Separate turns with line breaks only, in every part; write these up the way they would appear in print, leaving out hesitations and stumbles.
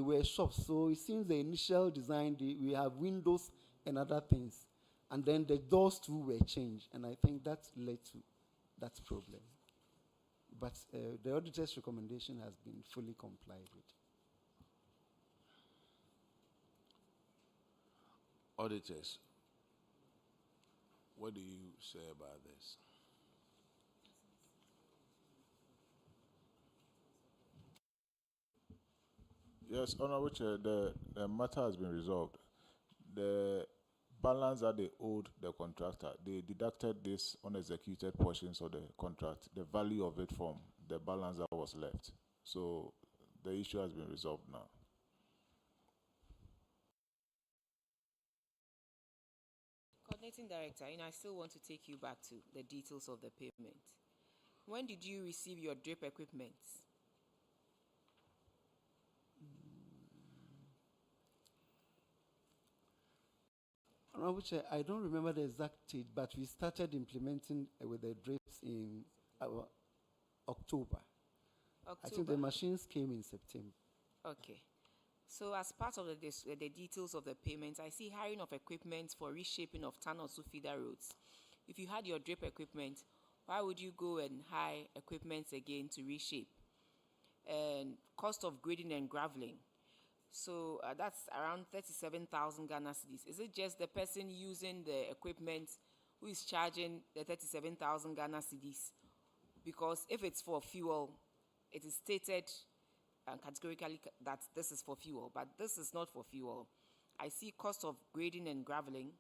were shops. So it seems the initial design, we have windows and other things. And then the doors too were changed. And I think that led to that problem. But the auditor's recommendation has been fully complied with.
Auditors, what do you say about this?
Yes, Honorable Chair, the matter has been resolved. The balance that they owed the contractor, they deducted this unexecuted portions of the contract, the value of it from the balance that was left. So the issue has been resolved now.
Coordinating Director, I still want to take you back to the details of the payment. When did you receive your drip equipment?
Honorable Chair, I don't remember the exact date, but we started implementing with the drips in October. I think the machines came in September.
Okay. So as part of the details of the payments, I see hiring of equipment for reshaping of Tanosu feeder roads. If you had your drip equipment, why would you go and hire equipment again to reshape? And cost of grading and graveling. So that's around 37,000 Ghana cedis. Is it just the person using the equipment who is charging the 37,000 Ghana cedis? Because if it's for fuel, it is stated categorically that this is for fuel, but this is not for fuel. I see cost of grading and graveling,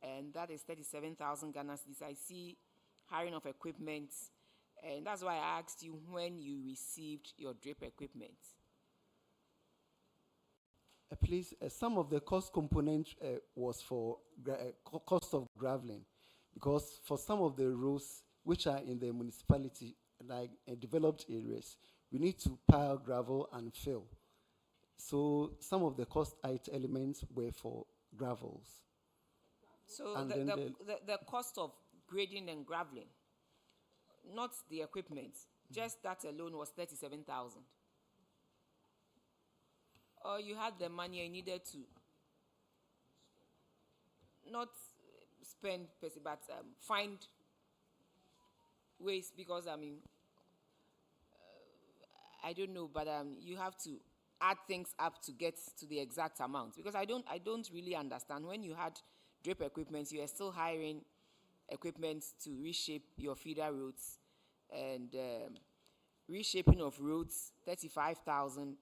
and that is 37,000 Ghana cedis. I see hiring of equipment, and that's why I asked you when you received your drip equipment.
Please, some of the cost component was for cost of graveling, because for some of the roads which are in the municipality, like developed areas, we need to pile gravel and fill. So some of the cost elements were for gravels.
So
and
the cost of grading and graveling, not the equipment, just that alone was 37,000. Or you had the money and needed to not spend, but find ways, because I don't know, but you have to add things up to get to the exact amount, because I don't really understand. When you had drip equipment, you are still hiring equipment to reshape your feeder roads, and reshaping of roads 35,000.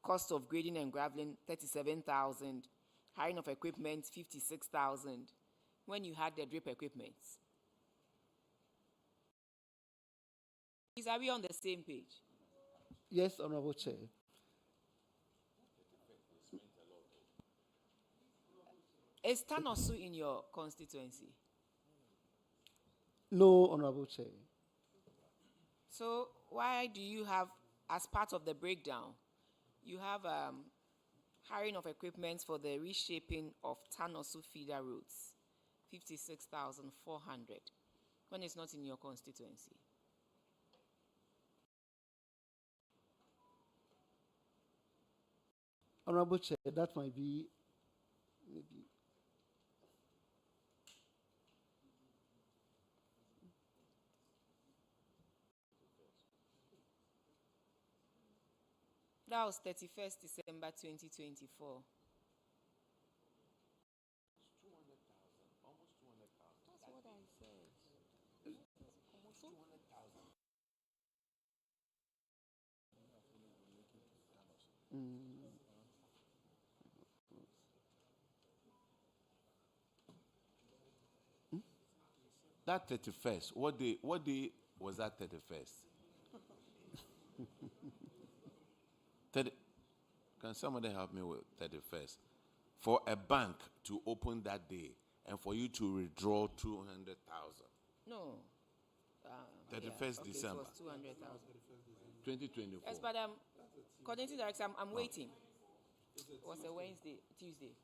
Cost of grading and graveling, 37,000. Hiring of equipment, 56,000. When you had the drip equipment. Are we on the same page?
Yes, Honorable Chair.
Is Tanosu in your constituency?
No, Honorable Chair.
So why do you have, as part of the breakdown, you have hiring of equipment for the reshaping of Tanosu feeder roads, 56,400, when it's not in your constituency?
Honorable Chair, that might be maybe.
That was 31st December 2024.
It's 200,000, almost 200,000.
That's what I said.
Almost 200,000. That 31st, what day was that 31st? Can somebody help me with 31st? For a bank to open that day and for you to withdraw 200,000.
No.
31st December.
It was 200,000.
2024.
Yes, but coordinating director, I'm waiting. It was a Tuesday.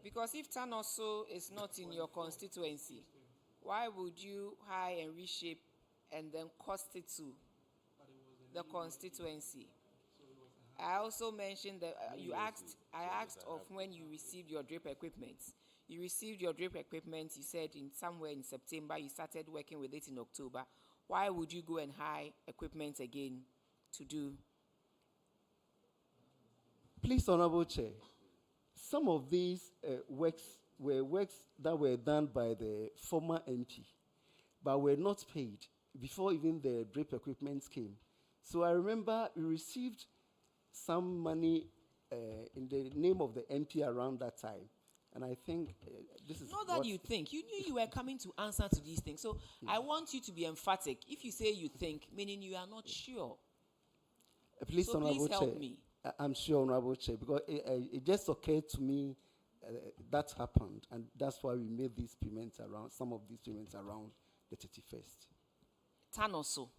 Because if Tanosu is not in your constituency, why would you hire and reshape and then cost it to the constituency. I also mentioned that I asked of when you received your drip equipment. You received your drip equipment, you said in somewhere in September, you started working with it in October. Why would you go and hire equipment again to do?
Please, Honorable Chair, some of these works were works that were done by the former MP, but were not paid before even the drip equipment came. So I remember we received some money in the name of the MP around that time. And I think this is
not that you think. You knew you were coming to answer to these things. So I want you to be emphatic. If you say you think, meaning you are not sure.
Please,
so
Honorable
please help
Chair,
me.
I'm sure, Honorable Chair, because it just occurred to me that happened, and that's why we made these payments around, some of these payments around the 31st.
Tanoso.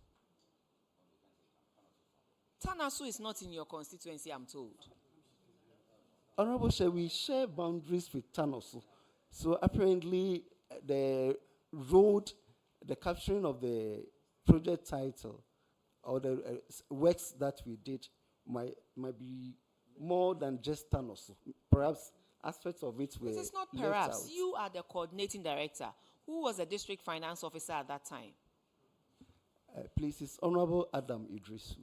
Tanaso is not in your constituency, I'm told.
Honorable Chair, we share boundaries with Tanoso. So apparently the road, the capturing of the project title or the works that we did might be more than just Tanoso. Perhaps aspects of it were
This is not
left
perhaps.
out.
You are the coordinating director. Who was the district finance officer at that time?
Please, it's Honorable Adam Idrisu.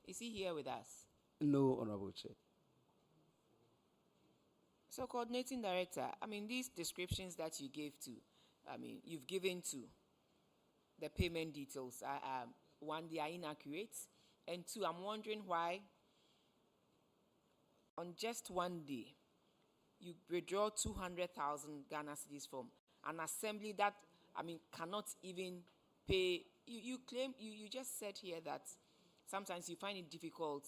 Is he here with us?
No, Honorable Chair.
So, coordinating director, I mean, these descriptions that you gave to, you've given to the payment details, one, they are inaccurate, and two, I'm wondering why on just one day, you withdraw 200,000 Ghana cedis from an assembly that, cannot even pay. You claim, you just said here that sometimes you find it difficult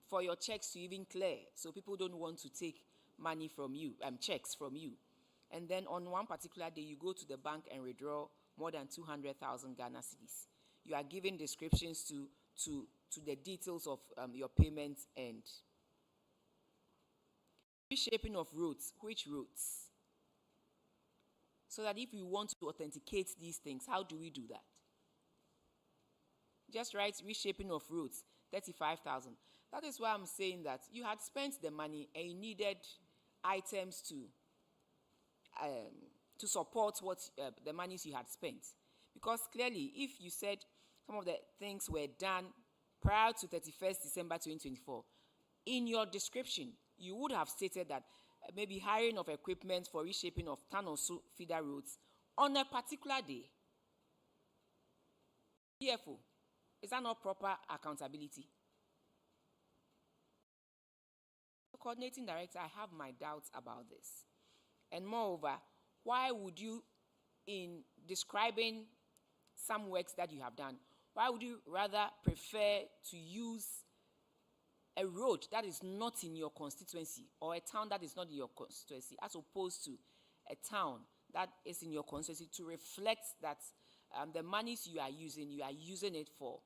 for your checks to even clear, so people don't want to take money from you, checks from you. And then on one particular day, you go to the bank and withdraw more than 200,000 Ghana cedis. You are giving descriptions to the details of your payments and reshaping of roads. Which roads? So that if we want to authenticate these things, how do we do that? Just write reshaping of roads, 35,000. That is why I'm saying that you had spent the money and you needed items to support what the monies you had spent. Because clearly, if you said some of the things were done prior to 31st December 2024, in your description, you would have stated that maybe hiring of equipment for reshaping of Tanosu feeder roads on a particular day. PFO, is that not proper accountability? Coordinating director, I have my doubts about this. And moreover, why would you, in describing some works that you have done, why would you rather prefer to use a road that is not in your constituency or a town that is not in your constituency as opposed to a town that is in your constituency to reflect that the monies you are using it for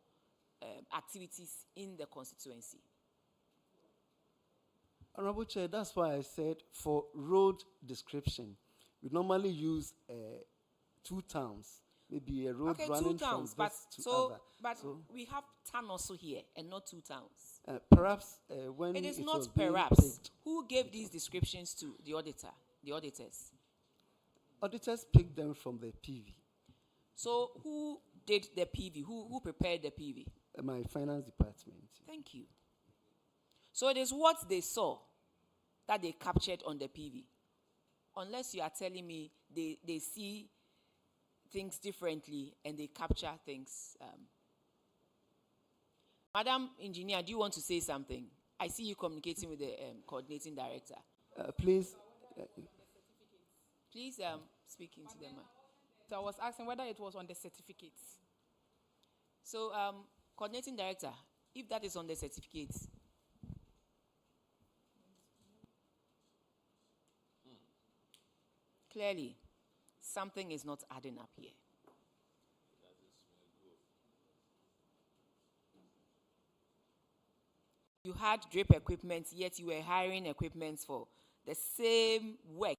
activities in the constituency?
Honorable Chair, that's why I said for road description, we normally use two towns, maybe a road running from this to other.
But we have town also here and not two towns.
Perhaps when
it is
was
not
being
perhaps.
picked,
Who gave these descriptions to the auditor, the auditors?
auditors picked them from the PV.
So who did the PV? Who prepared the PV?
My finance department.
Thank you. So it is what they saw that they captured on the PV. Unless you are telling me they see things differently and they capture things. Madam Engineer, do you want to say something? I see you communicating with the coordinating director.
Please.
Please speak into the mic.
So I was asking whether it was on the certificates.
So, coordinating director, if that is on the certificates, clearly something is not adding up here. You had drip equipment, yet you were hiring equipment for the same work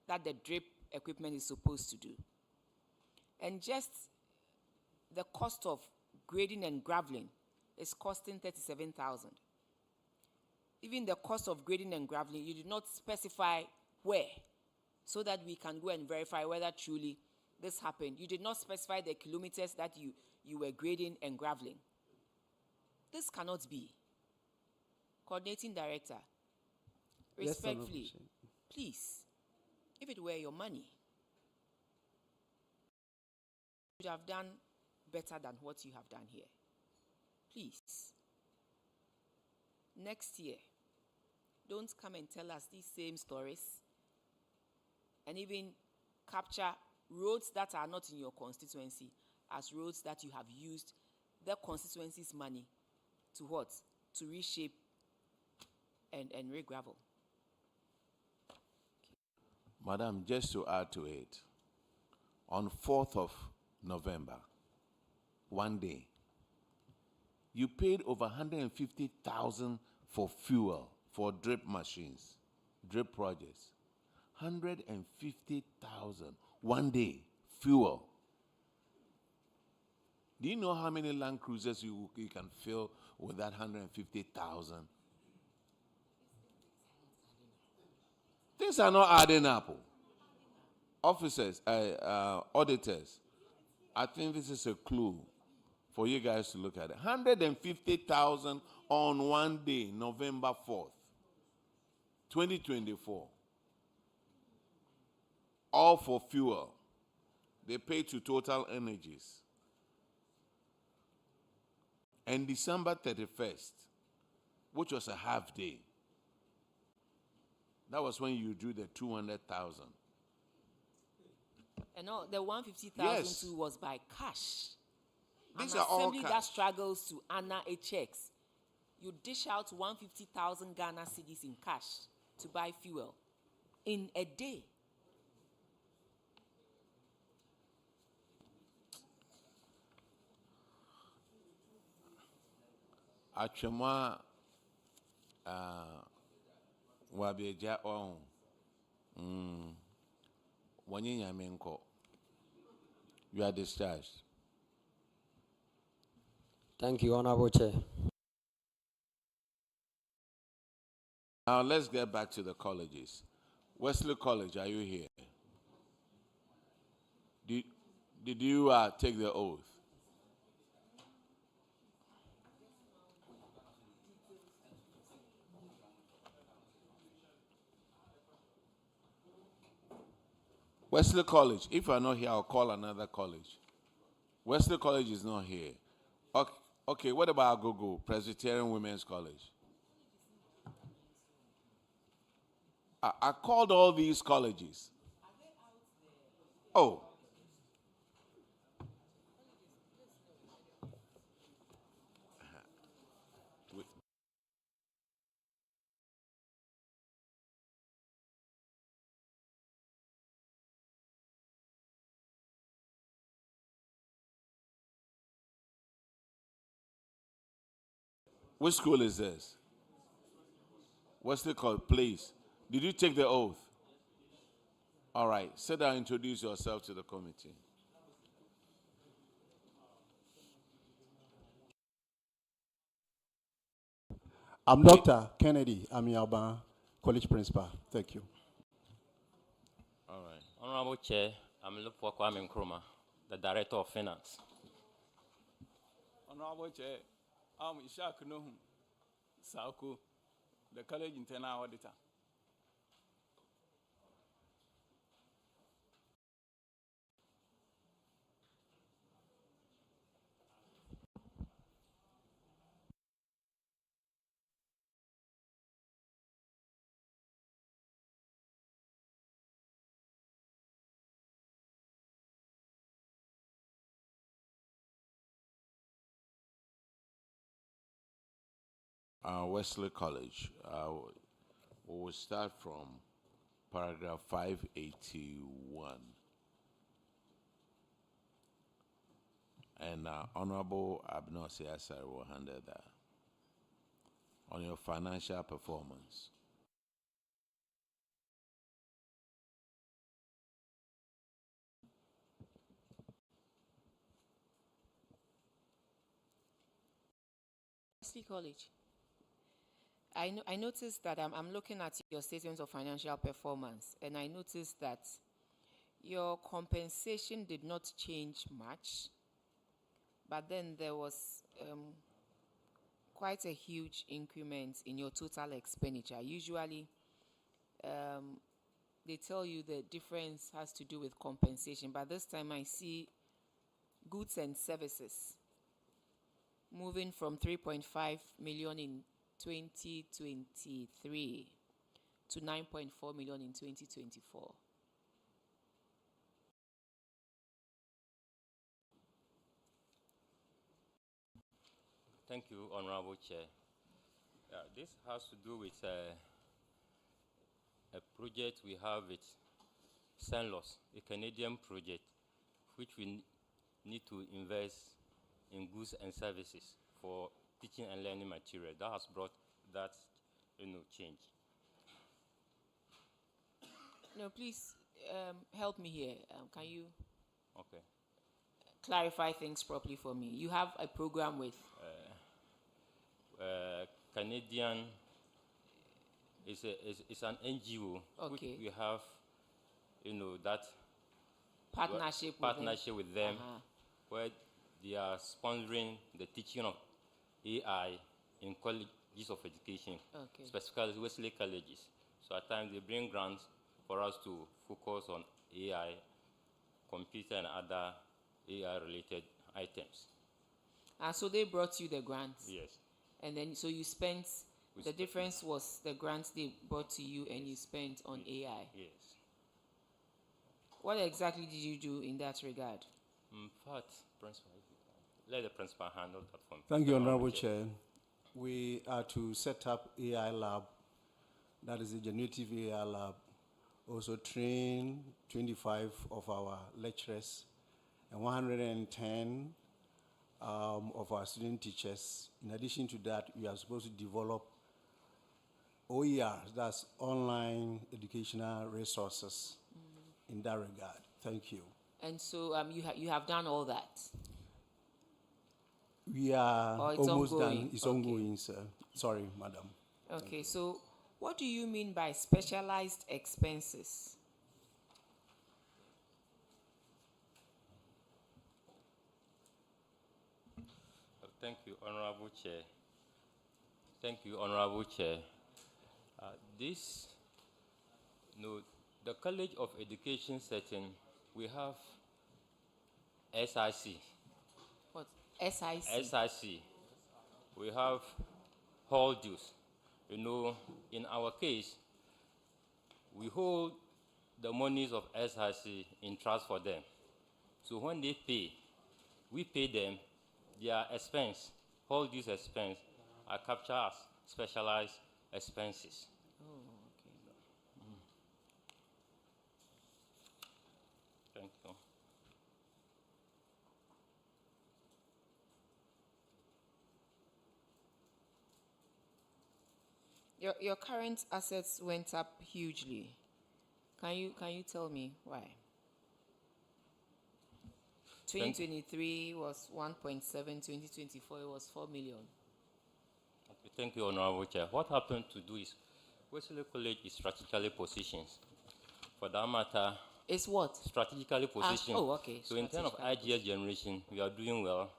that the drip equipment is supposed to do. And just the cost of grading and graveling is costing 37,000. Even the cost of grading and graveling, you did not specify where, so that we can go and verify whether truly this happened. You did not specify the kilometers that you were grading and graveling. This cannot be. Coordinating Director,
Yes, Honorable
respectfully,
Chair.
please, if it were your money, you would have done better than what you have done here. Please. Next year, don't come and tell us these same stories and even capture roads that are not in your constituency as roads that you have used the constituency's money to what? To reshape and re-gravel.
Madam, just to add to it, on 4th of November, one day, you paid over 150,000 for fuel for drip machines, drip projects. 150,000 one day, fuel. Do you know how many Land Cruisers you can fill with that 150,000? Things are not adding up. Officers, auditors, I think this is a clue for you guys to look at it. 150,000 on one day, November 4th, 2024. All for fuel. They pay to Total Energies. And December 31st, which was a half day, that was when you drew the 200,000.
And all, the 150,000
Yes.
too was by cash.
These
An
are all
assembly that
cash.
struggles to honor a checks. You dish out 150,000 Ghana cedis in cash to buy fuel in a day.
Achema wabieja on wanyinya menko. You are discharged.
Thank you, Honorable Chair.
Now let's get back to the colleges. Wesley College, are you here? Did you take the oath? Wesley College, if you are not here, I'll call another college. Wesley College is not here. Okay, what about Agogo, Presbyterian Women's College? I called all these colleges. Oh. Wait. Which school is this? Wesley College, please. Did you take the oath? All right, sit down, introduce yourself to the committee.
I'm Dr. Kennedy Amialba, College Principal. Thank you.
All right.
Honorable Chair, I'm Lupo Kwame Nkrumah, the Director of Finance.
Honorable Chair, I'm Ishak Nuhum Sauku, the College Internal Auditor.
Wesley College. We will start from paragraph 581. And Honorable Abner Siasar will handle that on your financial performance.
Wesley College. I noticed that I'm looking at your statements of financial performance, and I noticed that your compensation did not change much, but then there was quite a huge increment in your total expenditure. Usually, they tell you the difference has to do with compensation, but this time I see goods and services moving from 3.5 million in 2023 to 9.4 million in 2024.
Thank you, Honorable Chair. This has to do with a project we have with Senlos, a Canadian project, which we need to invest in goods and services for teaching and learning material. That has brought that, change.
No, please help me here. Can you
Okay.
clarify things properly for me? You have a program with
Canadian is an NGO which
Okay.
we have, that
partnership
with them, where they are sponsoring the teaching of AI in colleges of education,
Okay.
specifically Wesley colleges. So at times they bring grants for us to focus on AI, computer, and other AI-related items.
So they brought you the grants.
Yes.
And then, so you spent, the difference was the grants they brought to you and you spent on AI.
Yes.
What exactly did you do in that regard?
In fact, Principal, let the principal handle that for me.
Thank you, Honorable Chair. We are to set up AI lab, that is a generative AI lab, also train 25 of our lecturers and 110 of our student teachers. In addition to that, we are supposed to develop OERs, that's online educational resources in that regard. Thank you.
And so you have done all that?
We are almost
ongoing?
done. It's
Okay.
ongoing, sir. Sorry, madam.
Okay, so what do you mean by specialized expenses?
Thank you, Honorable Chair. Thank you, Honorable Chair. The College of Education setting, we have SIC.
What? SIC?
SIC. We have hall dues. In our case, we hold the monies of SIC in trust for them. So when they pay, we pay them their expense, hall dues expense, are captured as specialized expenses.
Oh, okay.
Thank you.
Your current assets went up hugely. Can you tell me why? 2023 was 1.7, 2024 it was 4 million.
Okay, thank you, Honorable Chair. What happened to do is, Wesley College is strategically positioned. For that matter,
It's what?
strategically positioned.
Oh, okay.
So in terms of IGS generation, we are doing well.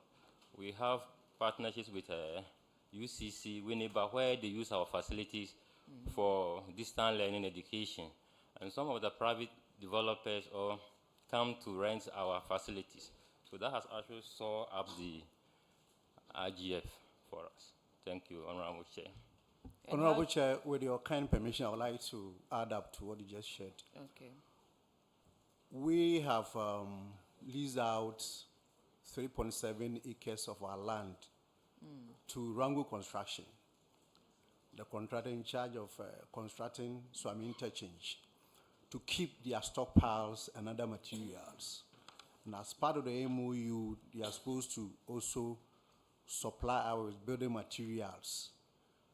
We have partnerships with UCC, Winneba, where they use our facilities for distance learning education. And some of the private developers come to rent our facilities. So that has actually saw up the IGF for us. Thank you, Honorable Chair.
And
Honorable Chair, with your kind permission, I would like to add up to what you just shared.
Okay.
We have leased out 3.7 acres of our land to Rango Construction, the contractor in charge of constructing Swami Interchange, to keep their stockpiles and other materials. And as part of the MOU, they are supposed to also supply our building materials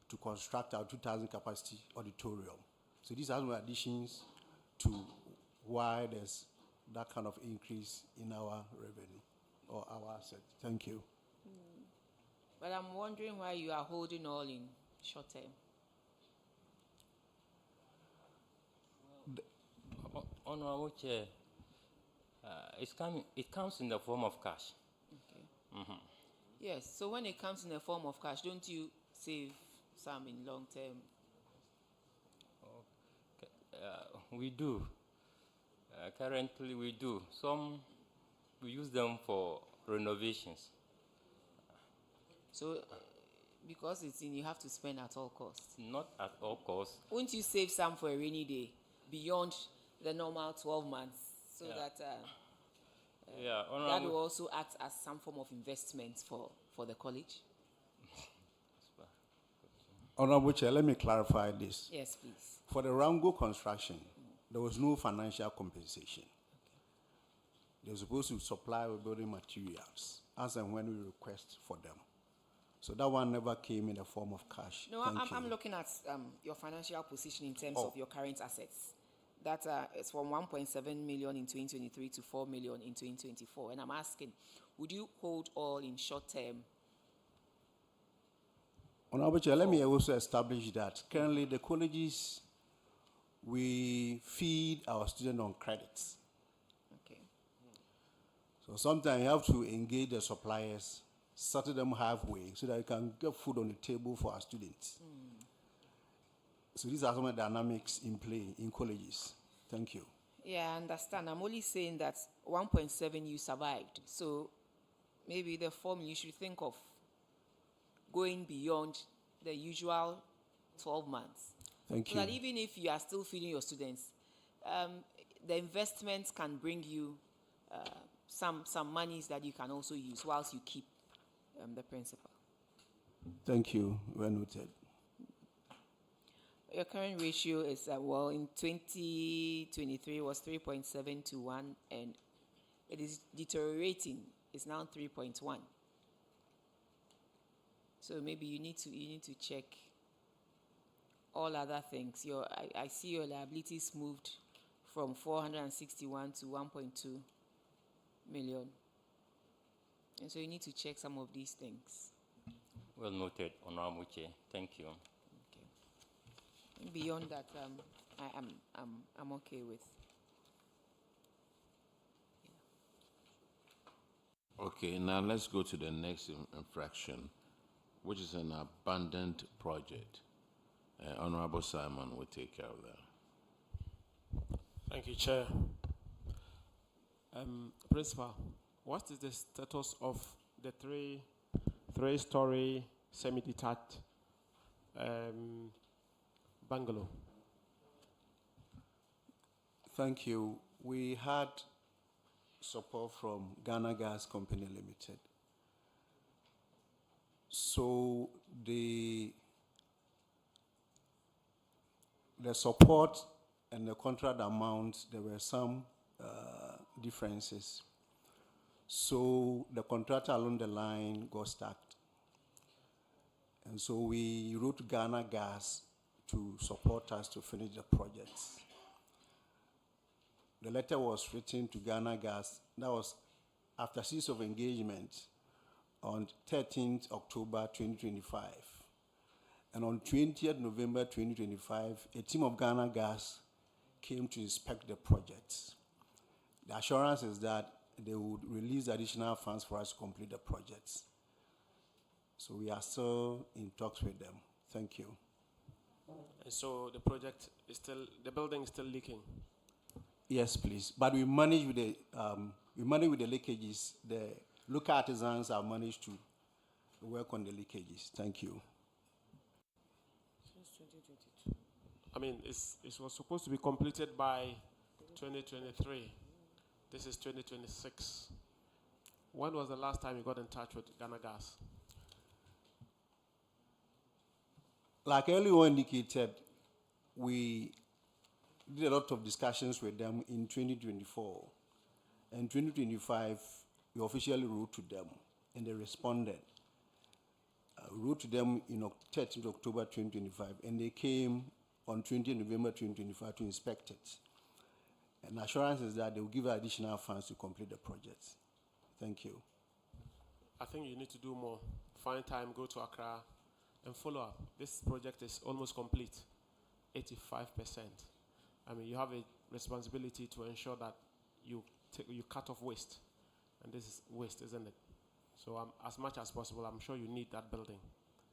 to construct our 2,000 capacity auditorium. So these are some additions to why there's that kind of increase in our revenue or our asset. Thank you.
But I'm wondering why you are holding all in short term.
Honorable Chair, it comes in the form of cash.
Okay. Yes, so when it comes in the form of cash, don't you save some in long term?
We do. Currently, we do. Some, we use them for renovations.
So, because it's in, you have to spend at all costs.
Not at all costs.
Won't you save some for a rainy day beyond the normal 12 months so that that will also act as some form of investment for the college?
Honorable Chair, let me clarify this.
Yes, please.
For the Rango construction, there was no financial compensation. They're supposed to supply with building materials as and when we request for them. So that one never came in the form of cash.
No, I'm looking at your financial position in terms of your current assets. That is from 1.7 million in 2023 to 4 million in 2024. And I'm asking, would you hold all in short term?
Honorable Chair, let me also establish that currently the colleges, we feed our students on credits.
Okay.
So sometimes you have to engage the suppliers, settle them halfway so that you can get food on the table for our students. So these are some of the dynamics in play in colleges. Thank you.
Yeah, I understand. I'm only saying that 1.7 you survived. So maybe the form you should think of going beyond the usual 12 months.
Thank
so
you.
that even if you are still feeding your students, the investments can bring you some monies that you can also use whilst you keep the principal.
Thank you. Well noted.
Your current ratio is, in 2023 was 3.7 to 1, and it is deteriorating. It's now 3.1. So maybe you need to check all other things. I see your liabilities moved from 461 to 1.2 million. And so you need to check some of these things.
Well noted, Honorable Chair. Thank you.
Okay. And beyond that, I'm okay with.
Okay, now let's go to the next infraction, which is an abandoned project. Honorable Simon will take care of that.
Thank you, Chair. Principal, what is the status of the three-story semi-detached bungalow?
Thank you. We had support from Ghana Gas Company Limited. So the support and the contract amount, there were some differences. So the contractor along the line got stuck. And so we wrote Ghana Gas to support us to finish the projects. The letter was written to Ghana Gas. That was after cease of engagement on 13th October 2025. And on 20th November 2025, a team of Ghana Gas came to inspect the projects. The assurance is that they would release additional funds for us to complete the projects. So we are still in talks with them. Thank you.
And so the project is still, the building is still leaking?
Yes, please. But we manage with the leakages. The local artisans have managed to work on the leakages. Thank you.
Since 2022. I mean, it was supposed to be completed by 2023. This is 2026. When was the last time you got in touch with Ghana Gas?
Like earlier indicated, we did a lot of discussions with them in 2024. And 2025, we officially wrote to them, and they responded. We wrote to them in 13th October 2025, and they came on 20th November 2025 to inspect it. And the assurance is that they will give additional funds to complete the project. Thank you.
I think you need to do more find time, go to Accra, and follow up. This project is almost complete, 85%. I mean, you have a responsibility to ensure that you cut off waste, and this is waste, isn't it? So as much as possible, I'm sure you need that building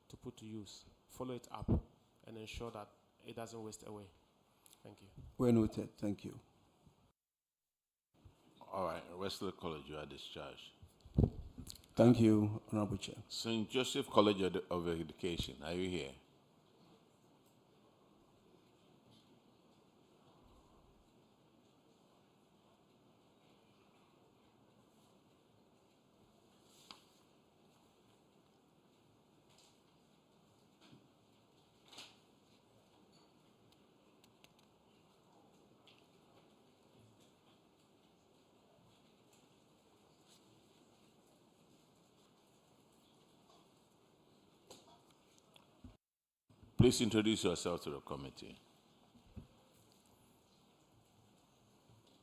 to put to use. Follow it up and ensure that it doesn't waste away. Thank you.
Well noted. Thank you.
All right, Wesley College, you are discharged.
Thank you, Honorable Chair.
St. Joseph College of Education, are you here? Please introduce yourself to the committee.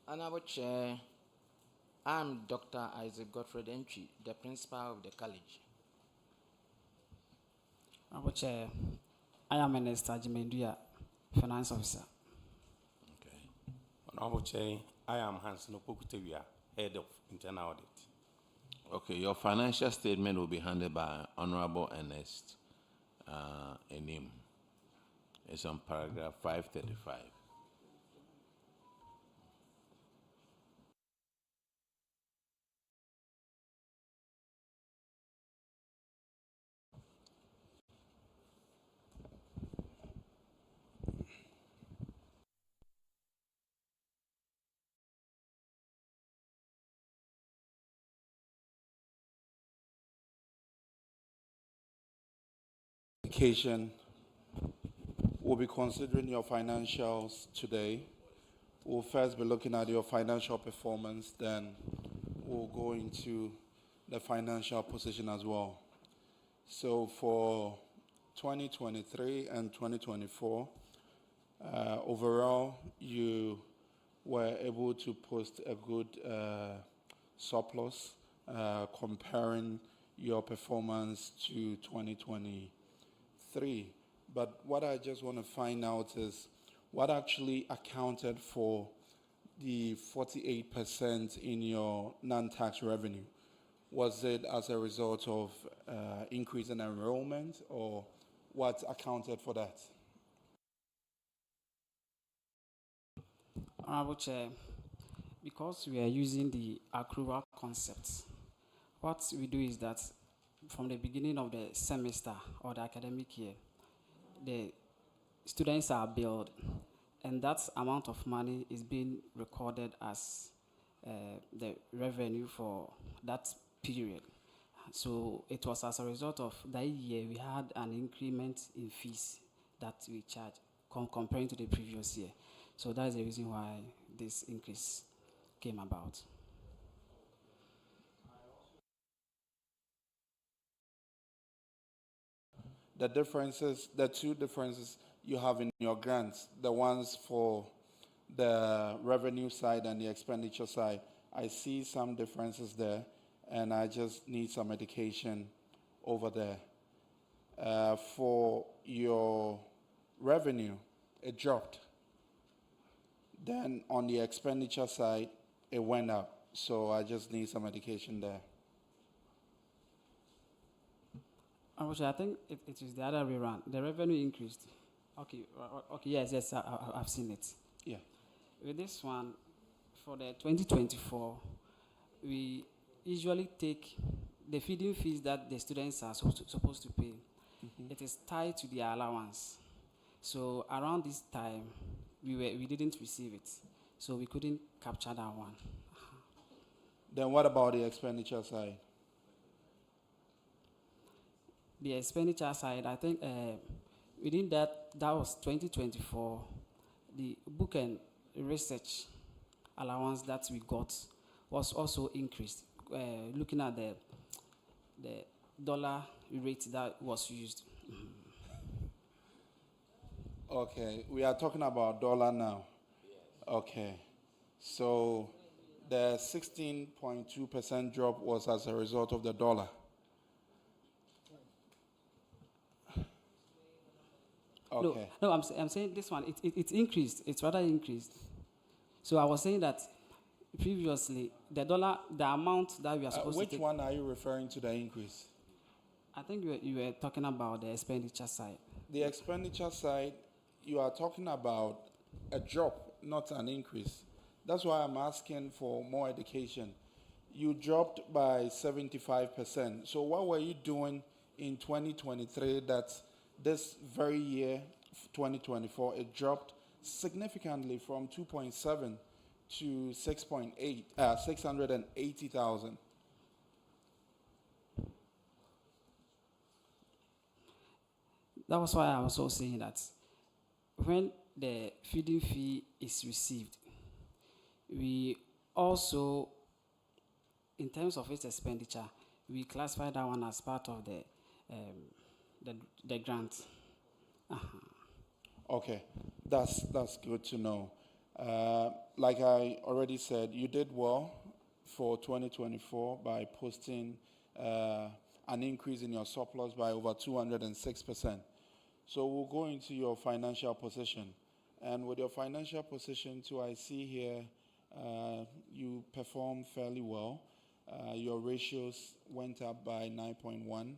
Honorable Chair, I'm Dr. Isaac Godfred Entry, the principal of the college.
Honorable Chair, I am Minister Jimenduya, Finance Officer.
Okay.
Honorable Chair, I am Hans Nopokutewia, Head of Internal Audit.
Okay, your financial statement will be handled by Honorable Ernest Enim. It's on paragraph 535.
Education. We'll be considering your financials today. We'll first be looking at your financial performance, then we'll go into the financial position as well. So for 2023 and 2024, overall, you were able to post a good surplus comparing your performance to 2023. But what I just want to find out is what actually accounted for the 48% in your non-tax revenue. Was it as a result of increase in enrollment, or what accounted for that?
Honorable Chair, because we are using the accrual concept, what we do is that from the beginning of the semester or the academic year, the students are billed, and that amount of money is being recorded as the revenue for that period. So it was as a result of that year we had an increment in fees that we charge comparing to the previous year. So that is the reason why this increase came about.
The differences, the two differences you have in your grants, the ones for the revenue side and the expenditure side, I see some differences there, and I just need some education over there. For your revenue, it dropped. Then on the expenditure side, it went up. So I just need some education there.
I think it is the other way around. The revenue increased. Okay, yes, I've seen it.
Yeah.
With this one, for the 2024, we usually take the feeding fees that the students are supposed to pay. Mm-hmm. It is tied to their allowance. So around this time, we didn't receive it. So we couldn't capture that one.
Then what about the expenditure side?
The expenditure side, I think within that was 2024, the book and research allowance that we got was also increased, looking at the dollar rate that was used.
Okay, we are talking about dollar now. Okay, so the 16.2% drop was as a result of the dollar. Okay.
No, I'm saying this one, it's increased. It's rather increased. So I was saying that previously, the amount that we are supposed to
Which
take.
one are you referring to the increase?
I think you were talking about the expenditure side.
The expenditure side, you are talking about a drop, not an increase. That's why I'm asking for more education. You dropped by 75%. So what were you doing in 2023 that this very year, 2024, it dropped significantly from 2.7 to 6.8, 680,000?
That was why I was also saying that when the feeding fee is received, we also, in terms of its expenditure, we classify that one as part of the grant.
Okay, that's good to know. Like I already said, you did well for 2024 by posting an increase in your surplus by over 206%. So we'll go into your financial position. And with your financial position too, I see here you performed fairly well. Your ratios went up by 9.1,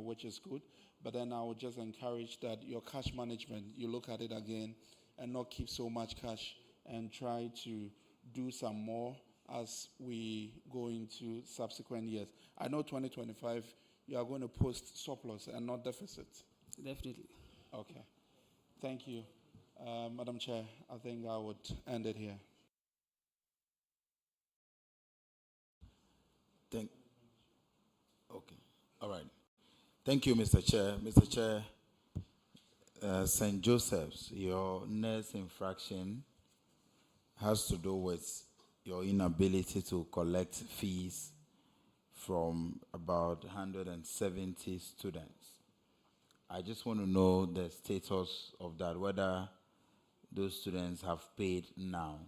which is good. But then I would just encourage that your cash management, you look at it again and not keep so much cash and try to do some more as we go into subsequent years. I know 2025, you are going to post surplus and not deficit.
Definitely.
Okay. Thank you. Madam Chair, I think I would end it here.
Okay. All right. Thank you, Mr. Chair. Mr. Chair, St. Joseph's, your next infraction has to do with your inability to collect fees from about 170 students. I just want to know the status of that, whether those students have paid now.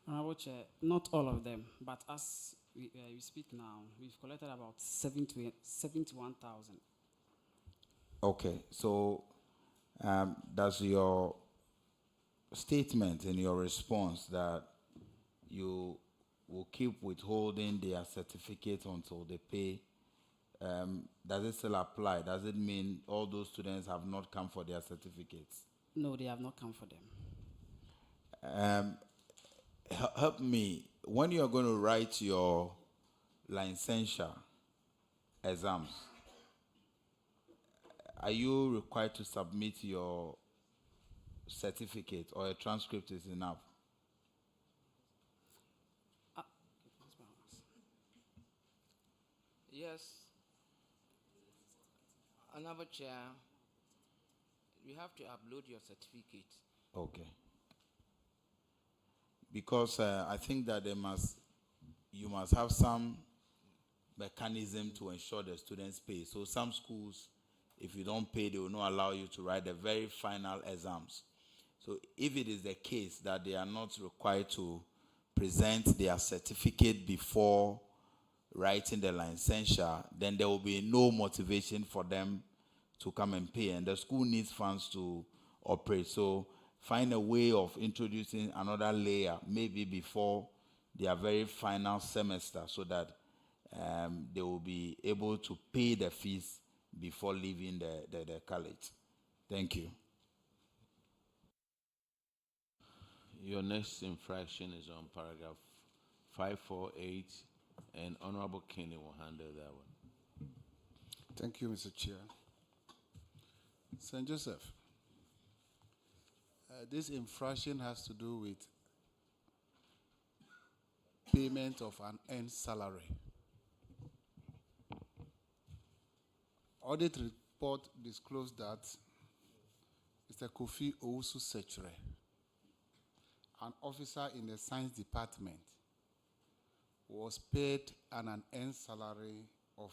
Honorable Chair, not all of them, but as we speak now, we've collected about 71,000.
Okay, so does your statement in your response that you will keep withholding their certificate until they pay, does it still apply? Does it mean all those students have not come for their certificates?
No, they have not come for them.
Help me, when you are going to write your licensure exams, are you required to submit your certificate or a transcript is enough?
Yes. Honorable Chair, you have to upload your certificate.
Okay. Because I think that you must have some mechanism to ensure the students pay. So some schools, if you don't pay, they will not allow you to write the very final exams. So if it is the case that they are not required to present their certificate before writing the licensure, then there will be no motivation for them to come and pay. And the school needs funds to operate. So find a way of introducing another layer, maybe before their very final semester, so that they will be able to pay the fees before leaving the college. Thank you.
Your next infraction is on paragraph 548, and Honorable Kinney will handle that one.
Thank you, Mr. Chair. St. Joseph, this infraction has to do with payment of an earned salary. Audit report disclosed that Mr. Kofi Owusu-Sechere, an officer in the science department, was paid an earned salary of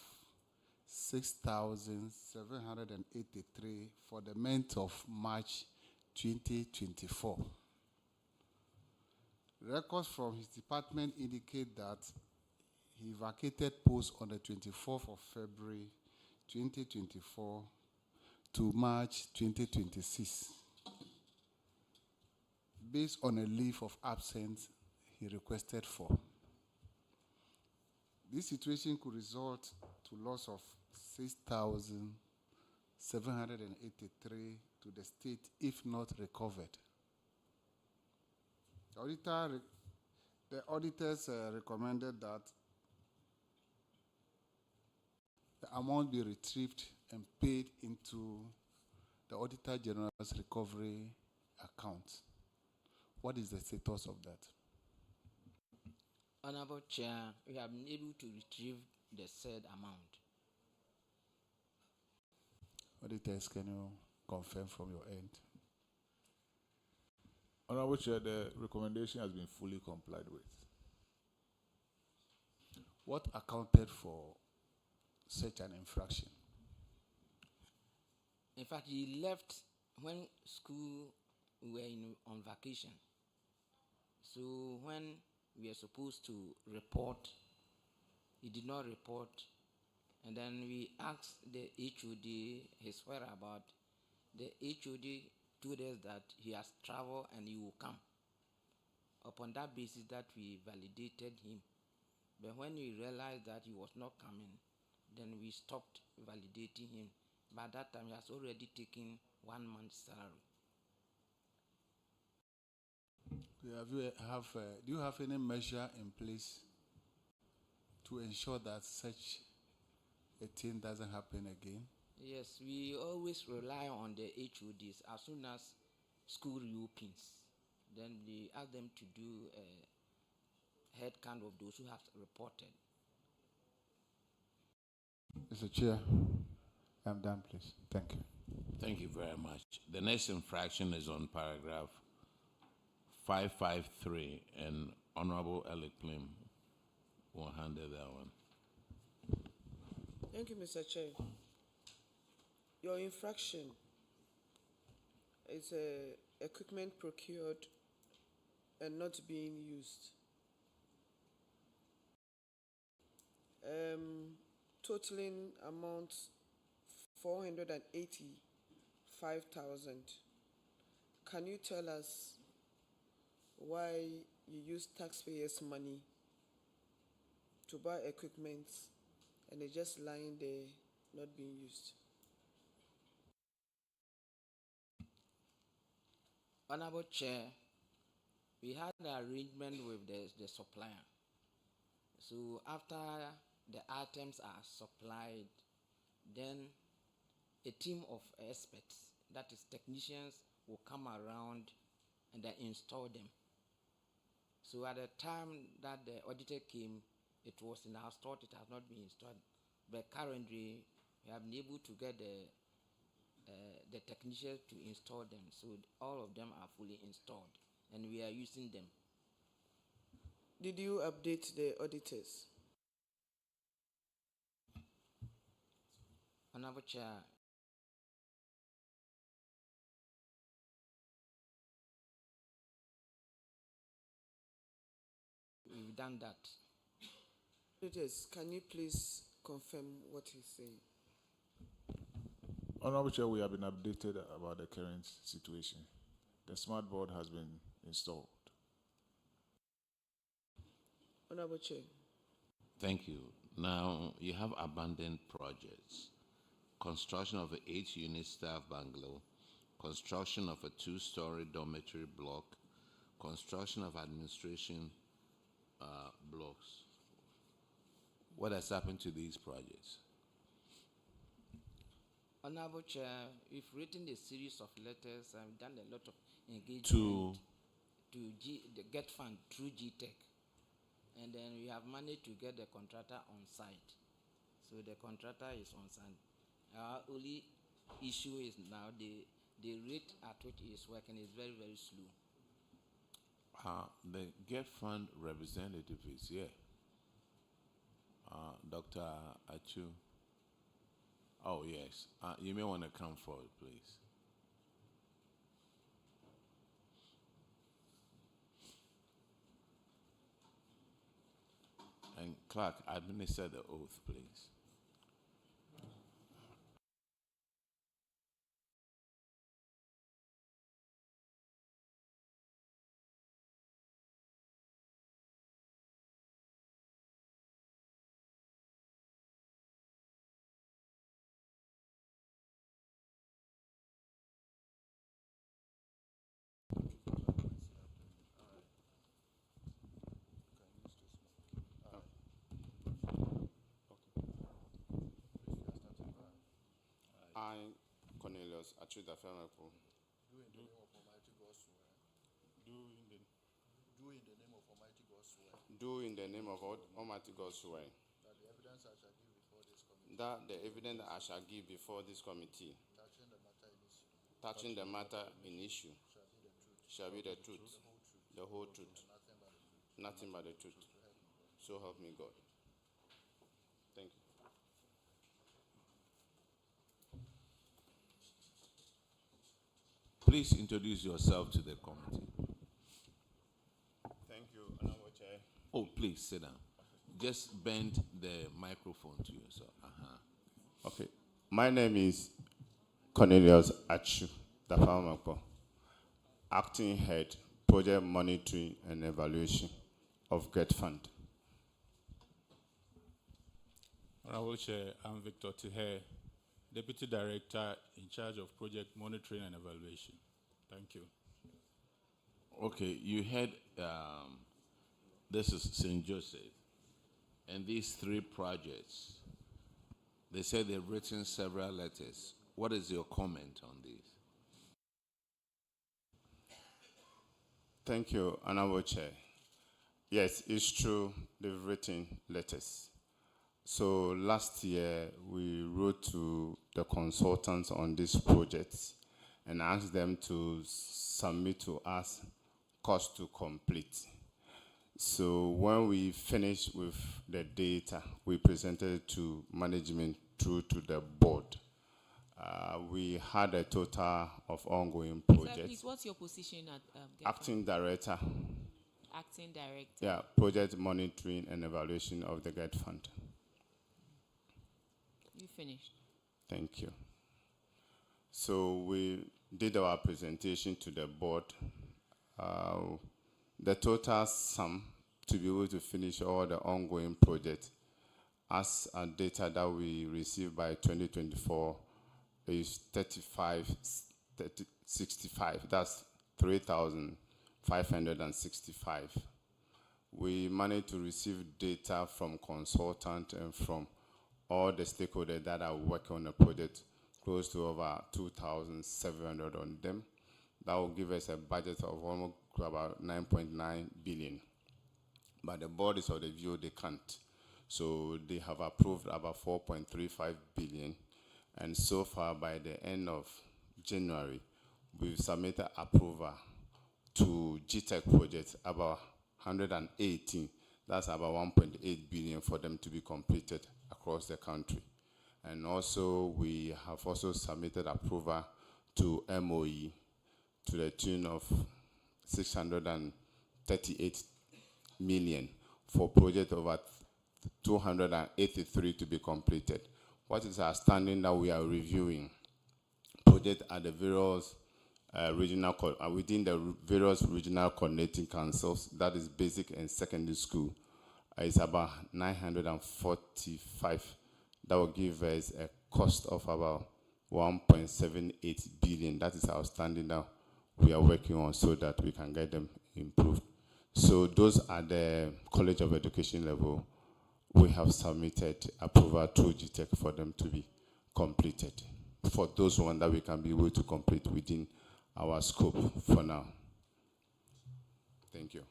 6,783 for the month of March 2024. Records from his department indicate that he vacated post on the 24th of February 2024 to March 2026 based on a leave of absence he requested for. This situation could result to loss of 6,783 to the state if not recovered. The auditors recommended that the amount be retrieved and paid into the Auditor General's recovery account. What is the status of that?
Honorable Chair, we have been able to retrieve the said amount.
Auditors, can you confirm from your end?
Honorable Chair, the recommendation has been fully complied with.
What accounted for such an infraction?
In fact, he left when school were on vacation. So when we are supposed to report, he did not report. And then we asked the HOD his whereabouts. The HOD told us that he has traveled and he will come. Upon that basis that we validated him. But when we realized that he was not coming, then we stopped validating him. By that time, he has already taken 1 month's salary.
Do you have any measure in place to ensure that such a thing doesn't happen again?
Yes, we always rely on the HODs. As soon as school reopens, then we ask them to do a head count of those who have reported.
Mr. Chair, I'm done, please. Thank you.
Thank you very much. The next infraction is on paragraph 553, and Honorable Alec Plim will handle that one.
Thank you, Mr. Chair. Your infraction is equipment procured and not being used. Totaling amount 485,000. Can you tell us why you use taxpayers' money to buy equipment and it's just lying there, not being used?
Honorable Chair, we had an arrangement with the supplier. So after the items are supplied, then a team of experts, that is technicians, will come around and they install them. So at the time that the auditor came, it was in our store, it has not been installed. But currently, we have been able to get the technicians to install them. So all of them are fully installed and we are using them.
Did you update the auditors?
Honorable Chair, we've done that.
Auditors, can you please confirm what he's saying?
Honorable Chair, we have been updated about the current situation. The smart board has been installed.
Honorable Chair.
Thank you. Now, you have abandoned projects. Construction of an 8-unit staff bungalow, construction of a 2-story dormitory block, construction of administration blocks. What has happened to these projects?
Honorable Chair, we've written a series of letters and done a lot of engagement to the GET fund through GTech. And then we have managed to get the contractor on site. So the contractor is on site. Our only issue is now the rate at which it is working is very, very slow.
The GET fund representative is here. Dr. Achu. Oh, yes. You may want to come forward, please. And clerk, administer the oath, please.
Achu Dafemepo.
Do in the name of Almighty God swear. Do in the name of Almighty God swear.
Do in the name of Almighty God swear.
That the evidence I shall give before this committee.
That the evidence I shall give before this committee.
Touching the matter in issue.
Shall be the truth. The whole truth. Nothing but the truth. So help me God. Thank you.
Please introduce yourself to the committee.
Thank you, Honorable Chair.
Oh, please sit down. Just bend the microphone to yourself.
Okay. My name is Cornelius Achu Dafemepo, Acting Head, Project Monitoring and Evaluation of GET Fund.
Honorable Chair, I'm Victor Tihe, Deputy Director in charge of Project Monitoring and Evaluation. Thank you.
Okay, you heard this is St. Joseph, and these three projects, they said they've written several letters. What is your comment on this?
Thank you, Honorable Chair. Yes, it's true, they've written letters. So last year, we wrote to the consultants on this project and asked them to submit to us cost to complete. So when we finished with the data, we presented it to management through to the board. We had a total of ongoing projects.
Sir, please, what's your position at
Acting Director.
Acting Director.
Yeah, Project Monitoring and Evaluation of the GET Fund.
You finished.
Thank you. So we did our presentation to the board. The total sum to be able to finish all the ongoing projects as a data that we received by 2024 is 65. That's 3,565. We managed to receive data from consultants and from all the stakeholders that are working on the project, close to over 2,700 on them. That will give us a budget of almost about 9.9 billion. But the board is of the view they can't. So they have approved about 4.35 billion. And so far, by the end of January, we've submitted approval to GTEC projects about 118. That's about 1.8 billion for them to be completed across the country. And also, we have also submitted approval to MOE to the tune of 638 million for project over 283 to be completed. What is outstanding that we are reviewing? Project at the various within the various regional coordinating councils, that is basic and secondary school, is about 945. That will give us a cost of about 1.78 billion. That is outstanding that we are working on so that we can get them improved. So those are the College of Education level. We have submitted approval to GTEC for them to be completed. For those ones that we can be able to complete within our scope for now. Thank you.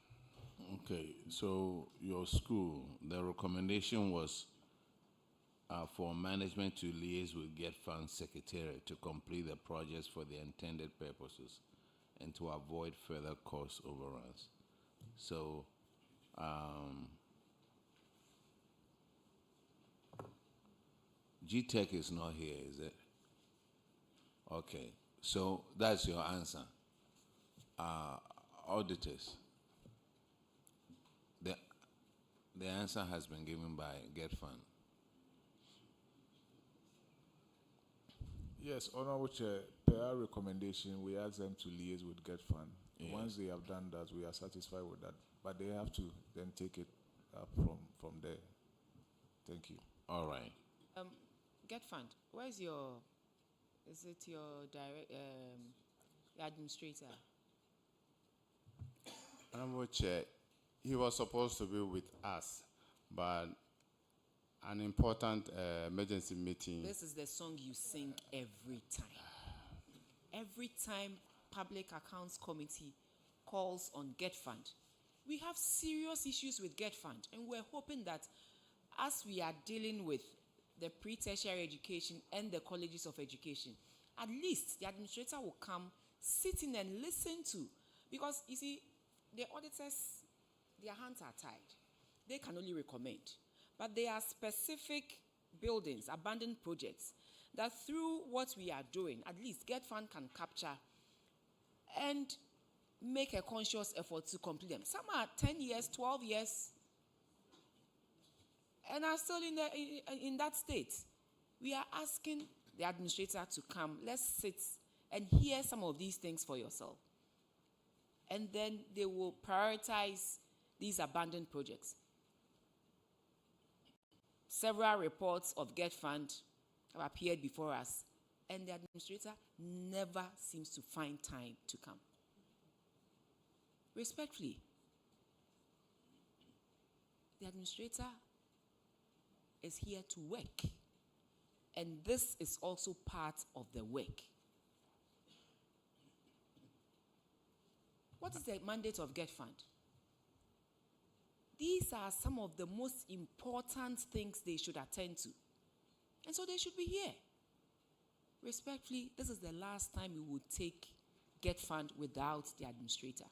Okay, so your school, the recommendation was for management to liaise with GET Fund Secretariat to complete the projects for the intended purposes and to avoid further cost overruns. So, GTEC is not here, is it? Okay, so that's your answer. Auditors, the answer has been given by GET Fund.
Yes, Honorable Chair, per our recommendation, we ask them to liaise with GET Fund.
Yes.
Once they have done that, we are satisfied with that. But they have to then take it up from there. Thank you.
All right.
GET Fund, where's your, is it your direct, administrator?
Honorable Chair, he was supposed to be with us, but an important emergency meeting.
This is the song you sing every time. every time Public Accounts Committee calls on Get Fund. We have serious issues with Get Fund, and we're hoping that as we are dealing with the pre-tertiary education and the colleges of education, at least the administrator will come, sit in and listen to. Because, you see, the auditors, their hands are tied. They can only recommend. But there are specific buildings, abandoned projects, that through what we are doing, at least Get Fund can capture and make a conscious effort to complete them. Some are 10 years, 12 years, and are still in that state. We are asking the administrator to come. Let's sit and hear some of these things for yourself. And then they will prioritize these abandoned projects. Several reports of Get Fund have appeared before us, and the administrator never seems to find time to come. Respectfully, the administrator is here to work, and this is also part of the work. What is the mandate of Get Fund? These are some of the most important things they should attend to. And so they should be here. Respectfully, this is the last time we would take Get Fund without the administrator.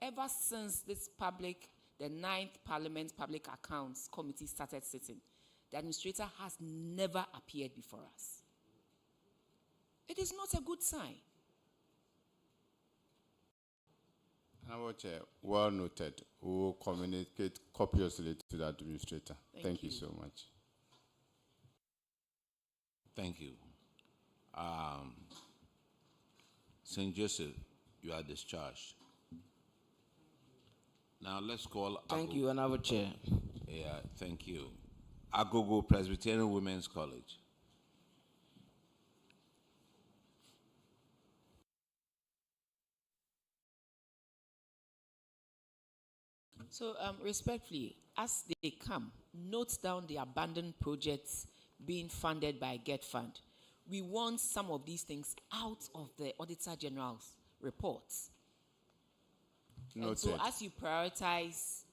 Ever since the 9th Parliament Public Accounts Committee started sitting, the administrator has never appeared before us. It is not a good sign.
Honorable Chair, well noted. We will communicate copiously to the administrator. Thank you so much.
Thank you. St. Joseph, you are discharged. Now let's call.
Thank you, Honorable Chair.
Yeah, thank you. Agogo Presbyterian Women's College.
So, respectfully, as they come, note down the abandoned projects being funded by Get Fund. We want some of these things out of the Auditor General's reports.
Noted.
And so, as you prioritize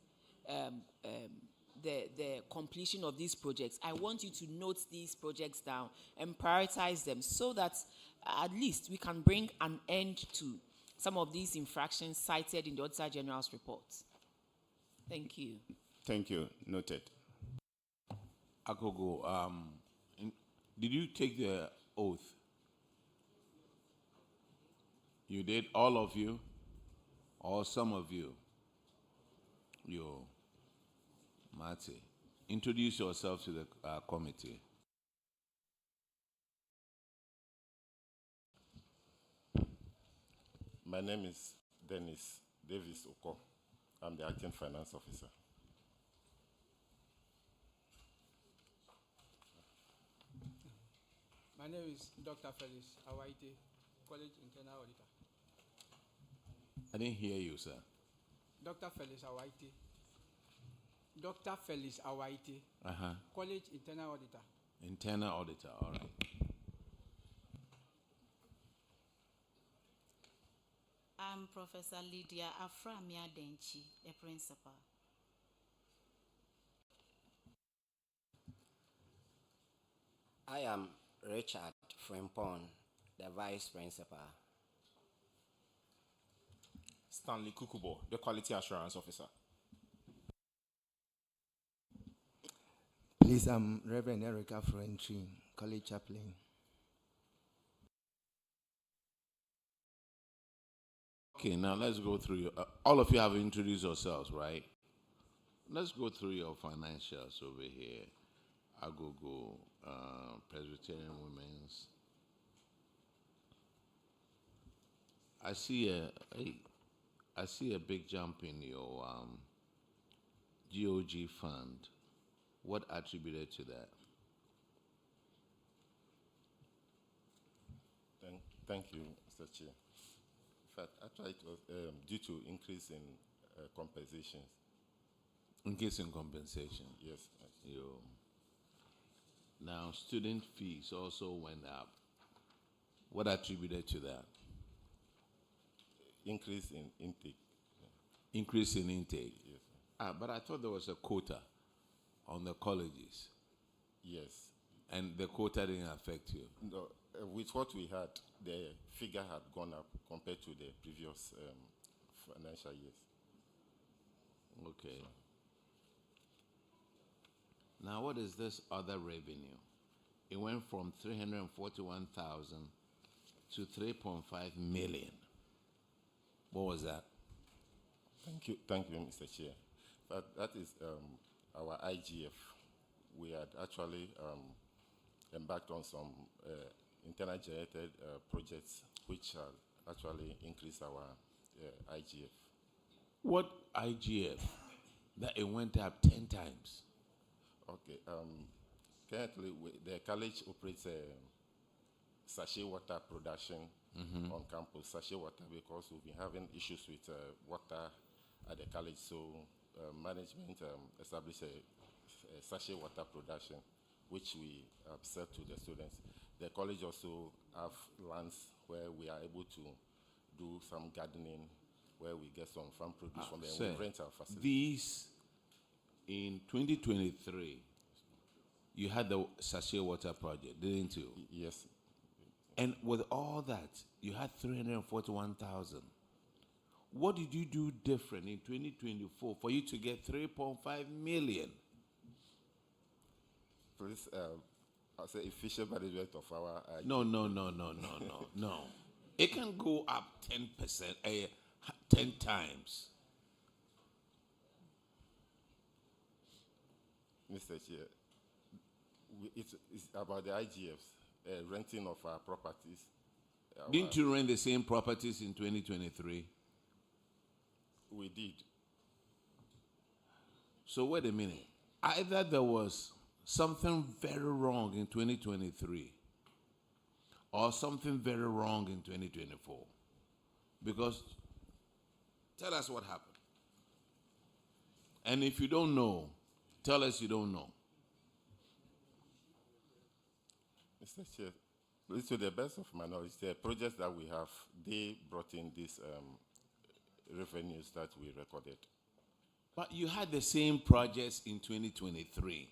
the completion of these projects, I want you to note these projects down and prioritize them so that at least we can bring an end to some of these infractions cited in the Auditor General's reports. Thank you.
Thank you. Noted.
Agogo, did you take the oath? You did, all of you, or some of you? You, Mate, introduce yourself to the committee.
My name is Dennis Davis Oko. I'm the acting finance officer.
My name is Dr. Felix Awaite, College Internal Auditor.
I didn't hear you, sir.
Dr. Felix Awaite. Dr. Felix Awaite, College Internal Auditor.
Internal Auditor, all right.
I'm Professor Lydia Aframia Denchi, the principal.
I am Richard Frimpon, the vice principal.
Stanley Kukubo, the quality assurance officer.
Please, I'm Reverend Erica Frentry, college chaplain.
Okay, now let's go through your, all of you have introduced yourselves, right? Let's go through your financials over here. Agogo, Presbyterian Women's. I see a big jump in your GOG fund. What attributed to that?
Thank you, Mr. Chair. In fact, actually it was due to increase in compensations.
Increase in compensation?
Yes.
Now, student fees also went up. What attributed to that?
Increase in intake.
Increase in intake.
Yes.
But I thought there was a quota on the colleges.
Yes.
And the quota didn't affect you.
No, with what we had, the figure had gone up compared to the previous financial years.
Okay. Now, what is this other revenue? It went from 341,000 to 3.5 million. What was that?
Thank you, Mr. Chair. That is our IGF. We had actually embarked on some internal generated projects which actually increased our IGF.
What IGF? That it went up 10 times.
Okay. Currently, the college operates sachet water production on campus. Sachet water, because we've been having issues with water at the college. So management established a sachet water production, which we sell to the students. The college also have lands where we are able to do some gardening, where we get some farm produce from them. We rent our facilities.
These, in 2023, you had the sachet water project, didn't you?
Yes.
And with all that, you had 341,000. What did you do different in 2024 for you to get 3.5 million?
Please, I'll say efficient management of our...
No. It can go up 10%, 10 times.
Mr. Chair, it's about the IGFs, renting of our properties.
Didn't you rent the same properties in 2023?
We did.
So wait a minute. Either there was something very wrong in 2023 or something very wrong in 2024. Because tell us what happened. And if you don't know, tell us you don't know.
Mr. Chair, to the best of my knowledge, the projects that we have, they brought in these revenues that we recorded.
But you had the same projects in 2023.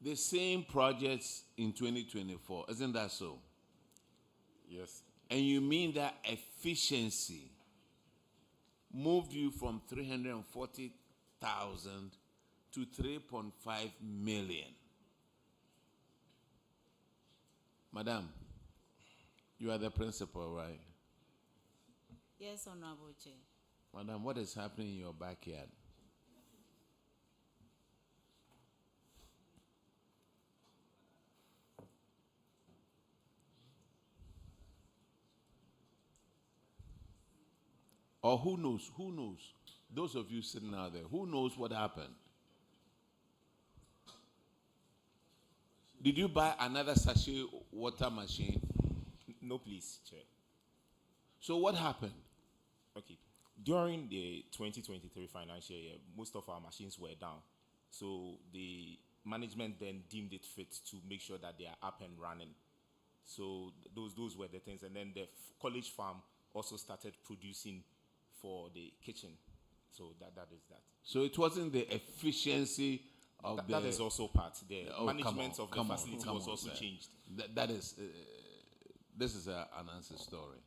The same projects in 2024. Isn't that so?
Yes.
And you mean that efficiency moved you from 340,000 to 3.5 million. Madam, you are the principal, right?
Yes, Honorable Chair.
Madam, what is happening in your backyard? Or who knows? Who knows? Those of you sitting out there, who knows what happened? Did you buy another sachet water machine?
No, please, Chair.
So what happened?
Okay. During the 2023 financial year, most of our machines were down. So the management then deemed it fit to make sure that they are up and running. So those were the things. And then the college farm also started producing for the kitchen. So that is that.
So it wasn't the efficiency of
that is also part. The management of the facility was also changed.
That is, this is an answer story.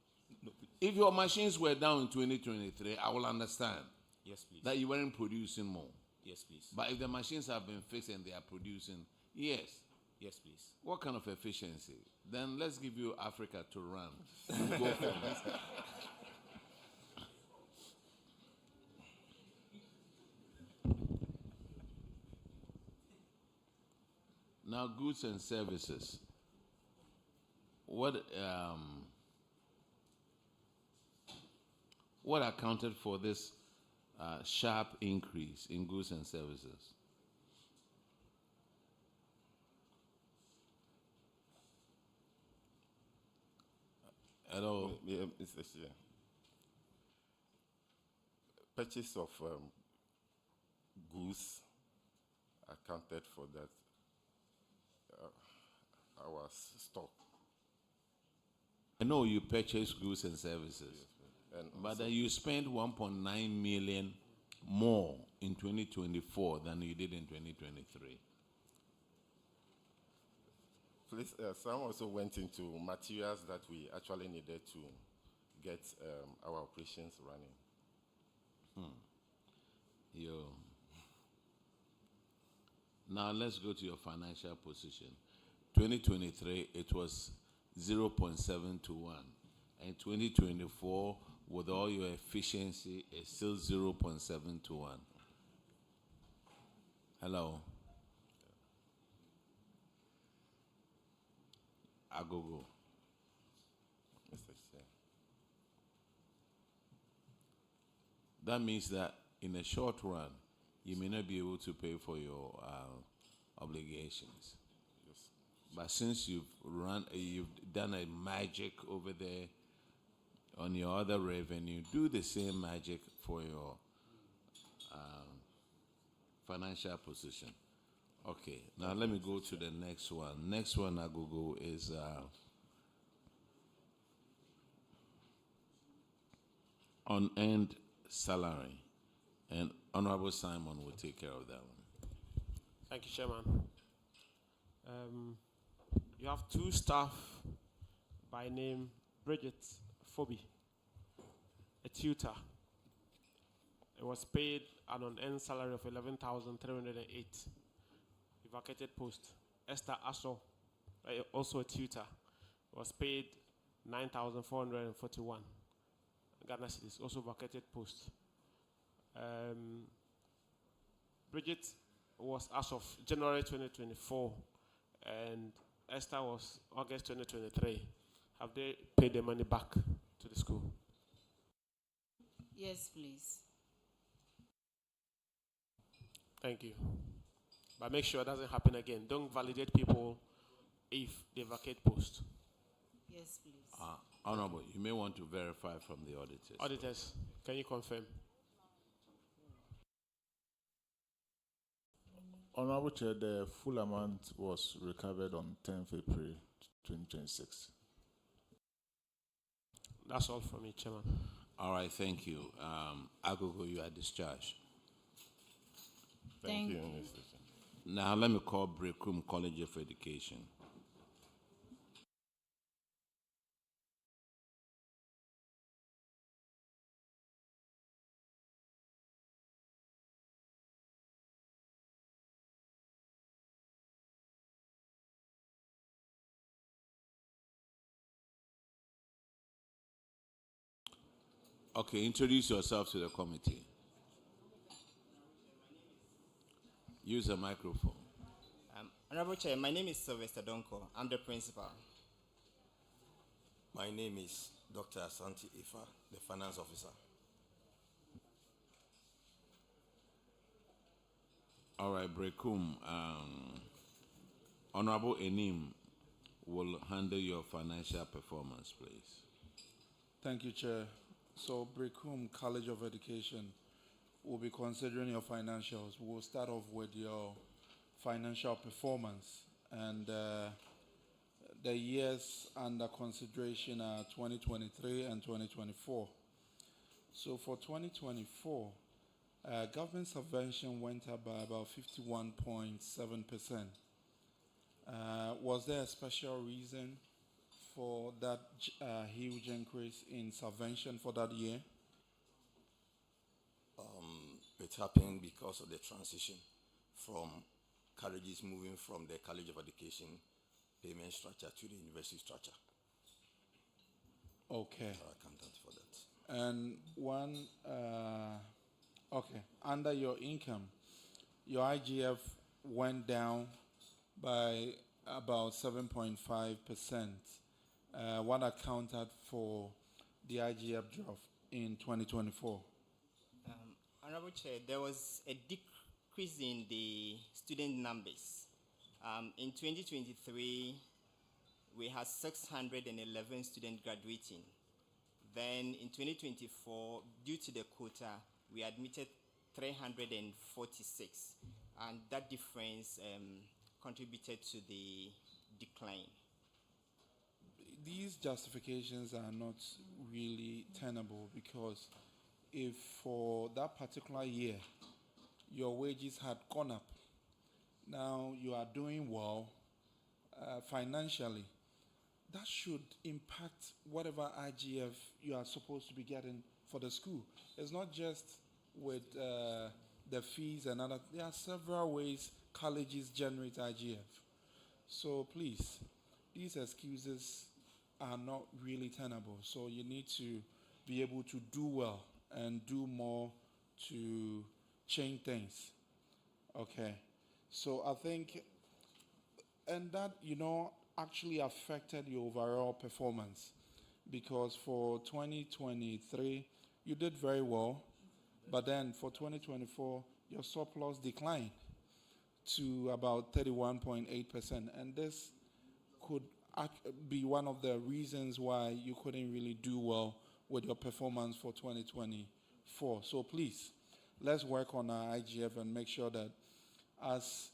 No, if your machines were down in 2023, I will understand.
Yes, please.
That you weren't producing more.
Yes, please.
But if the machines have been fixed and they are producing, yes.
Yes, please.
What kind of efficiency? Then let's give you Africa to run. Go for it. Now, goods and services. What accounted for this sharp increase in goods and services? Hello,
Mr. Chair. Purchase of goods accounted for that. Our stock
I know you purchase goods and services,
And
but then you spent 1.9 million more in 2024 than you did in 2023.
Please, some also went into materials that we actually needed to get our operations running.
Yo. Now let's go to your financial position. 2023, it was 0.7 to 1. And 2024, with all your efficiency, it's still 0.7 to 1. Hello? Agogo.
Mr. Chair.
That means that in the short run, you may not be able to pay for your obligations.
Yes.
But since you've done a magic over there on your other revenue, do the same magic for your financial position. Okay, now let me go to the next one. Next one, Agogo, is unearned salary. And Honorable Simon will take care of that one.
Thank you, Chairman. You have two staff by name Bridget Phoebe, a tutor. It was paid an unearned salary of 11,308. Vacated post. Esther Aso, also a tutor, was paid 9,441. Ghana cedis, also vacated post. Bridget was as of January 2024, and Esther was August 2023. Have they paid the money back to the school?
Yes, please.
Thank you. But make sure it doesn't happen again. Don't validate people if they vacate post.
Yes, please.
Honorable, you may want to verify from the auditors.
Auditors, can you confirm?
Honorable Chair, the full amount was recovered on 10th April 2026.
That's all from me, Chairman.
All right, thank you. Agogo, you are discharged.
Thank you.
Mr. Chair.
Now let me call Brekum College of Education. Okay, introduce yourself to the committee. Use a microphone.
Honorable Chair, my name is Sylvester Donko. I'm the principal.
My name is Dr. Asante Ifa, the finance officer.
All right, Brekum. Honorable Enim will handle your financial performance, please.
Thank you, Chair. So, Brekum College of Education will be considering your financials. We'll start off with your financial performance. And the years under consideration are 2023 and 2024. So, for 2024, government subvention went up by about 51.7%. Was there a special reason for that huge increase in subvention for that year?
It happened because of the transition from colleges moving from the College of Education payment structure to the university structure.
Okay.
Accountant for that.
And one, okay, under your income, your IGF went down by about 7.5%. What accounted for the IGF drop in 2024?
Honorable Chair, there was a decrease in the student numbers. In 2023, we had 611 students graduating. Then in 2024, due to the quota, we admitted 346, and that difference contributed to the decline.
these justifications are not really tenable, because if for that particular year your wages had gone up, now you are doing well financially, that should impact whatever IGF you are supposed to be getting for the school. It's not just with the fees and other. There are several ways colleges generate IGF. So please, these excuses are not really tenable. So you need to be able to do well and do more to change things. Okay. So I think, and that, actually affected your overall performance, because for 2023, you did very well, but then for 2024, your surplus declined to about 31.8%, and this could be one of the reasons why you couldn't really do well with your performance for 2024. So please, let's work on our IGF and make sure that as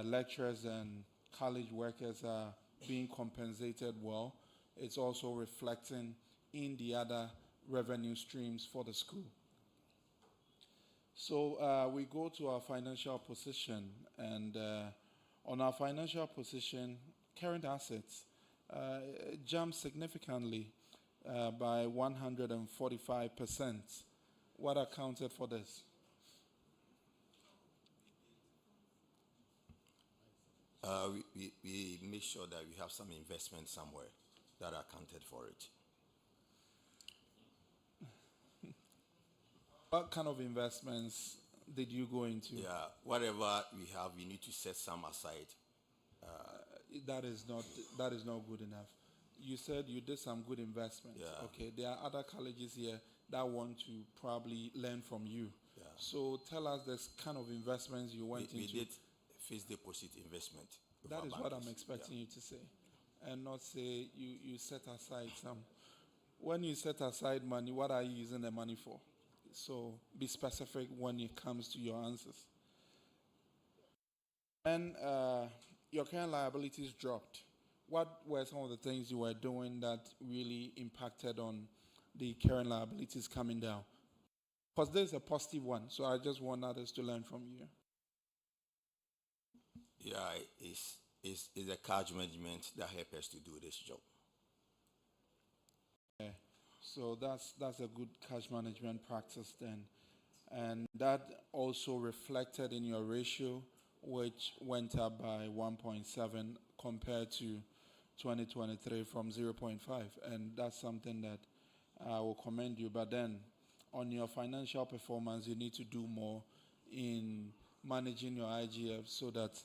lecturers and college workers are being compensated well, it's also reflecting in the other revenue streams for the school. So we go to our financial position, and on our financial position, current assets jumped significantly by 145%. What accounted for this?
We make sure that we have some investment somewhere that accounted for it.
What kind of investments did you go into?
Yeah, whatever we have, we need to set some aside.
That is not good enough. You said you did some good investments.
Yeah.
Okay, there are other colleges here that want to probably learn from you.
Yeah.
So tell us the kind of investments you went
We
into.
did fixed deposit investment. with
That
our
is what I'm
bankers.
expecting you to say, and not say you set aside some. When you set aside money, what are you using the money for? So be specific when it comes to your answers. And your current liabilities dropped. What were some of the things you were doing that really impacted on the current liabilities coming down? Because this is a positive one, so I just want others to learn from you.
Yeah, it's the cash management that helps us to do this job.
Okay. So that's a good cash management practice then. And that also reflected in your ratio, which went up by 1.7 compared to 2023 from 0.5. And that's something that I will commend you. But then on your financial performance, you need to do more in managing your IGF so that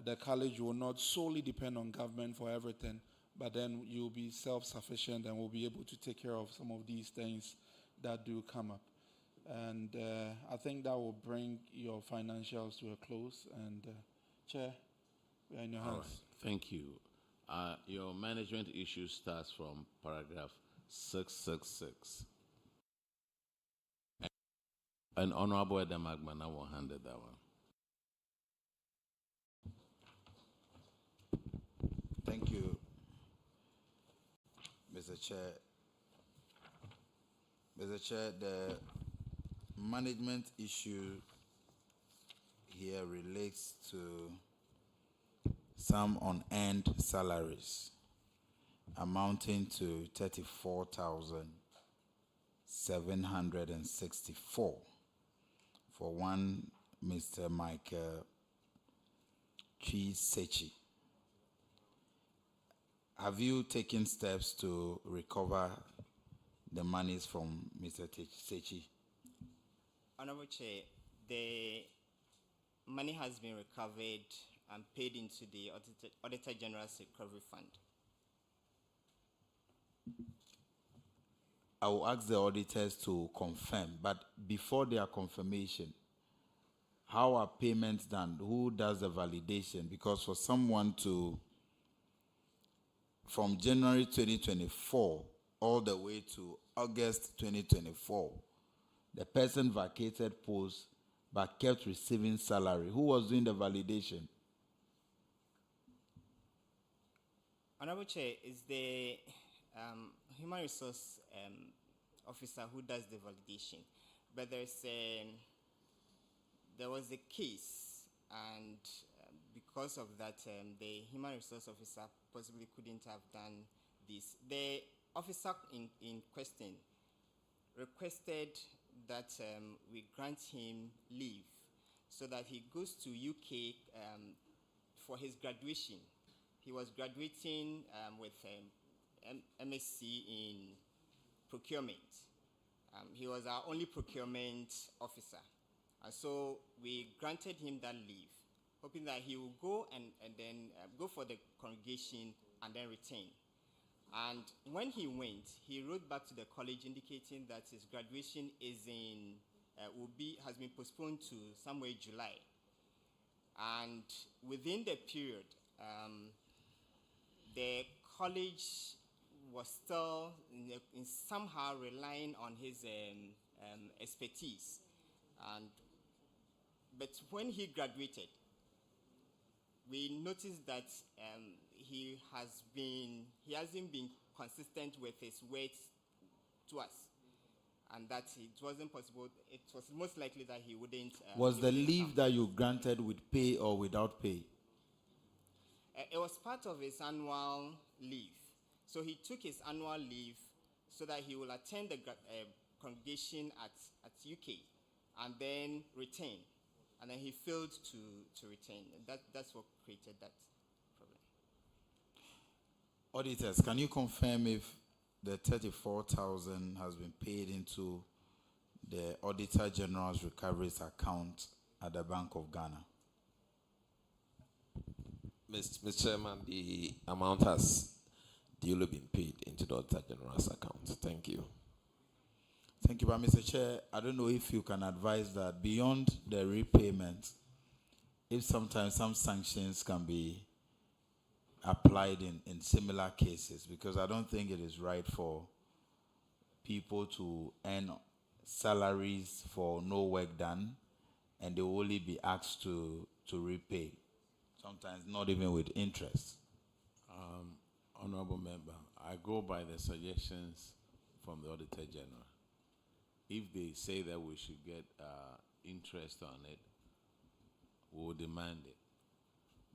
the college will not solely depend on government for everything, but then you'll be self-sufficient and will be able to take care of some of these things that do come up. And I think that will bring your financials to a close. And Chair, we are in your hands.
All right. Thank you. Your management issue starts from paragraph 666. And Honorable Adam Agman, I will hand it that one.
Thank you, Mr. Chair. Mr. Chair, the management issue here relates to some unearned salaries amounting to 34,764 for one Mr. Michael Chisechi. Have you taken steps to recover the monies from Mr. Sechi?
Honorable Chair, the money has been recovered and paid into the Auditor General's Recovery Fund.
I will ask the auditors to confirm, but before their confirmation, how are payments done? Who does the validation? Because for someone to, from January 2024 all the way to August 2024, the person vacated post but kept receiving salary. Who was doing the validation?
Honorable Chair, is the human resource officer who does the validation, but there was a case, and because of that, the human resource officer possibly couldn't have done this. The officer in question requested that we grant him leave so that he goes to UK for his graduation. He was graduating with MSc in procurement. He was our only procurement officer. And so we granted him that leave, hoping that he will go and then go for the congregation and then return. And when he went, he wrote back to the college indicating that his graduation has been postponed to somewhere July. And within the period, the college was still in somehow relying on his expertise. But when he graduated, we noticed that he hasn't been consistent with his words to us, and that it wasn't possible. It was most likely that he wouldn't.
Was the leave that you granted with pay or without pay?
It was part of his annual leave. So he took his annual leave so that he will attend the congregation at UK and then return. And then he failed to return. That's what created that problem.
Auditors, can you confirm if the 34,000 has been paid into the Auditor General's recoveries account at the Bank of Ghana?
Mr. Chairman, the amount has duly been paid into the Auditor General's account. Thank you.
Thank you, but Mr. Chair, I don't know if you can advise that beyond the repayment, if sometimes some sanctions can be applied in similar cases, because I don't think it is right for people to earn salaries for no work done and they will only be asked to repay, sometimes not even with interest.
Honorable Member, I go by the suggestions from the Auditor General. If they say that we should get interest on it, we will demand it.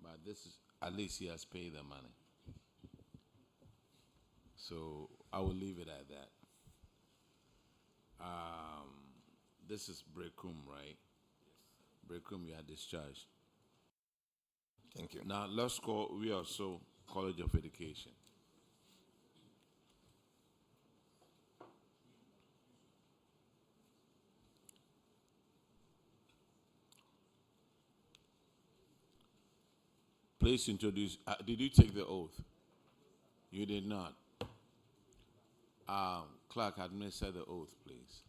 But this is, at least he has paid the money. So I will leave it at that. This is Brekum, right? Yes. Brekum, you are discharged.
Thank you.
Now let's go, we also College of Education. Please introduce, did you take the oath? You did not. Clerk, administer the oath, please.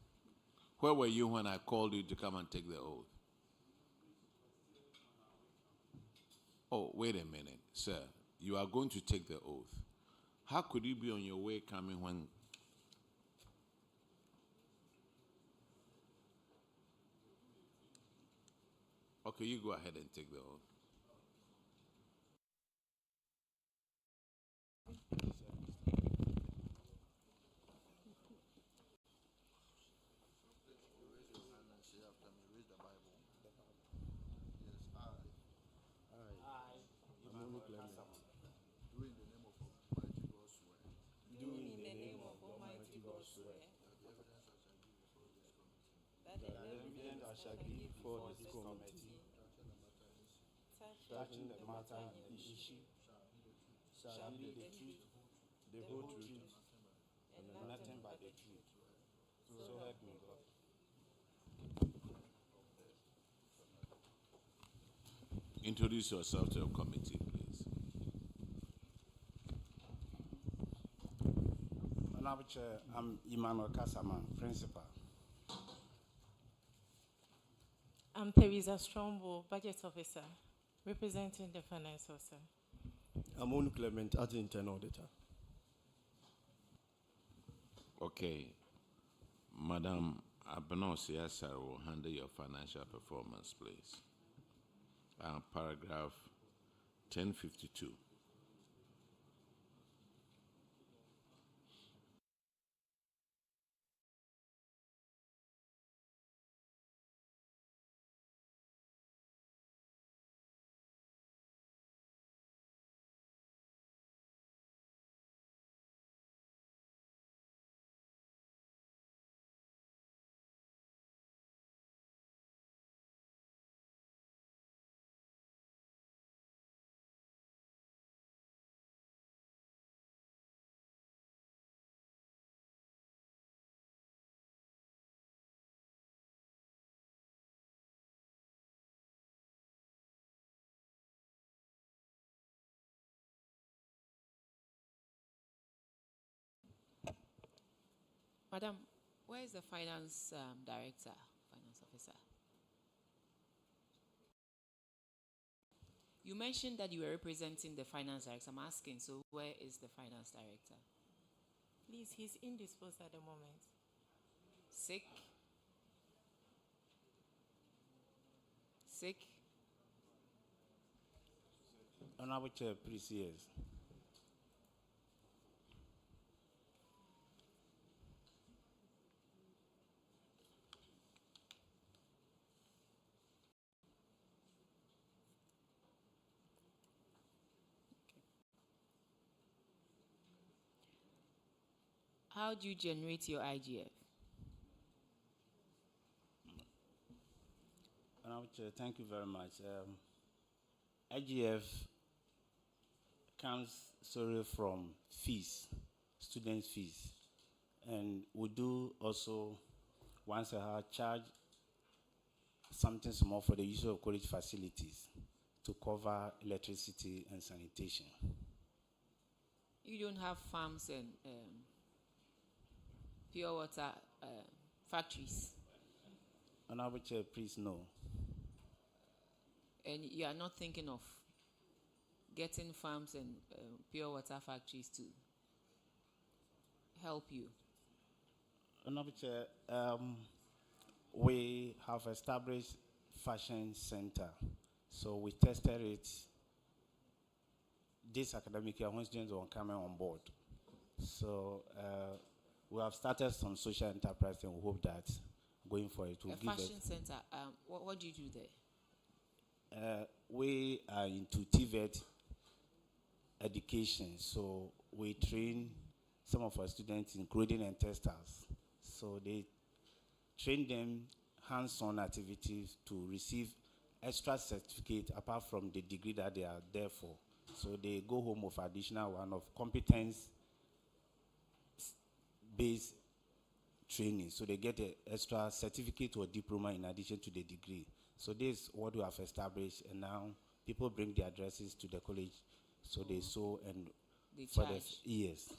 Where were you when I called you to come and take the oath? Oh, wait a minute, sir. You are going to take the oath. How could you be on your way coming when... Okay, you go ahead and take the oath.
Shall be before this committee, touching the matter in issue, shall be the truth, the whole truth, and nothing but the truth. So help me God.
Introduce yourself to the committee, please.
Honorable Chair, I'm Emmanuel Kasaman, Principal.
I'm Teresa Strombo, Budget Officer, representing the Finance Officer.
I'm Onu Clement, Acting Internal Auditor.
Okay. Madam Abeno Siasa will handle your financial performance, please. Paragraph 1052.
Madam, where is the finance director, finance officer? You mentioned that you were representing the finance director. I'm asking, so where is the finance director?
Please, he's indisposed at the moment.
Sick? Sick?
Honorable Chair, please, yes.
How do you generate your IGF?
Honorable Chair, thank you very much. IGF comes solely from fees, student fees. And we do also, once a year, charge something small for the use of college facilities to cover electricity and sanitation.
You don't have farms and pure water factories?
Honorable Chair, please, no.
And you are not thinking of getting farms and pure water factories to help you?
Honorable Chair, we have established fashion center. So we tested it this academic year when students were coming on board. So we have started some social enterprise and we hope that going for it will give us...
A fashion center, what do you do there?
We are into TVET education, so we train some of our students in clothing and textiles. So they train them hands-on activities to receive extra certificate apart from the degree that they are there for. So they go home with additional one of competence-based training. So they get an extra certificate or diploma in addition to the degree. So this is what we have established, and now people bring their addresses to the college, so they sew and
they
for
charge.
the yes.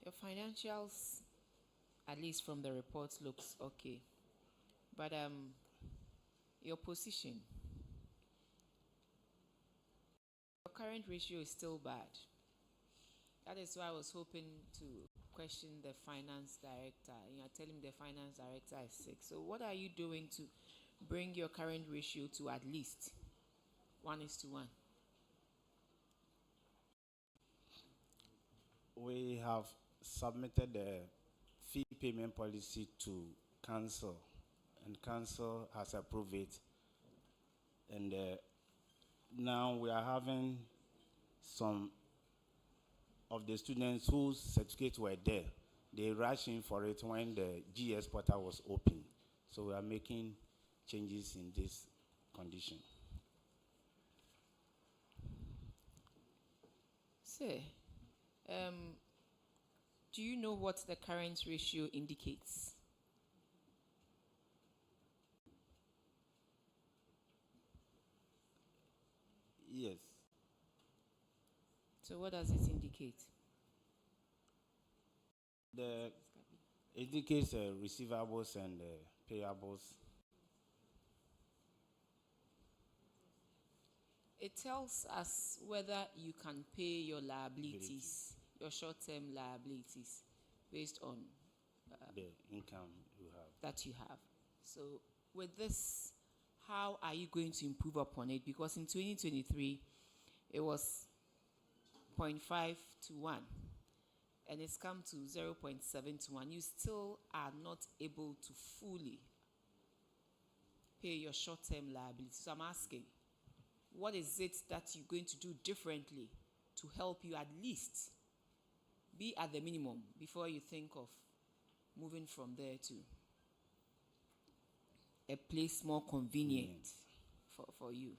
Your financials, at least from the reports, looks okay. But your position, your current ratio is still bad. That is why I was hoping to question the finance director. You are telling me the finance director is sick. So what are you doing to bring your current ratio to at least 1:1?
We have submitted the fee payment policy to council, and council has approved it. And now we are having some of the students whose certificates were there. They rushed in for it when the GS portal was open. So we are making changes in this condition.
Say, do you know what the current ratio indicates?
Yes.
So what does it indicate?
It indicates receivables and payables.
It tells us whether you can pay your liabilities, your short-term liabilities, based on
the income you have.
That you have. So with this, how are you going to improve upon it? Because in 2023, it was 0.5 to 1, and it's come to 0.7 to 1. You still are not able to fully pay your short-term liabilities. So I'm asking, what is it that you're going to do differently to help you at least be at the minimum before you think of moving from there to a place more convenient for you?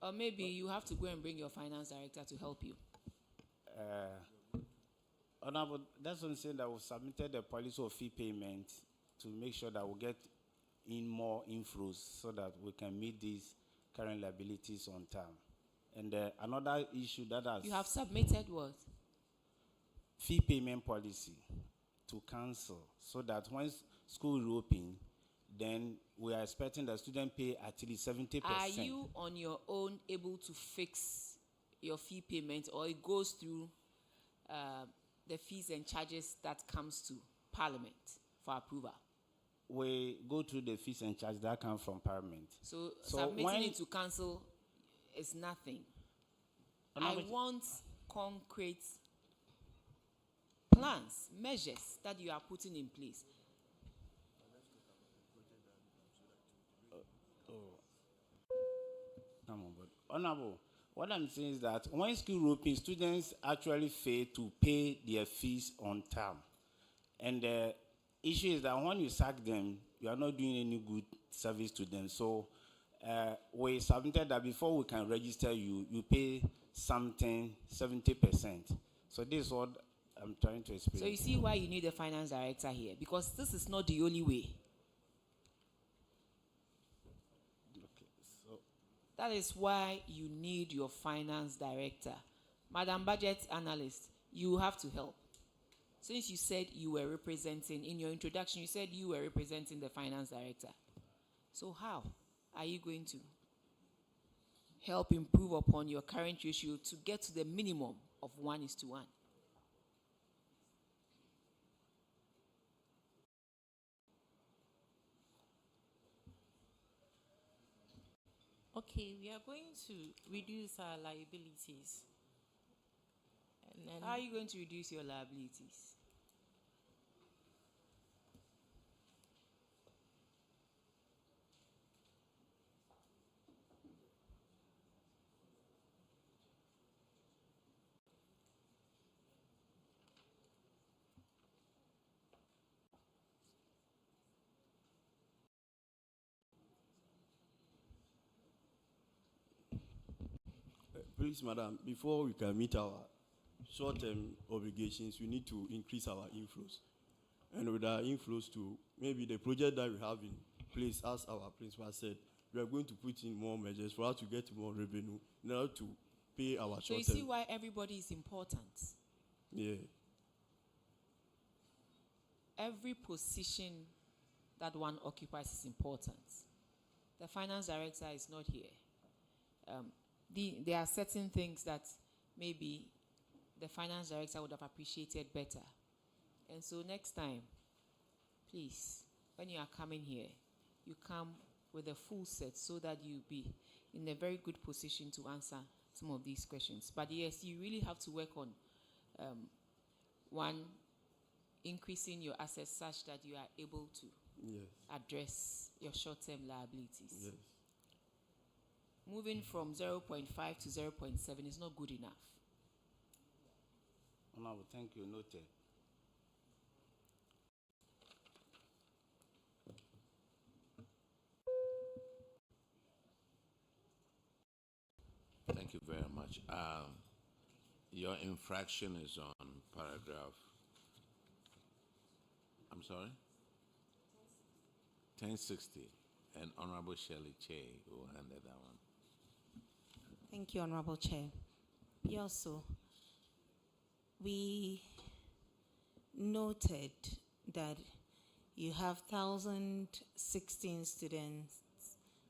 Or maybe you have to go and bring your finance director to help you.
Honorable, that's what I'm saying, that we submitted the policy of fee payment to make sure that we get in more inflows so that we can meet these current liabilities on time. And another issue that has...
You have submitted what?
Fee payment policy to council so that once school reopen, then we are expecting the student pay at least 70%.
Are you on your own able to fix your fee payment, or it goes through the fees and charges that comes to Parliament for approval?
We go through the fees and charges that come from Parliament.
So submitting it to council is nothing. I want concrete plans, measures that you are putting in place.
Come on, but Honorable, what I'm saying is that when school reopens, students actually fail to pay their fees on time. And the issue is that when you sack them, you are not doing any good service to them. So we submitted that before we can register you, you pay something 70%. So this is what I'm trying to explain.
So you see why you need a finance director here, because this is not the only way. That is why you need your finance director. Madam Budget Analyst, you have to help. Since you said you were representing, in your introduction, you said you were representing the finance director. So how are you going to help improve upon your current ratio to get to the minimum of 1:1?
Okay, we are going to reduce our liabilities. And then
How are you going to reduce your liabilities?
Please, madam, before we can meet our short-term obligations, we need to increase our inflows. And with our inflows to maybe the project that we have in place, as our principal said, we are going to put in more measures for us to get more revenue in order to pay our
So you
short-term.
see why everybody is important.
Yeah.
Every position that one occupies is important. The finance director is not here. There are certain things that maybe the finance director would have appreciated better. And so next time, please, when you are coming here, you come with a full set so that you'll be in a very good position to answer some of these questions. But yes, you really have to work on one, increasing your assets such that you are able to address your short-term liabilities.
Yes.
Moving from 0.5 to 0.7 is not good enough.
Honorable, thank you. Noted.
Thank you very much. Your infraction is on paragraph, I'm sorry? 1060. And Honorable Shirley Che will handle that one.
Thank you, Honorable Chair. Also, we noted that you have 1,016 students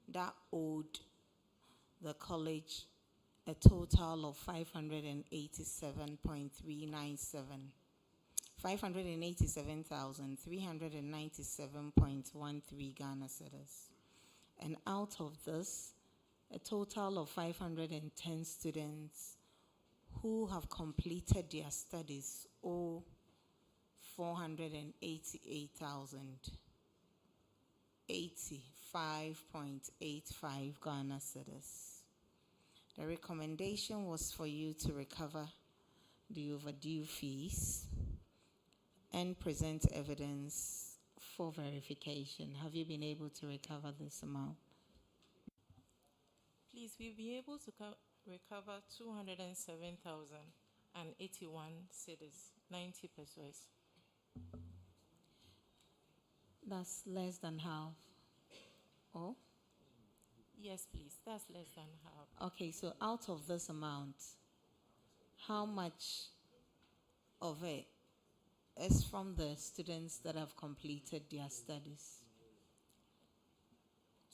that owed the college a total of 587,397 587,397.13 Ghana cedis. And out of this, a total of 510 students who have completed their studies owe 488,085.85 Ghana cedis. The recommendation was for you to recover the overdue fees and present evidence for verification. Have you been able to recover this amount?
please, we'll be able to recover 207,000 cedis, 90 pesos.
That's less than half. Oh?
Yes, please. That's less than half.
Okay, so out of this amount, how much of it is from the students that have completed their studies?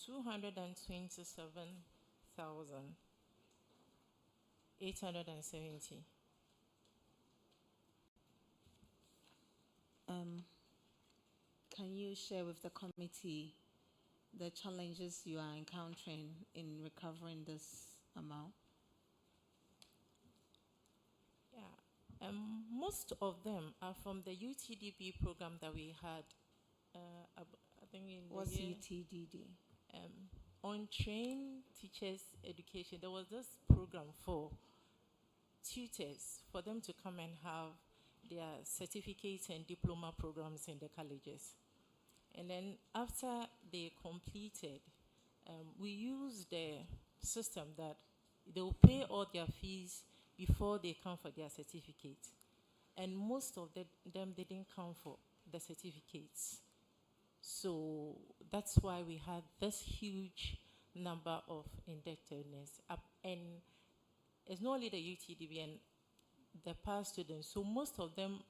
227,870.
Can you share with the committee the challenges you are encountering in recovering this amount?
Yeah, most of them are from the UTDB program that we had. I think in the
What's
year,
UTDD?
On trained teachers education. There was this program for tutors for them to come and have their certificate and diploma programs in the colleges. And then after they completed, we used the system that they will pay all their fees before they come for their certificate. And most of them didn't come for the certificates. So that's why we had this huge number of indebtedness. And it's not only the UTDB and the past students. So most of them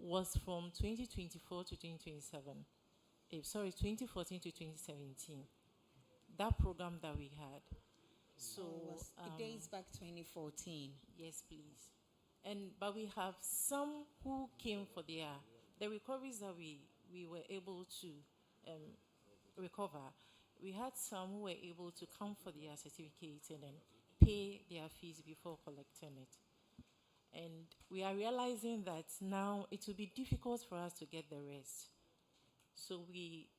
was from 2024 to 2027. 2014 to 2017. That program that we had. So
it dates back 2014.
Yes, please. But we have some who came for the recoveries that we were able to recover. We had some who were able to come for their certificates and then pay their fees before collecting it. And we are realizing that now it will be difficult for us to get the rest. So we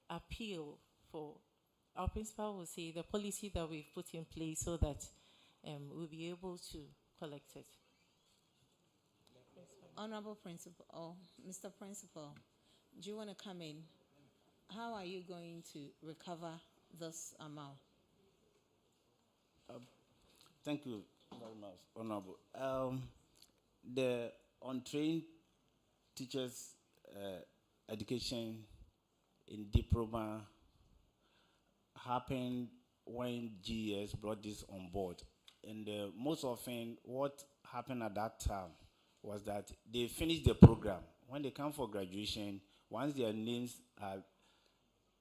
appeal for, our principal will say, the policy that we've put in place so that we'll be able to collect it.
Honorable Principal, or Mr. Principal, do you want to come in? How are you going to recover this amount?
Thank you very much, Honorable. The untrained teachers education in diploma happened when GS brought this on board. And most often what happened at that time was that they finished the program. When they come for graduation, once their names are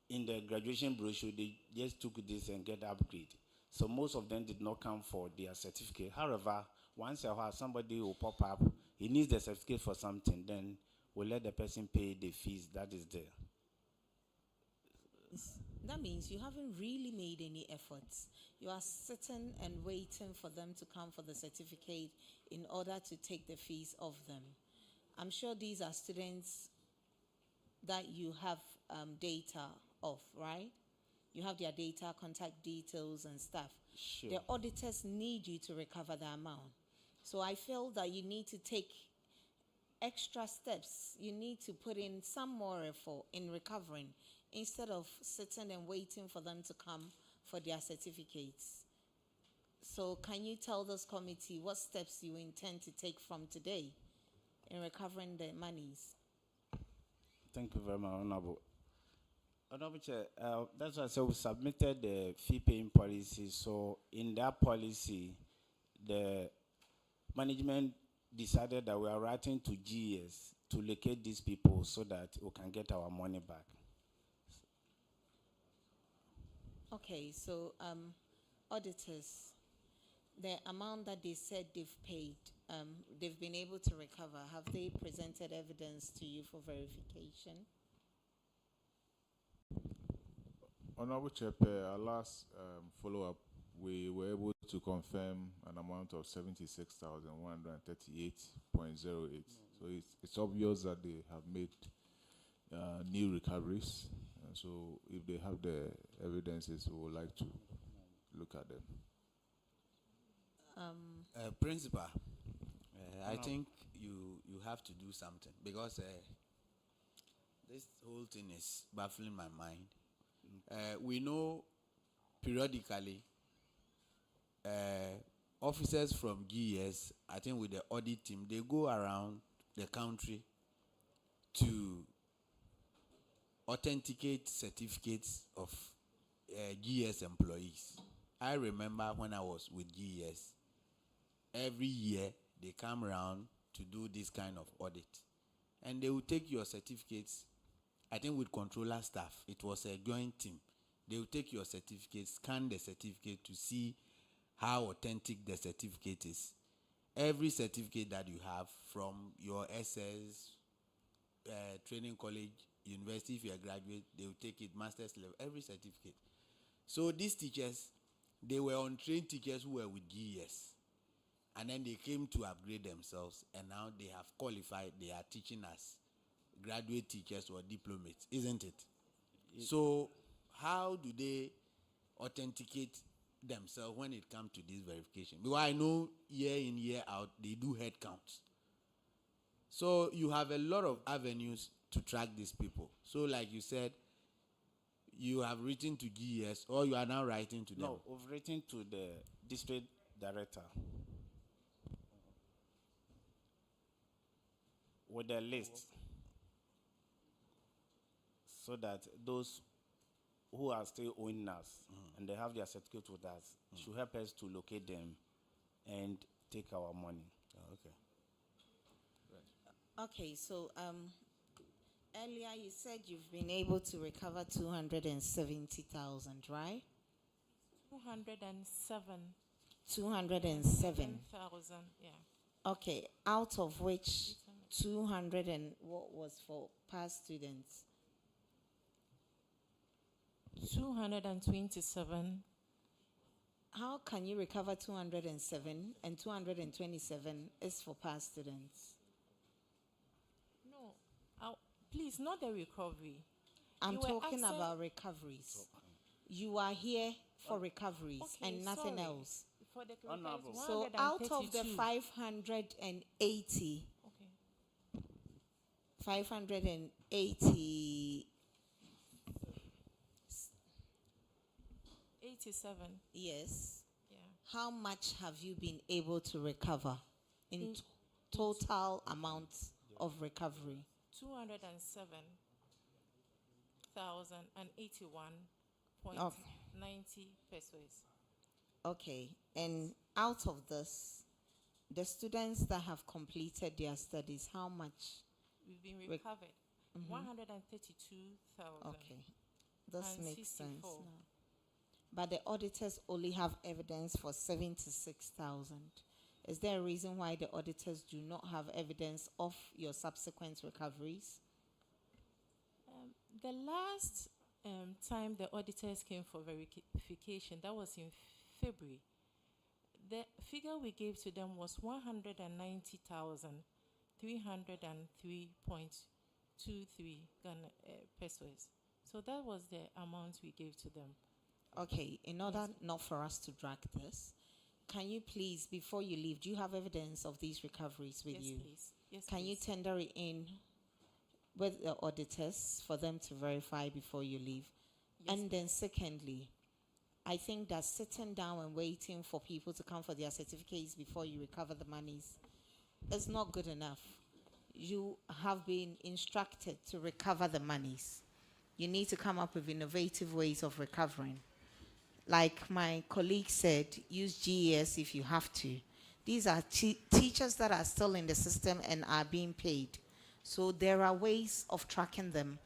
in the graduation brochure, they just took this and get upgrade. So most of them did not come for their certificate. However, once a while somebody will pop up, he needs the certificate for something, then we'll let the person pay the fees that is there.
That means you haven't really made any efforts. You are sitting and waiting for them to come for the certificate in order to take the fees of them. I'm sure these are students that you have data of, right? You have their data, contact details and stuff.
Sure.
The auditors need you to recover the amount. So I feel that you need to take extra steps. You need to put in some more effort in recovering instead of sitting and waiting for them to come for their certificates. So can you tell this committee what steps you intend to take from today in recovering the monies?
Thank you very much, Honorable. Honorable Chair, that's why I said we submitted the fee paying policy. So in that policy, the management decided that we are writing to GS to locate these people so that we can get our money back.
Okay, so auditors, the amount that they said they've paid, they've been able to recover. Have they presented evidence to you for verification?
Honorable Chair, our last follow-up, we were able to confirm an amount of 76,138.08. So it's obvious that they have made new recoveries. And so if they have the evidences, we would like to look at them.
Principal, I think you have to do something because this whole thing is baffling my mind. We know periodically officers from GES, I think with the audit team, they go around the country to authenticate certificates of GES employees. I remember when I was with GES, every year they come around to do this kind of audit. And they will take your certificates, I think with controller staff, it was a joint team. They will take your certificate, scan the certificate to see how authentic the certificate is. Every certificate that you have from your SS, training college, university, if you are a graduate, they will take it, master's level, every certificate. So these teachers, they were untrained teachers who were with GES. And then they came to upgrade themselves, and now they have qualified, they are teaching as graduate teachers or diplomates, isn't it? So how do they authenticate themselves when it comes to this verification? Because I know year in, year out, they do head counts. So you have a lot of avenues to track these people. So like you said, you have written to GES, or you are now writing to them?
No, we've written to the district director with a list, so that those who are still owing us and they have their certificate with us should help us to locate them and take our money.
Okay.
Okay, so earlier you said you've been able to recover 270,000, right?
207.
207.
7,000, yeah.
Okay, out of which 200 and what was for past students?
227.
How can you recover 207 and 227 is for past students?
No, please, not the recovery.
I'm
You were
talking
asking-
about recoveries. You are here for recoveries
Okay,
and nothing
sorry.
else.
For the
Honorable.
So out of the
132.
580,
Okay.
580,
87.
yes.
Yeah.
How much have you been able to recover in
In-
total amount of recovery?
207,081.90 pesos.
Okay, and out of this, the students that have completed their studies, how much?
We've been
Rec-
recovered. 132,000.
Okay, this
and
makes sense
64.
now. But the auditors only have evidence for 76,000. Is there a reason why the auditors do not have evidence of your subsequent recoveries?
The last time the auditors came for verification, that was in February. The figure we gave to them was 190,303.23 Ghana pesos. So that was the amount we gave to them.
Okay, in order not for us to drag this, can you please, before you leave, do you have evidence of these recoveries with
Yes,
you?
please. Yes,
Can you
please.
tender it in with the auditors for them to verify before you leave?
Yes,
And then secondly, I think that sitting down and waiting for people to come for their certificates before you recover the monies is not good enough. You have been instructed to recover the monies. You need to come up with innovative ways of recovering. Like my colleague said, use GES if you have to. These are teachers that are still in the system and are being paid. So there are ways of tracking them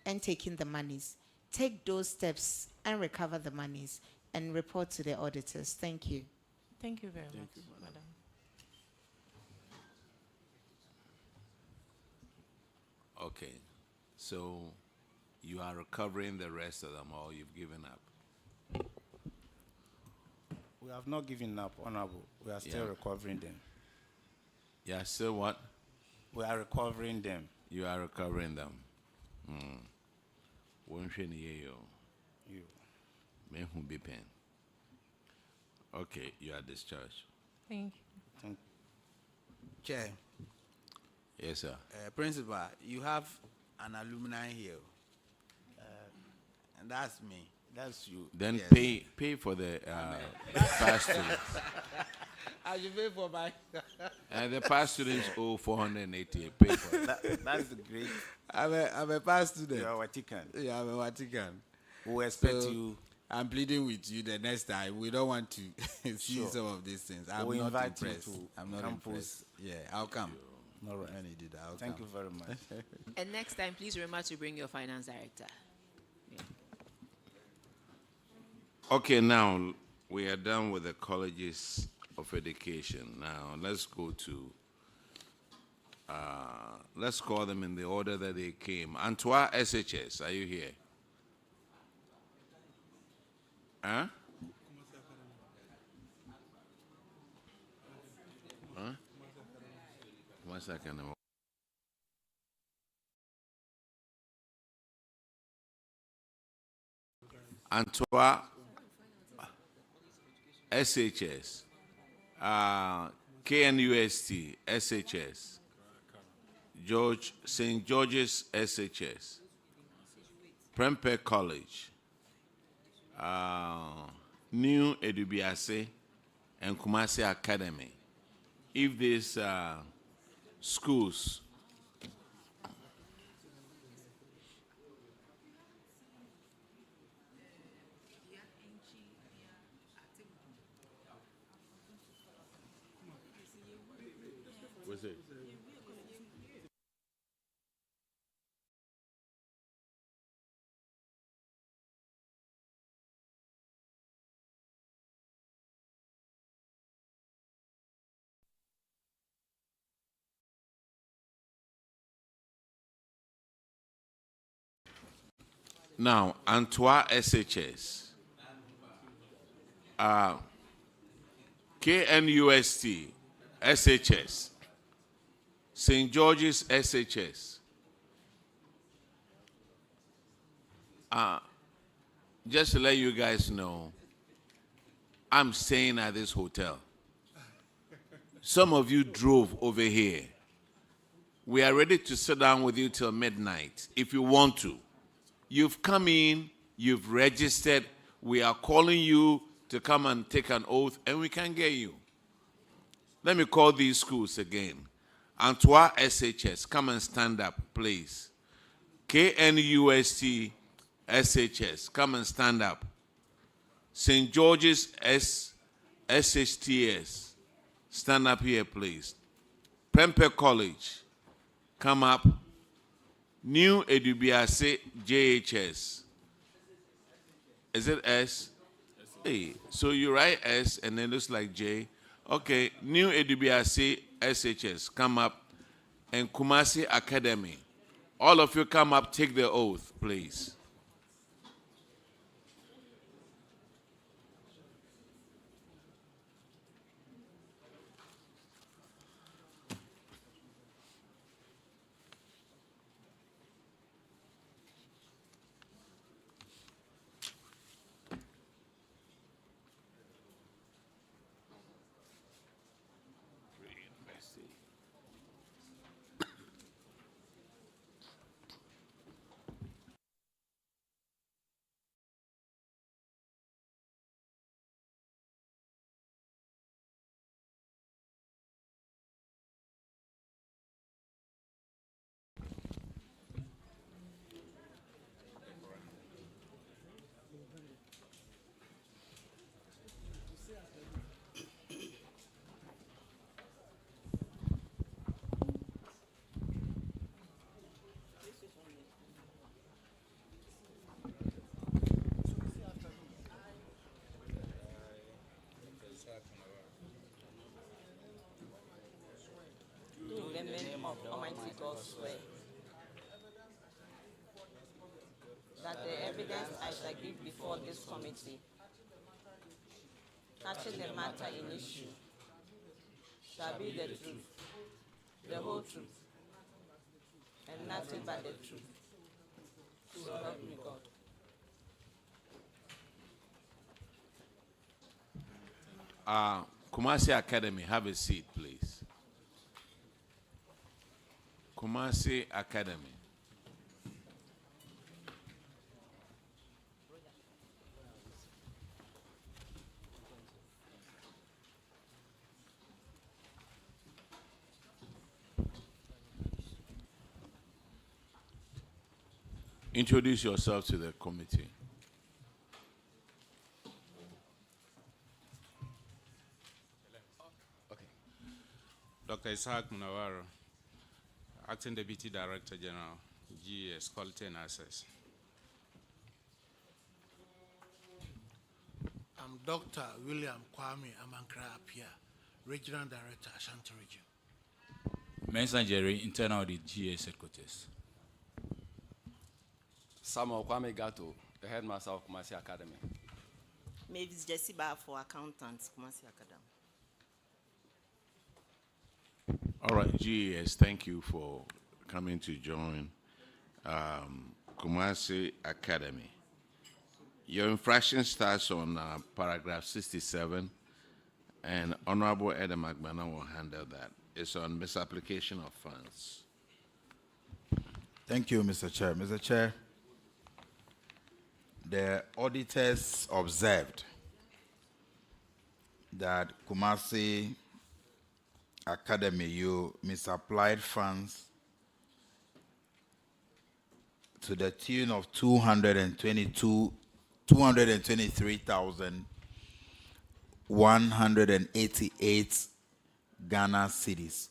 and taking the monies. Take those steps and recover the monies and report to the auditors. Thank you.
Thank you very much, madam.
Okay, so you are recovering the rest of them, or you've given up?
We have not given up, Honorable. We are still
Yeah.
recovering them.
Yeah, still what?
We are recovering them.
You are recovering them. Wonhwe ni yeyo.
You.
Mehu bi pen. Okay, you are discharged.
Thank you.
Chair,
Yes, sir.
Principal, you have an alumni here. And that's me. That's you.
Then
Yes.
pay for the past students.
I should pay for my.
And the past students owe 480. Pay for it.
That's the great.
I'm a past student.
You are Vatican.
Yeah, I'm a Vatican.
We expect
So,
you.
I'm pleading with you the next time. We don't want to see
Sure.
some of these things. I'm
We'll
not
invite you
impressed.
to
I'm not
campus.
impressed. Yeah, I'll come.
All right.
When he did, I'll
Thank
come.
you very much.
And next time, please remember to bring your finance director.
Okay, now we are done with the colleges of education. Now let's go to, let's call them in the order that they came. Antoine SHS, are you here? Huh? Huh? 1 second. Antoine SHS, KNUST SHS, St. George's SHS, Prempeh College, New Edubiase, and Kumasi Academy. If these schools what's it? Now, Antoine SHS, KNUST SHS, St. George's SHS. Just to let you guys know, I'm staying at this hotel. Some of you drove over here. We are ready to sit down with you till midnight if you want to. You've come in, you've registered, we are calling you to come and take an oath, and we can get you. Let me call these schools again. Antoine SHS, come and stand up, please. KNUST SHS, come and stand up. St. George's SHTS, stand up here, please. Prempeh College, come up. New Edubiase JHS. Is it S? Hey, so you write S and then it looks like J. Okay, New Edubiase SHS, come up. And Kumasi Academy. All of you come up, take the oath, please.
Almighty God swear that the evidence I shall give before this committee touching the matter in issue shall be the truth, the whole truth, and nothing but the truth. So help me God.
Kumasi Academy, have a seat, please. Kumasi Academy. Introduce yourself to the committee.
Dr. Isaac Munawaro, Acting Deputy Director General, GES, Quality and Access.
I'm Dr. William Kwame Amankra Apia, Regional Director, Ashanti Region.
Mensa Jerry, Internal Audit, GES Headquarters.
Samuel Kwame Gato, the Headmaster of Kumasi Academy.
Mavis Jessiba for Accountants, Kumasi Academy.
All right, GES, thank you for coming to join Kumasi Academy. Your infraction starts on paragraph 67, and Honorable Adam McMahon will handle that. It's on misapplication of funds.
Thank you, Mr. Chair. Mr. Chair, the auditors observed that Kumasi Academy, you misapplied funds to the tune of 223,188 Ghana cedis.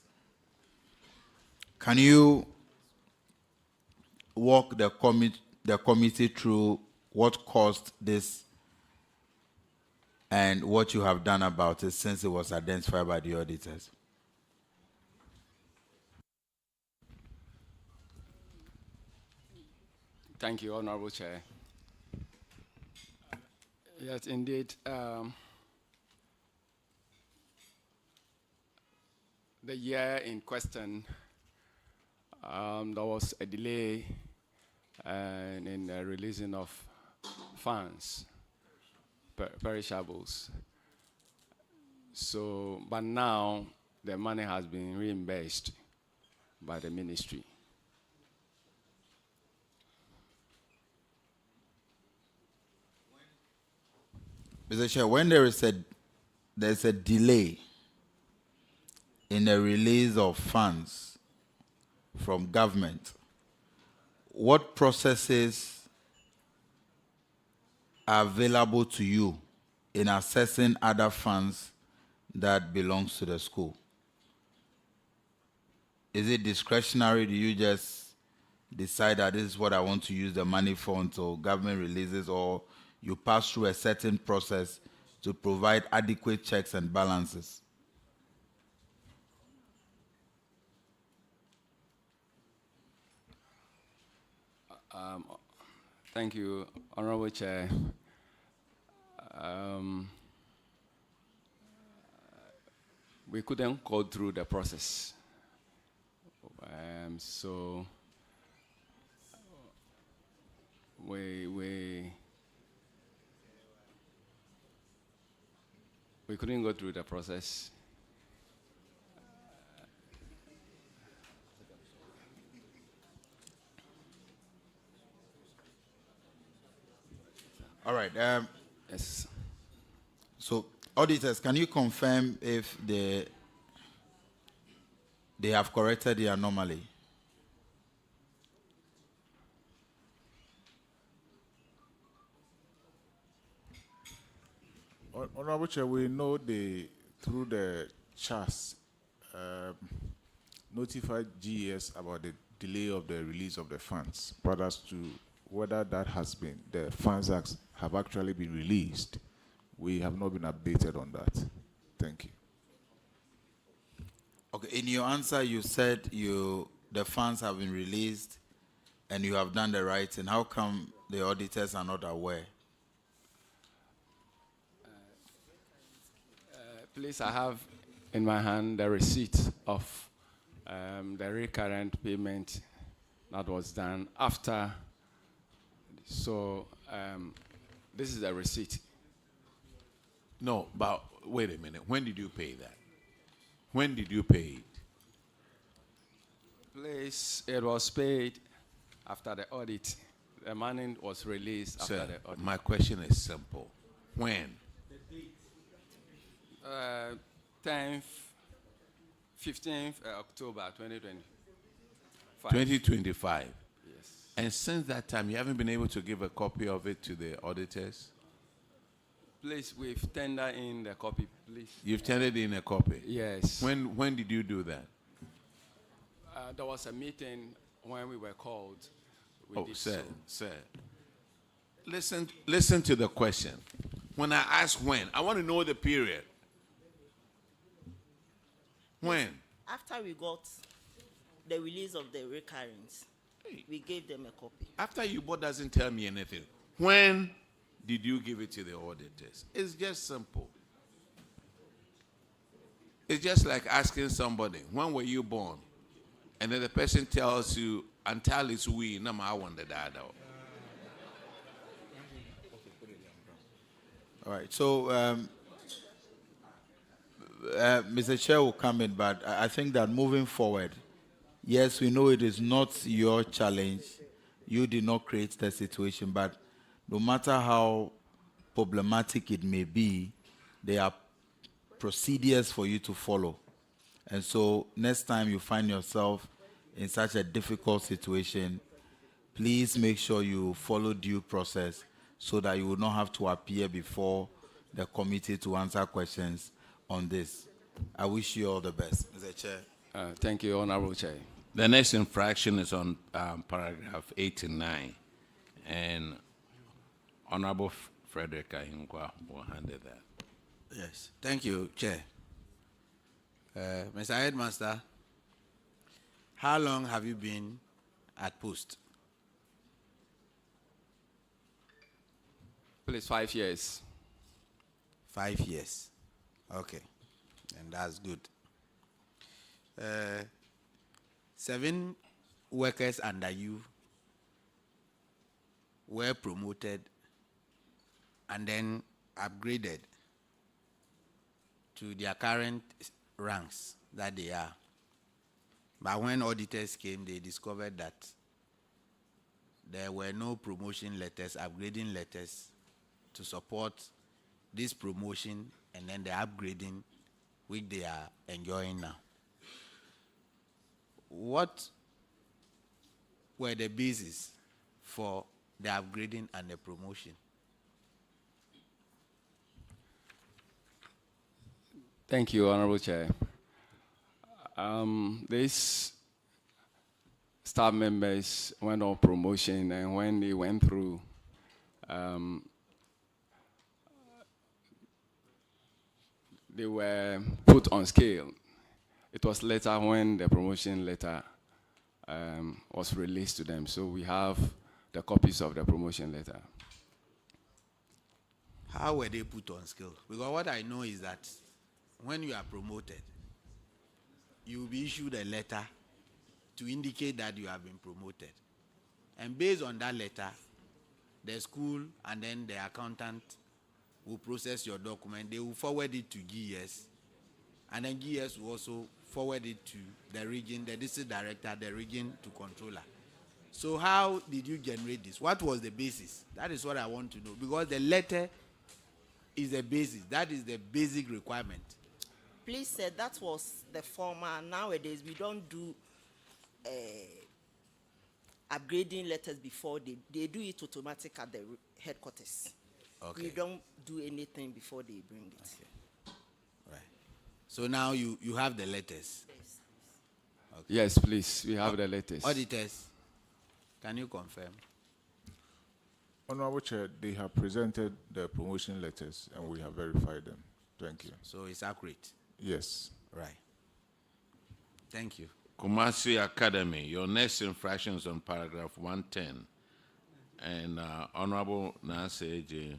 Can you walk the committee through what caused this and what you have done about it since it was identified by the auditors?
Thank you, Honorable Chair. Yes, indeed. The year in question, there was a delay in the releasing of funds, perishables. So, but now the money has been reimbursed by the ministry.
Mr. Chair, when there's a delay in the release of funds from government, what processes are available to you in assessing other funds that belongs to the school? Is it discretionary? Do you just decide that this is what I want to use the money for until government releases, or you pass through a certain process to provide adequate checks and balances?
Thank you, Honorable Chair. We couldn't go through the process. So we couldn't go through the process.
All right.
Yes.
So, auditors, can you confirm if they have corrected the anomaly?
Honorable Chair, we know through the charts notified GES about the delay of the release of the funds, but as to whether that has been, the funds have actually been released, we have not been updated on that. Thank you.
Okay, in your answer, you said the funds have been released and you have done the right thing. How come the auditors are not aware?
Please, I have in my hand the receipt of the recurrent payment that was done after. So this is the receipt.
No, but wait a minute. When did you pay that? When did you pay it?
Please, it was paid after the audit. The money was released after
Sir,
the audit.
my question is simple. When?
10th, 15th October 2025.
2025.
Yes.
And since that time, you haven't been able to give a copy of it to the auditors?
Please, we've tendered in the copy, please.
You've tendered in a copy?
Yes.
When did you do that?
There was a meeting when we were called.
Sir. Listen to the question. When I ask when, I want to know the period. When?
After we got the release of the recurrence, we gave them a copy.
After you bought doesn't tell me anything. When did you give it to the auditors? It's just simple. It's just like asking somebody, when were you born? And then the person tells you, until it's we, no matter when the dad.
All right. So, Mr. Chair will come in, but I think that moving forward, yes, we know it is not your challenge. You did not create the situation, but no matter how problematic it may be, there are procedures for you to follow. And so next time you find yourself in such a difficult situation, please make sure you follow due process so that you will not have to appear before the committee to answer questions on this. I wish you all the best, Mr. Chair.
Thank you, Honorable Chair.
The next infraction is on paragraph 89, and Honorable Frederick Ahinkwa will handle that.
Yes, thank you, Chair. Mr. Headmaster, how long have you been at post?
Please, 5 years.
5 years. Okay, and that's good. 7 workers under you were promoted and then upgraded to their current ranks that they are. But when auditors came, they discovered that there were no promotion letters, upgrading letters to support this promotion and then the upgrading which they are enjoying now. What were the basis for the upgrading and the promotion?
Thank you, Honorable Chair. These staff members went on promotion, and when they went through, they were put on scale. It was later when the promotion letter was released to them. So we have the copies of the promotion letter.
How were they put on scale? Because what I know is that when you are promoted, you will be issued a letter to indicate that you have been promoted. And based on that letter, the school and then the accountant will process your document. They will forward it to GS. And then GS will also forward it to the region, the district director, the region to controller. So how did you generate this? What was the basis? That is what I want to know. Because the letter is the basis. That is the basic requirement.
Please, sir, that was the former. Nowadays, we don't do upgrading letters before they do it automatic at the headquarters.
Okay.
We don't do anything before they bring it.
Okay. Right. So now you have the letters.
Yes.
Okay.
Yes, please. We have the letters.
Auditors, can you confirm?
Honorable Chair, they have presented the promotion letters and we have verified them. Thank you.
So it's accurate?
Yes.
Right. Thank you.
Kumasi Academy, your next infraction is on paragraph 110. And Honorable Nancy AJ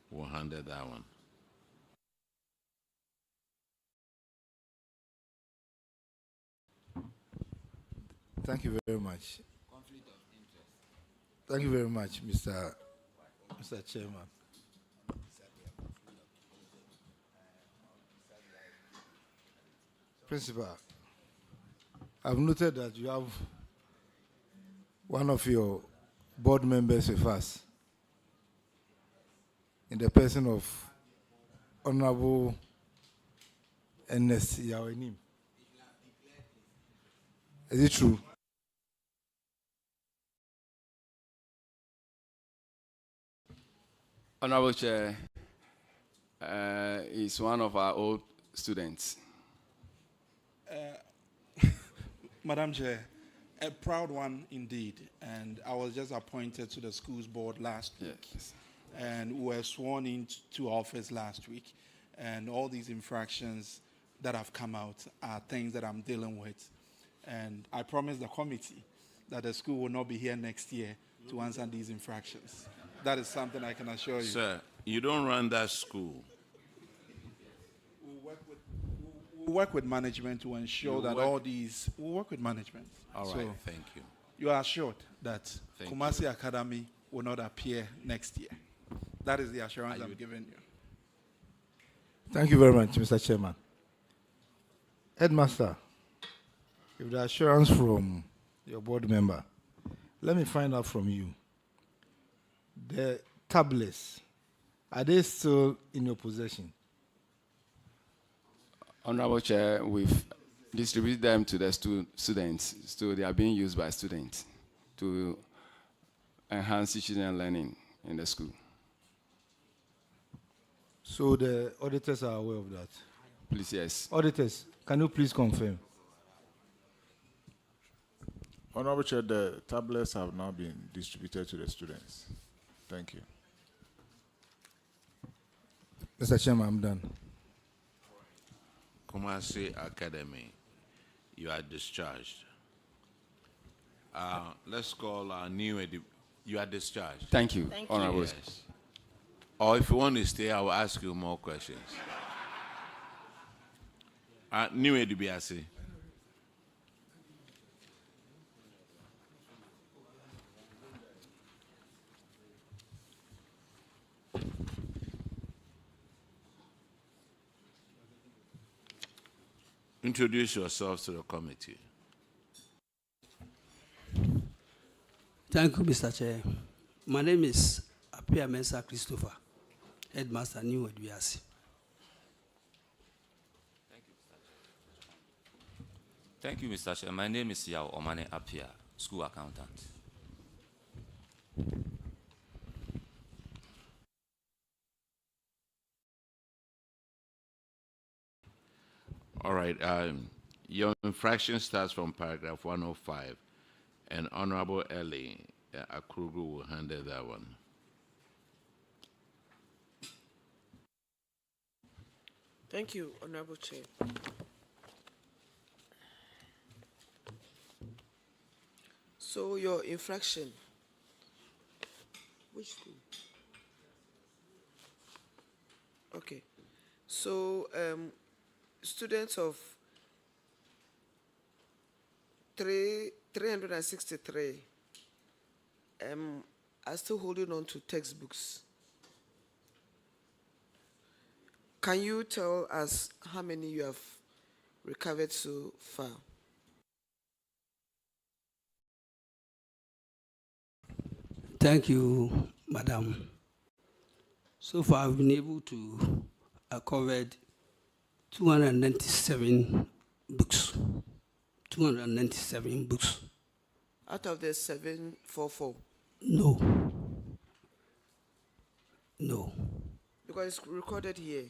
will handle that one.
Thank you very much.
Conflict of interest.
Thank you very much, Mr. Chairman. Principal, I've noted that you have one of your board members with us in the person of Honorable Ernest Yawenim. Is it true?
Honorable Chair, is one of our old students.
Madam Chair, a proud one indeed. And I was just appointed to the schools board last week.
Yes.
And we were sworn into office last week. And all these infractions that have come out are things that I'm dealing with. And I promise the committee that the school will not be here next year to answer these infractions. That is something I can assure you.
Sir, you don't run that school.
We'll work with management to ensure that all these... We'll work with management.
All right, thank you.
You are assured that
Thank
Kumasi Academy will not appear next year. That is the assurance I'm giving you.
Thank you very much, Mr. Chairman. Headmaster, with the assurance from your board member, let me find out from you. The tablets, are they still in your possession?
Honorable Chair, we've distributed them to the students, so they are being used by students to enhance teaching and learning in the school.
So the auditors are aware of that?
Please, yes.
Auditors, can you please confirm?
Honorable Chair, the tablets have now been distributed to the students. Thank you.
Mr. Chairman, I'm done.
Kumasi Academy, you are discharged. Let's call our new you are discharged.
Thank you, Honorable.
Yes. Or if you want to stay, I will ask you more questions. New Edibiasi. Introduce yourself to the committee.
Thank you, Mr. Chair. My name is Apia Mensa Christopher, Headmaster New Edibiasi.
Thank you, Mr. Chair. My name is Yao Omane Apia, School Accountant.
All right. Your infraction starts from paragraph 105, and Honorable Ellie Akrugu will handle that one.
Thank you, Honorable Chair. So your infraction, which school? Okay. So students of 363 are still holding on to textbooks. Can you tell us how many you have recovered so far?
Thank you, Madam. So far, I've been able to recover 297 books. 297 books.
Out of the 744?
No. No.
Because it's recorded here.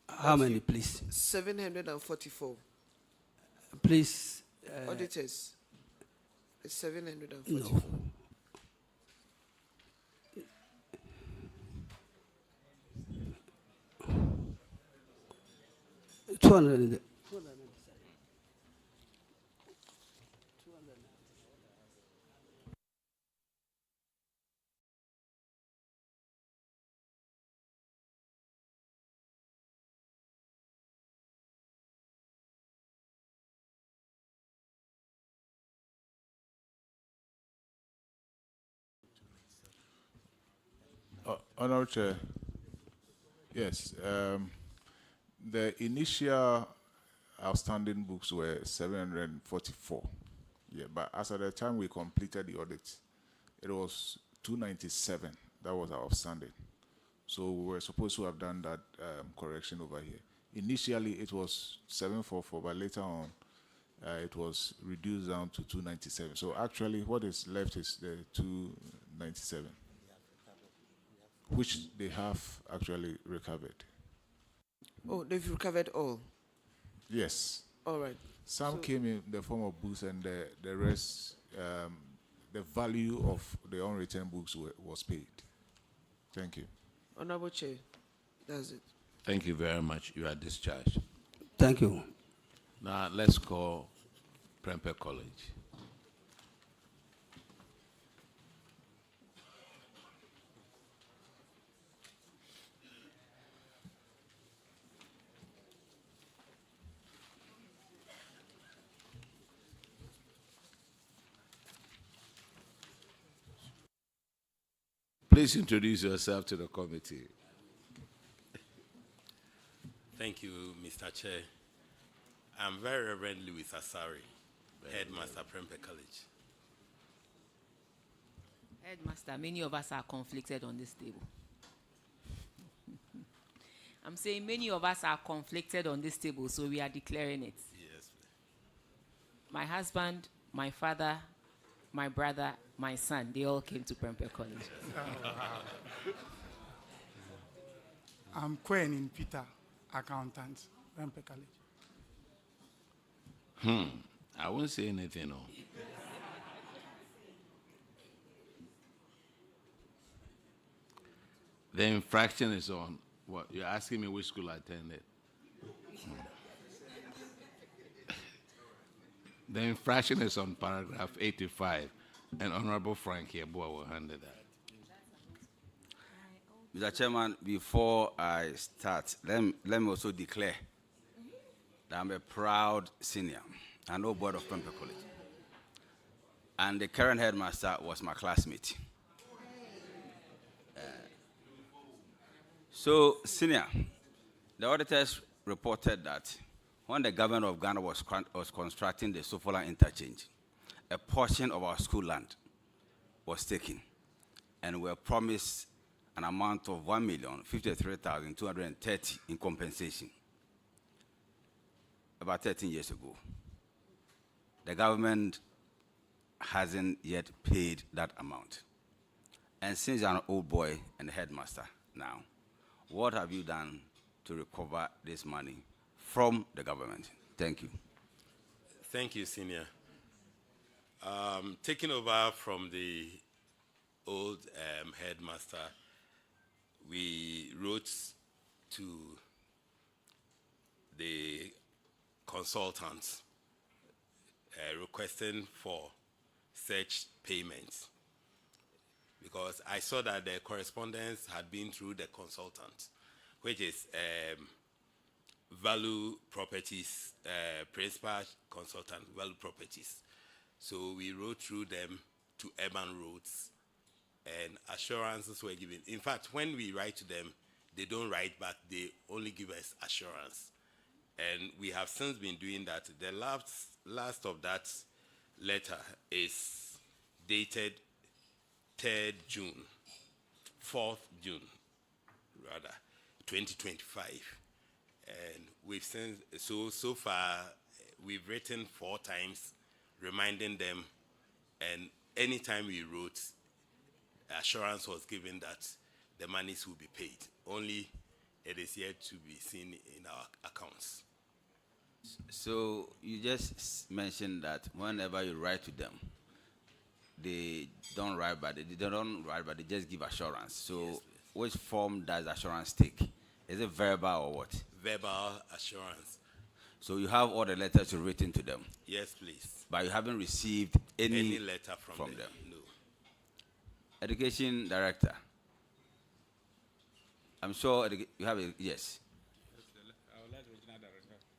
How many, please?
744.
Please.
Auditors. It's 744.
No. 200.
Honorable Chair, yes, the initial outstanding books were 744. Yeah, but as at the time we completed the audit, it was 297. That was our outstanding. So we were supposed to have done that correction over here. Initially, it was 744, but later on, it was reduced down to 297. So actually, what is left is the 297. which they have actually recovered.
Oh, they've recovered all.
Yes.
All right.
Some
So-
came in the form of books, and the rest, the value of the unwritten books was paid. Thank you.
Honorable Chair, that's it.
Thank you very much. You are discharged.
Thank you.
Now let's call Prempeh College. Please introduce yourself to the committee.
Thank you, Mr. Chair. I'm very Reverend Louis Asari, Headmaster, Prempeh College.
Headmaster, many of us are conflicted on this table. I'm saying many of us are conflicted on this table, so we are declaring it.
Yes.
My husband, my father, my brother, my son, they all came to Prempeh College.
I'm Quenin Peter, accountant, Prempeh College.
I won't say anything. No. The infraction is on what? You're asking me which school I attended. The infraction is on paragraph 85, and Honorable Frank Yeboah will handle that.
Mr. Chairman, before I start, let me also declare that I'm a proud senior and no board of Prempeh College. And the current headmaster was my classmate. So, senior, the auditors reported that when the government of Ghana was constructing the Sofola interchange, a portion of our school land was taken, and we were promised an amount of 1,053,230 in compensation about 13 years ago. The government hasn't yet paid that amount. And since you're an old boy and a headmaster now, what have you done to recover this money from the government? Thank you.
Thank you, Senior. Taking over from the old headmaster, we wrote to the consultants requesting for such payments, because I saw that the correspondence had been through the consultant, which is Value Properties, Principal Consultant, Value Properties. So we wrote through them to Urban Roads, and assurances were given. In fact, when we write to them, they don't write back, they only give us assurance. And we have since been doing that. The last of that letter is dated 4th June, rather, 2025. And we've since, so far, we've written 4 times, reminding them, and anytime we wrote, assurance was given that the monies will be paid. Only it is yet to be seen in our accounts.
So you just mentioned that whenever you write to them, they don't write, but they just give assurance. So yes, which form does assurance take? Is it verbal or what?
Verbal assurance.
So you have all the letters you've written to them?
Yes, please.
But you haven't received any
letter from them? No.
Education Director. I'm sure you have a, yes.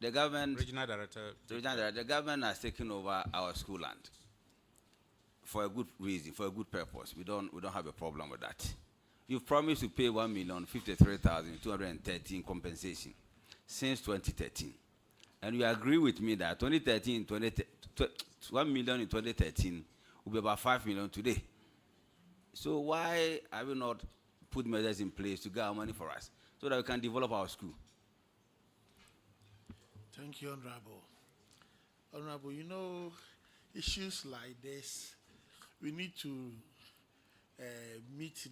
The government, the government has taken over our school land for a good reason, for a good purpose. We don't have a problem with that. You've promised to pay 1,053,213 in compensation since 2013, and you agree with me that 1 million in 2013 will be about 5 million today. So why have we not put measures in place to get our money for us so that we can develop our school?
Thank you, Honorable. Honorable, you know, issues like this, we need to meet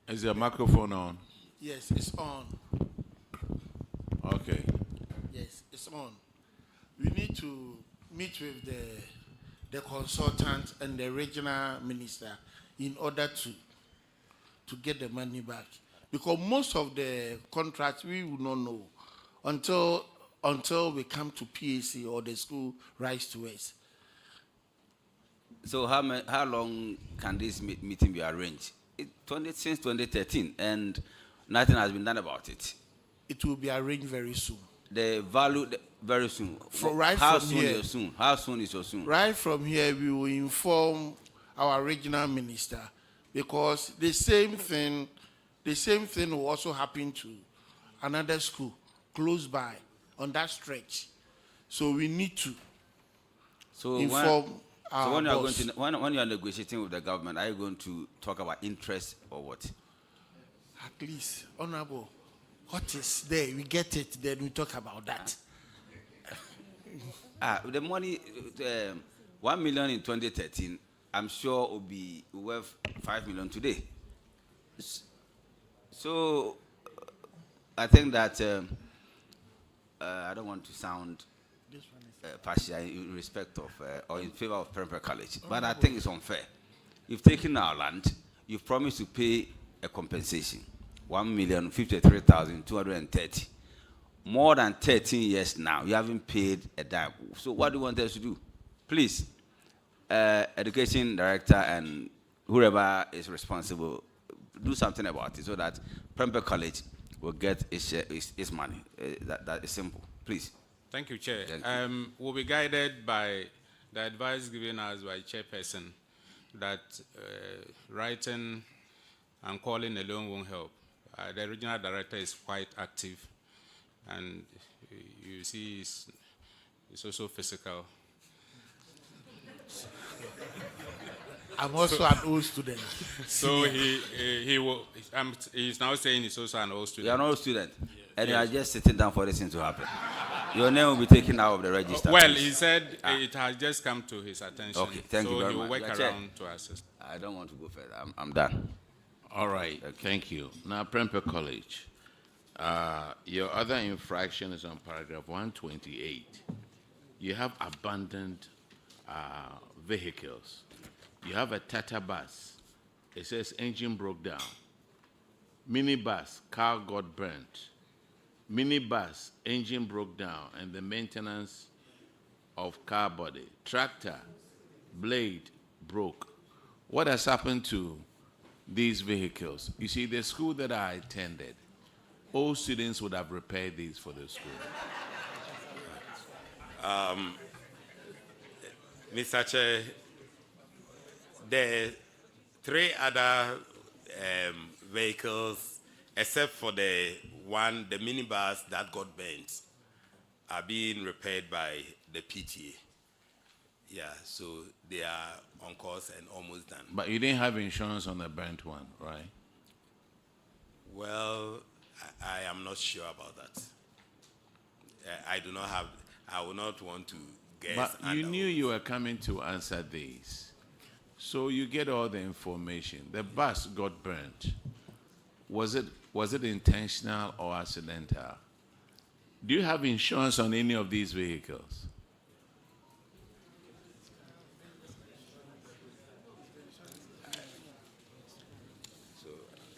Is your microphone on?
Yes, it's on.
Okay.
Yes, it's on. We need to meet with the consultant and the regional minister in order to get the money back. Because most of the contracts we will not know until we come to PAC or the school writes to us.
So how long can this meeting be arranged? Since 2013, and nothing has been done about it.
It will be arranged very soon.
Very soon.
How soon
is your soon? How soon is your soon?
Right from here, we will inform our regional minister, because the same thing will also happen to another school close by on that stretch. So we need to inform.
So when you are negotiating with the government, are you going to talk about interest or what?
At least, Honorable, what is there? We get it, then we talk about that.
The money, 1 million in 2013, I'm sure will be worth 5 million today. So I think that I don't want to sound partial in respect of or in favor of Prempeh College, but I think it's unfair. You've taken our land, you've promised to pay a compensation, 1,053,230. More than 13 years now, you haven't paid a dime. So what do you want us to do? Please, education director and whoever is responsible, do something about it so that Prempeh College will get its money. That is simple. Please.
Thank you, Chair. We'll be guided by the advice given us by Chairperson that writing and calling alone won't help. The regional director is quite active, and you see it's also physical.
I'm also an old student.
So he's now saying he's also an old student.
You're an old student, and you are just sitting down for this thing to happen. Your name will be taken out of the register.
Well, he said it has just come to his attention.
Okay, thank you very much.
So he will work around to assist.
I don't want to go further. I'm done.
All right, thank you. Now, Prempeh College, your other infraction is on paragraph 128. You have abandoned vehicles. You have a Tata bus. It says engine broke down. Minibus, car got burnt. Minibus, engine broke down, and the maintenance of car body. Tractor, blade broke. What has happened to these vehicles? You see, the school that I attended, all students would have repaired these for the school.
Mr. Chair, the 3 other vehicles, except for the minibus that got burnt, are being repaired by the PTA. Yeah, so they are on course and almost done.
But you didn't have insurance on the burnt one, right?
Well, I am not sure about that. I do not have, I will not want to guess.
But you knew you were coming to answer these. So you get all the information. The bus got burnt. Was it intentional or accidental? Do you have insurance on any of these vehicles?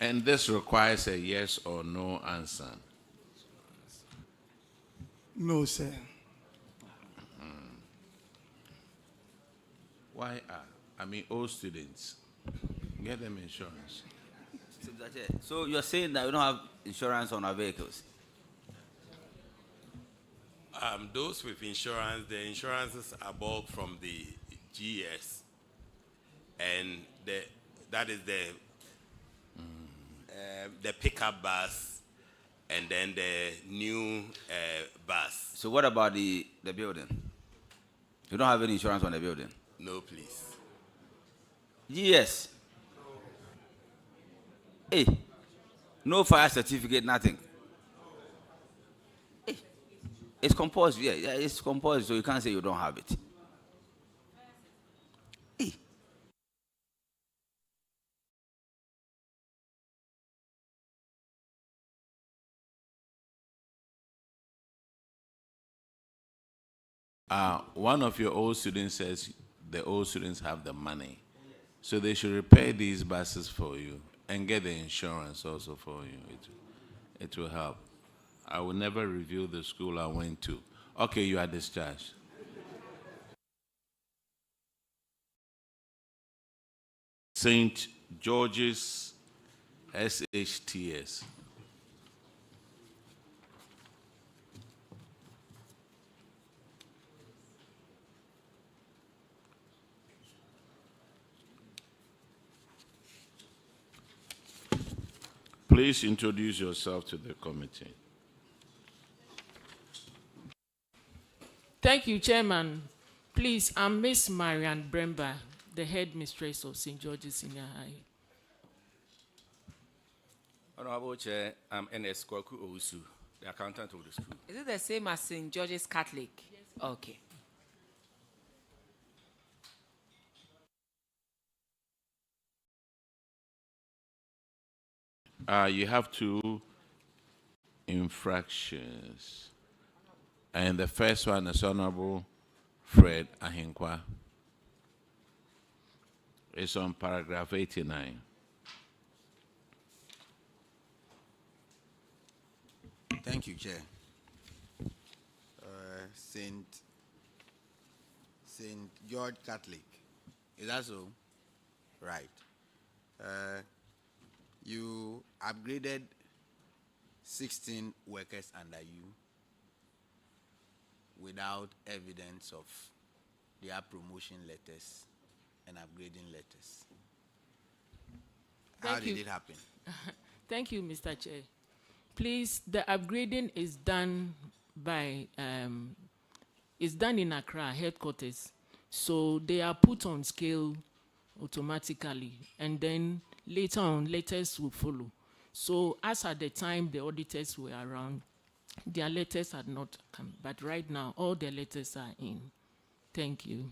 And this requires a yes or no answer.
No, sir.
Why all students, get them insurance.
So you're saying that we don't have insurance on our vehicles?
Those with insurance, the insurances are bought from the GS, and that is the pickup bus, and then the new bus.
So what about the building? You don't have any insurance on the building?
No, please.
Yes. Hey, no fire certificate, nothing. Hey, it's compulsory. Yeah, it's compulsory, so you can't say you don't have it.
One of your old students says the old students have the money. So they should repair these buses for you and get the insurance also for you. It will help. I will never reveal the school I went to. Okay, you are discharged. St. George's SHTS. Please introduce yourself to the committee.
Thank you, Chairman. Please, I'm Miss Marianne Bremba, the headmistress of St. George's Senior High.
Honorable Chair, I'm N.S. Kwaku Owusu, the accountant of the school.
Is it the same as St. George's Catholic? Yes. Okay.
You have 2 infractions. And the first one is Honorable Fred Ahinkwa. It's on paragraph 89.
Thank you, Chair. St. George Catholic. Is that so? Right. You upgraded 16 workers under you without evidence of their promotion letters and upgrading letters. How did it happen?
Thank you, Mr. Chair. Please, the upgrading is done by is done in Accra headquarters, so they are put on scale automatically, and then later on letters will follow. So as at the time the auditors were around, their letters had not come, but right now all the letters are in. Thank you.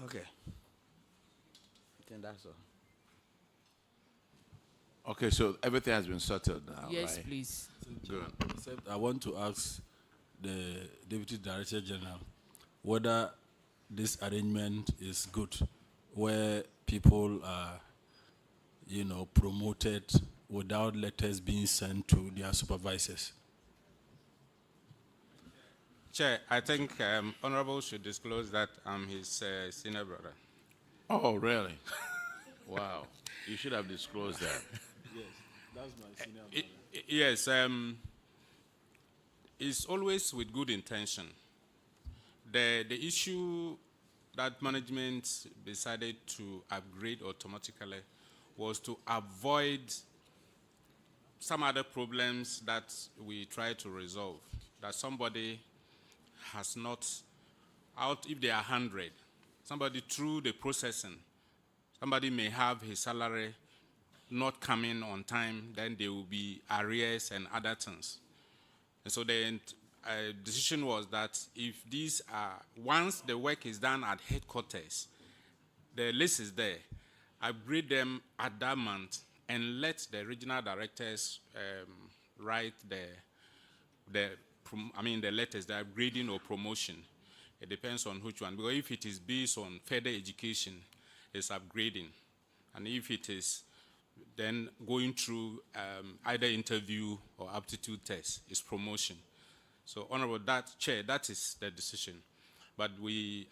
Okay. I think that's all.
Okay, so everything has been settled now,
Yes,
right?
please.
Good.
Except I want to ask the Deputy Director General whether this arrangement is good, where people are, promoted without letters being sent to their supervisors.
Chair, I think Honorable should disclose that I'm his senior brother.
Oh, really? Wow. You should have disclosed that.
Yes, that's my senior brother.
Yes, it's always with good intention. The issue that management decided to upgrade automatically was to avoid some other problems that we try to resolve. That somebody has not, if they are 100, somebody through the processing, somebody may have his salary not coming on time, then there will be arrears and other things. And so the decision was that if these are, once the work is done at headquarters, the list is there, upgrade them at that month and let the regional directors write the letters, the upgrading or promotion. It depends on which one. Because if it is based on further education, it's upgrading. And if it is then going through either interview or aptitude test, it's promotion. So, Honorable Chair, that is the decision. But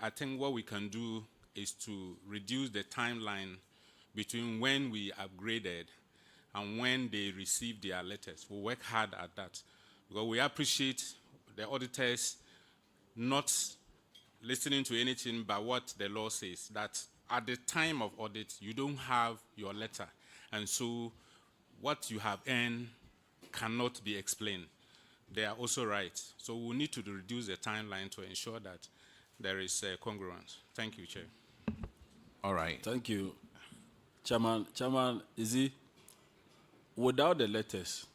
I think what we can do is to reduce the timeline between when we upgraded and when they received their letters. We'll work hard at that. Because we appreciate the auditors not listening to anything but what the law says, that at the time of audit, you don't have your letter. And so what you have earned cannot be explained. They are also right. So we need to reduce the timeline to ensure that there is congruence. Thank you, Chair.
All right.
Thank you. Chairman, is it without the letters,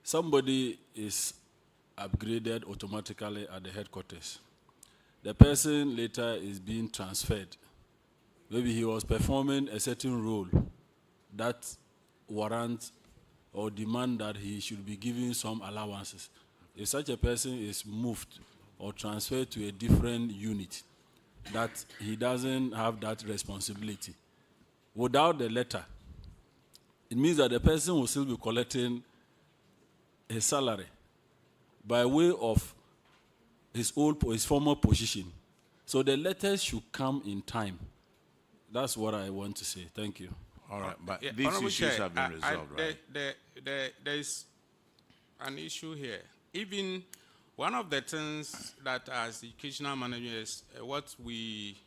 somebody is upgraded automatically at the headquarters. The person later is being transferred. Maybe he was performing a certain role that warrants or demand that he should be given some allowances. if such a person is moved or transferred to a different unit, that he doesn't have that responsibility. Without the letter, it means that the person will still be collecting his salary by way of his former position. So the letters should come in time. That's what I want to say. Thank you.
All right, but
Yeah,
these
Honorable
issues
Chair,
have been resolved, right?
There is an issue here. Even one of the things that as educational managers, what we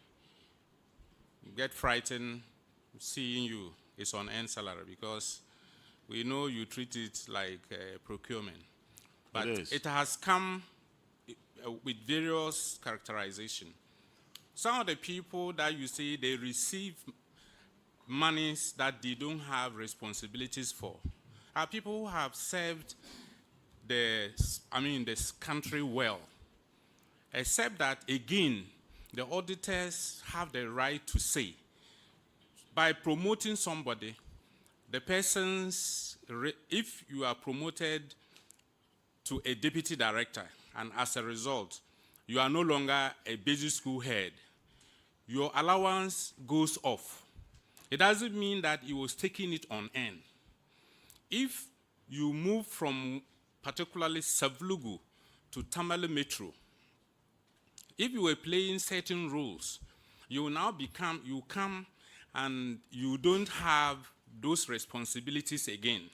get frightened seeing you is on end salary, because we know you treat it like procurement. But it has come with various characterization. Some of the people that you see, they receive monies that they don't have responsibilities for are people who have served this country well. Except that, again, the auditors have the right to say, by promoting somebody, the person's, if you are promoted to a deputy director, and as a result, you are no longer a basic school head, your allowance goes off. It doesn't mean that you was taking it on end. If you move from particularly Savlugu to Tamale Metro, if you were playing certain roles, you will now come and you don't have those responsibilities again.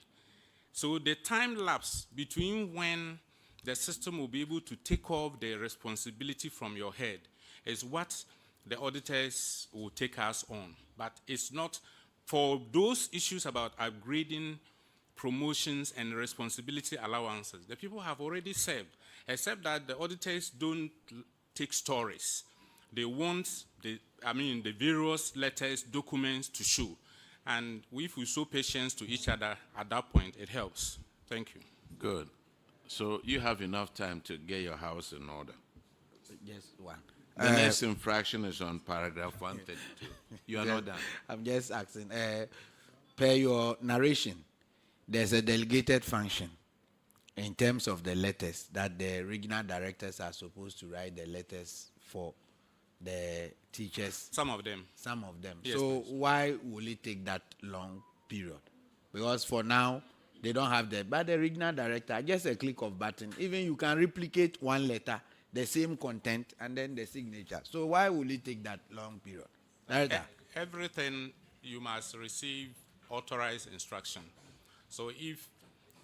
So the time lapse between when the system will be able to take off the responsibility from your head is what the auditors will take us on. But it's not for those issues about upgrading, promotions, and responsibility allowances. The people have already served, except that the auditors don't take stories. They want the various letters, documents to show. And if we show patience to each other at that point, it helps. Thank you.
Good. So you have enough time to get your house in order.
Just one.
The next infraction is on paragraph 132. You are not done.
I'm just asking. Per your narration, there's a delegated function in terms of the letters that the regional directors are supposed to write the letters for the teachers.
Some of them.
Some of them.
Yes,
so
please.
why will it take that long period? Because for now, they don't have that. But the regional director, just a click of button, even you can replicate one letter, the same content, and then the signature. So why will it take that long period? Director.
Everything you must receive authorized instruction. So if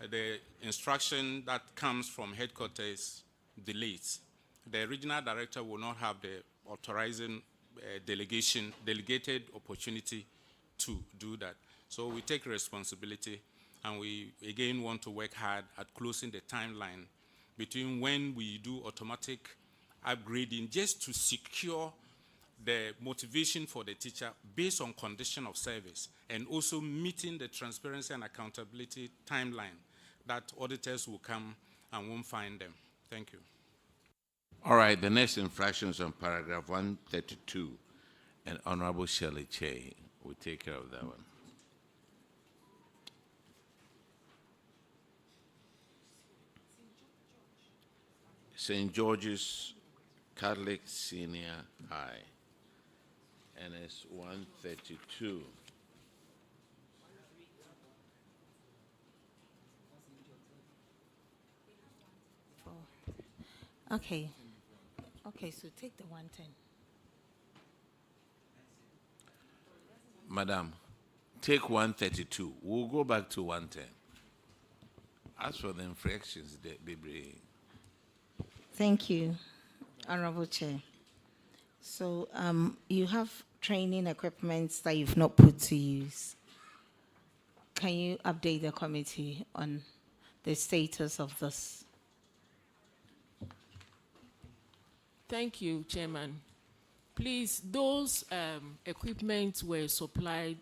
the instruction that comes from headquarters delays, the regional director will not have the authorizing delegated opportunity to do that. So we take responsibility, and we again want to work hard at closing the timeline between when we do automatic upgrading, just to secure the motivation for the teacher based on condition of service, and also meeting the transparency and accountability timeline that auditors will come and won't find them. Thank you.
All right, the next infraction is on paragraph 132, and Honorable Shirley Che will take care of that one. St. George's Catholic Senior High, and it's 132.
Okay. Okay, so take the 110.
Madam, take 132. We'll go back to 110. As for the infractions, they bring.
Thank you, Honorable Chair. So you have training equipment that you've not put to use. Can you update the committee on the status of this?
Thank you, Chairman. Please, those equipment were supplied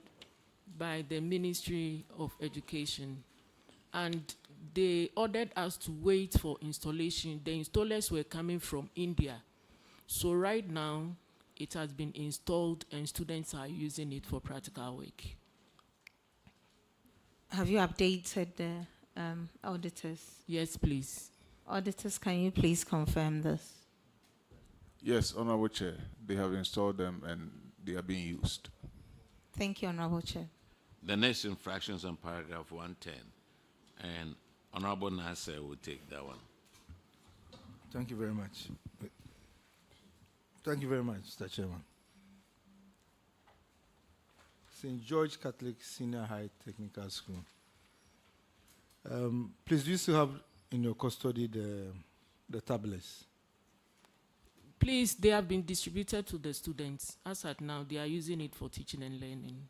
by the Ministry of Education, and they ordered us to wait for installation. The installers were coming from India. So right now, it has been installed and students are using it for practical work.
Have you updated the auditors?
Yes, please.
Auditors, can you please confirm this?
Yes, Honorable Chair, they have installed them and they are being used.
Thank you, Honorable Chair.
The next infractions on paragraph 110, and Honorable Nasser will take that one.
Thank you very much. Thank you very much, Mr. Chairman. St. George Catholic Senior High Technical School. Please, do you still have in your custody the tablets?
Please, they have been distributed to the students. As at now, they are using it for teaching and learning.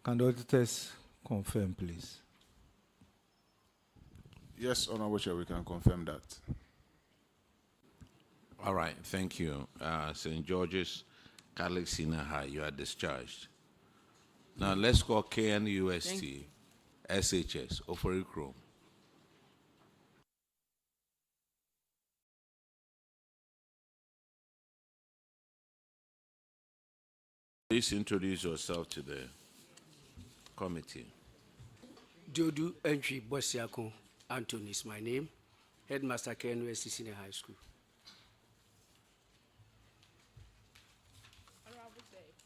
Can the auditors confirm, please?
Yes, Honorable Chair, we can confirm that.
All right, thank you. St. George's Catholic Senior High, you are discharged. Now let's call KNUST, SHS, Ofori Chrome. Please introduce yourself to the committee.
Dodu Entry Bosiako Anthony is my name, Headmaster KNUST Senior High School.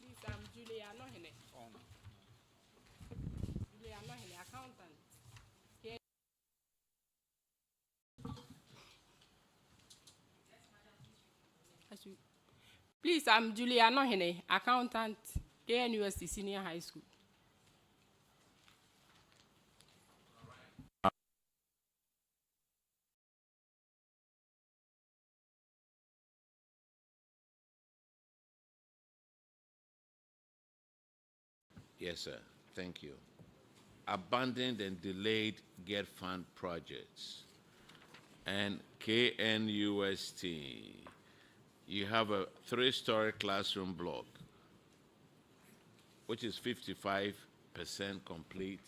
Please, I'm Bibiani-Anhwiaso-Bekwai accountant. Please, I'm Bibiani-Anhwiaso-Bekwai accountant, KNUST Senior High School.
Yes, sir. Thank you. Abandoned and delayed GET Fund projects. And KNUST, you have a 3-story classroom block, which is 55% complete,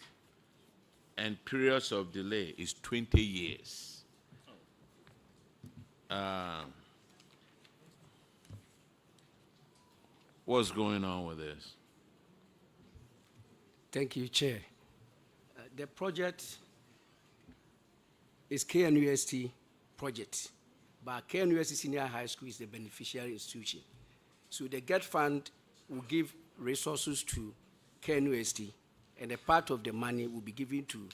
and periods of delay is 20 years. What's going on with this?
Thank you, Chair. The project is KNUST project, but KNUST Senior High School is the beneficiary institution. So the GET Fund will give resources to KNUST, and a part of the money will be given to,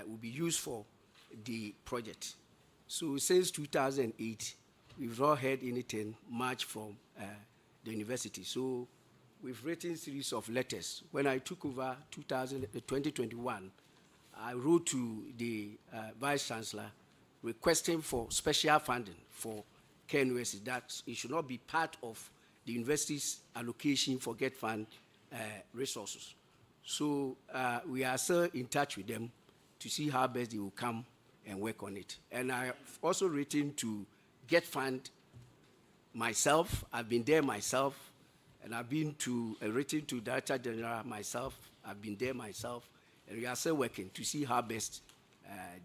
will be used for the project. So since 2008, we've not heard anything much from the university. So we've written a series of letters. When I took over 2021, I wrote to the Vice Chancellor requesting for special funding for KNUST, that it should not be part of the university's allocation for GET Fund resources. So we are still in touch with them to see how best they will come and work on it. And I have also written to GET Fund myself. I've been there myself. And I've been to, written to Director General myself. I've been there myself. And we are still working to see how best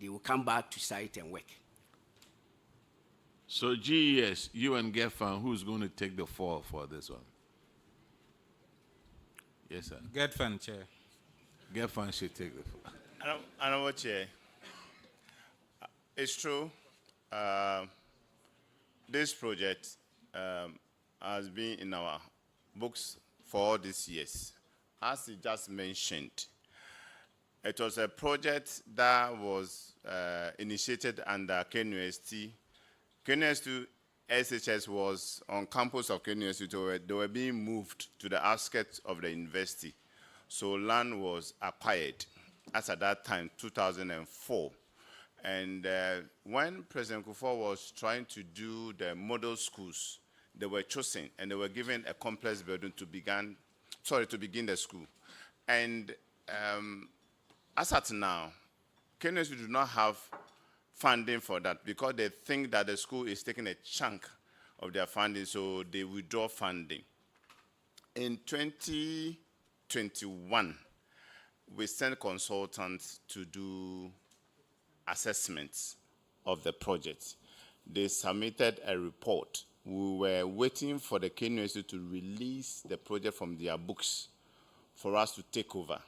they will come back to site and work.
So GES, you and GET Fund, who's going to take the fall for this one? Yes, sir.
GET Fund, Chair.
GET Fund should take the fall.
Honorable Chair, it's true. This project has been in our books for all these years. As he just mentioned, it was a project that was initiated under KNUST. KNUST SHS was on campus of KNUST. They were being moved to the outskirts of the university. So land was acquired as at that time, 2004. And when President Kufuor was trying to do the model schools, they were chosen and they were given a complex building to begin the school. And as at now, KNUST do not have funding for that because they think that the school is taking a chunk of their funding, so they withdraw funding. In 2021, we sent consultants to do assessments of the project. They submitted a report. We were waiting for the KNUST to release the project from their books for us to take over.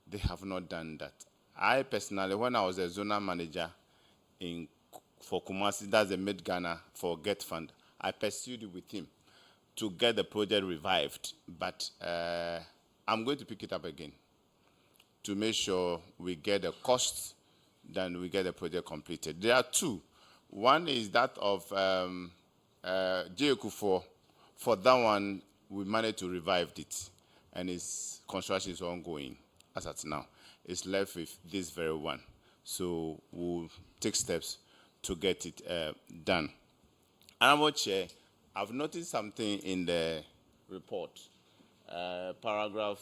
They have not done that. I personally, when I was a zonal manager, for Kumasi, that's the Mid-Ghana for Get Fund. I pursued with him to get the project revived, but I'm going to pick it up again to make sure we get the costs, then we get the project completed. There are two. One is that of J-Kufor. For that one, we managed to revive it, and its construction is ongoing as at now. It's left with this very one. So we'll take steps to get it done. Honorable Chair, I've noticed something in the report, paragraph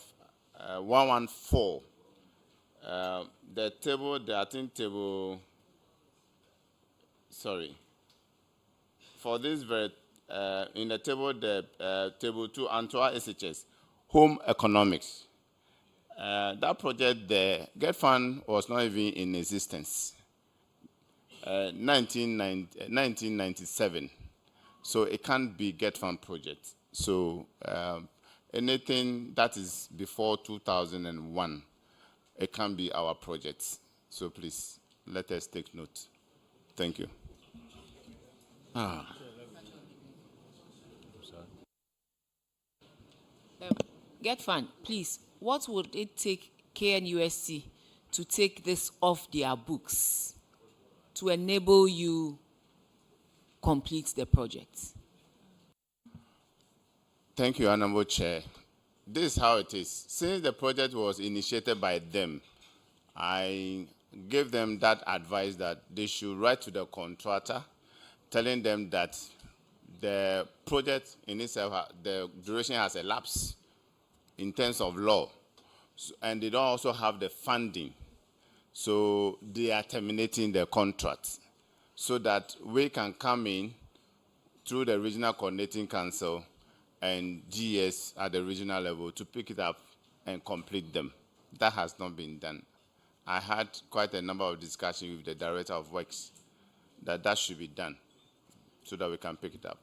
114. The table, for this very, in the table, table 2, Antoa SHS, home economics. That project, the Get Fund was not even in existence. 1997. So it can't be Get Fund project. So anything that is before 2001, it can be our project. So please, let us take note. Thank you.
Get Fund, please, what would it take KNUST to take this off their books to enable you complete the project?
Thank you, Honorable Chair. This is how it is. Since the project was initiated by them, I gave them that advice that they should write to the contractor, telling them that the project in itself, the duration has elapsed in terms of law, and they don't also have the funding. So they are terminating the contract so that we can come in through the Regional Coordinating Council and GS at the regional level to pick it up and complete them. That has not been done. I had quite a number of discussions with the Director of Works that should be done so that we can pick it up.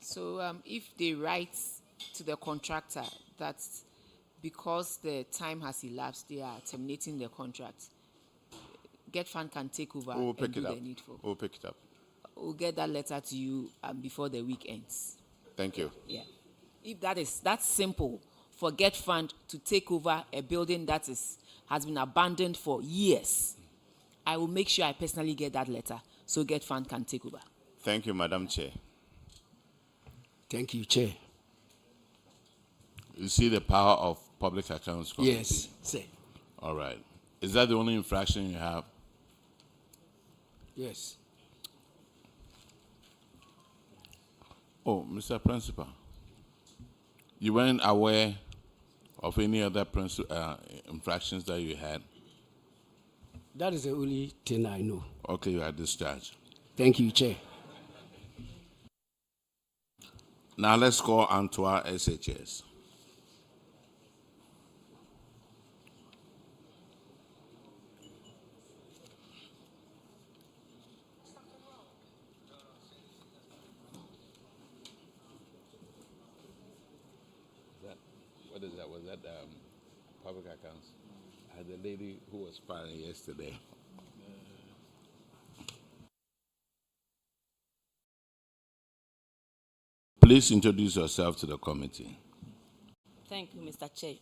So if they write to the contractor that because the time has elapsed, they are terminating the contract, Get Fund can take over
We'll
and
pick
do
it
the
up.
needful.
We'll pick it up.
We'll get that letter to you before the week ends.
Thank you.
Yeah. If that's simple for Get Fund to take over a building that has been abandoned for years, I will make sure I personally get that letter so Get Fund can take over.
Thank you, Madam Chair.
Thank you, Chair.
You see the power of public accounts committee?
Yes, sir.
All right. Is that the only infraction you have?
Yes.
Oh, Mr. Principal, you weren't aware of any other infractions that you had?
That is the only thing I know.
Okay, you are discharged.
Thank you, Chair.
Now let's call Antoa SHS. What is that? Was that public accounts? I had the lady who was filing yesterday. Please introduce yourself to the committee.
Thank you, Mr. Chair.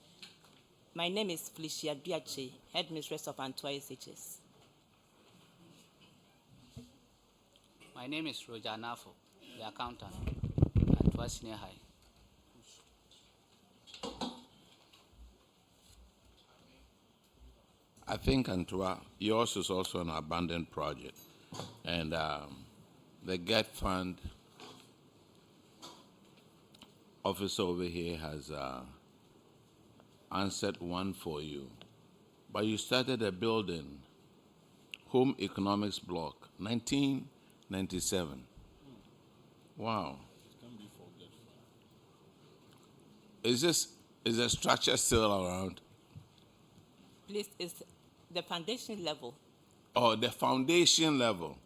My name is Felicia Biache, Headmistress of Antoa SHS.
My name is Roger Nafo, the accountant at Antoa Senior High.
I think, Antoa, yours is also an abandoned project. And the Get Fund officer over here has answered one for you. But you started a building, Home Economics Block, 1997. Wow. Is the structure still around?
Please, it's the foundation level.
Oh, the foundation level.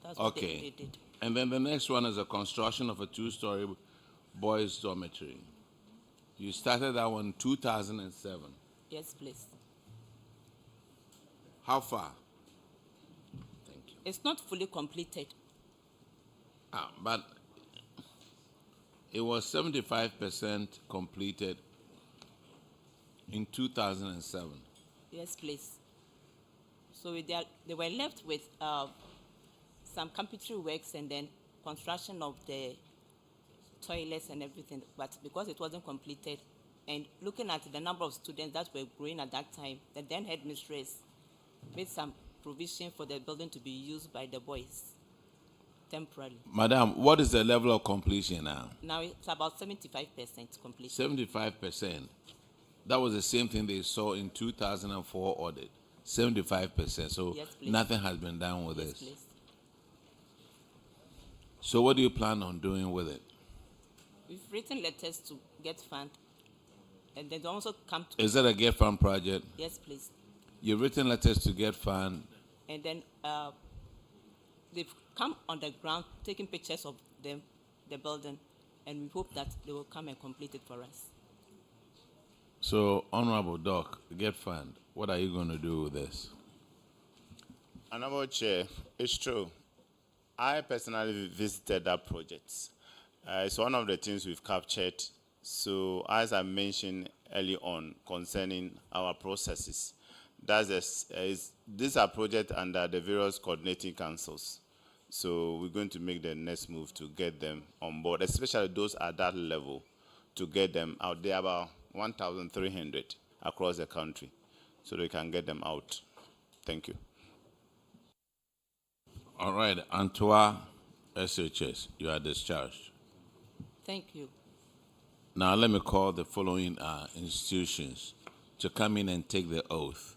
That's what
Okay.
they did.
And then the next one is a construction of a two-story boys' dormitory. You started that one in 2007.
Yes, please.
How far?
It's not fully completed.
But it was 75% completed in 2007.
Yes, please. So they were left with some carpentry works and then construction of the toilets and everything. But because it wasn't completed, and looking at the number of students that were growing at that time, the then headmistress made some provision for the building to be used by the boys temporarily.
Madam, what is the level of completion now?
Now it's about 75% completion.
75%. That was the same thing they saw in 2004 audit. 75%. So
Yes, please.
nothing has been done with
Yes,
this.
please.
So what do you plan on doing with it?
We've written letters to get fund, and they also come to.
Is that a get fund project?
Yes, please.
You've written letters to get fund.
And then they've come on the ground, taking pictures of the building, and we hope that they will come and complete it for us.
So, Honorable Doc, get fund. What are you going to do with this?
Honorable Chair, it's true. I personally visited that project. It's one of the things we've captured. So, as I mentioned early on concerning our processes, these are projects under the various coordinating councils. So, we're going to make the next move to get them on board, especially those at that level, to get them out. There are about 1,300 across the country, so they can get them out. Thank you.
All right, Antoine, SHS, you are discharged.
Thank you.
Now let me call the following institutions to come in and take the oath.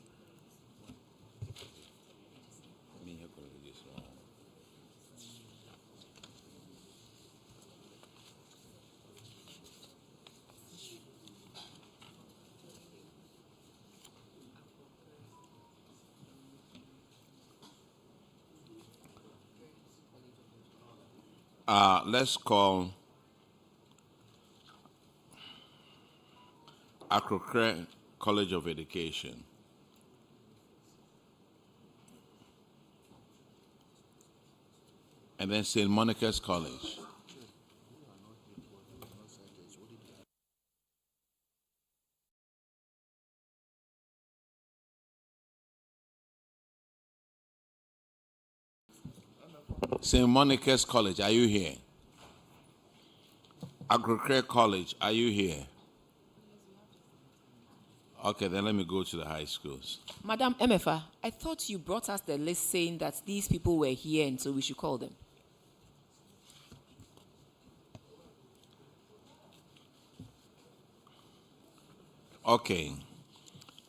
Let's call Akrokre College of Education. And then St. Monica's College. St. Monica's College, are you here? Akrokre College, are you here? Okay, then let me go to the high schools.
Madam MFA, I thought you brought us the list saying that these people were here and so we should call them.
Okay,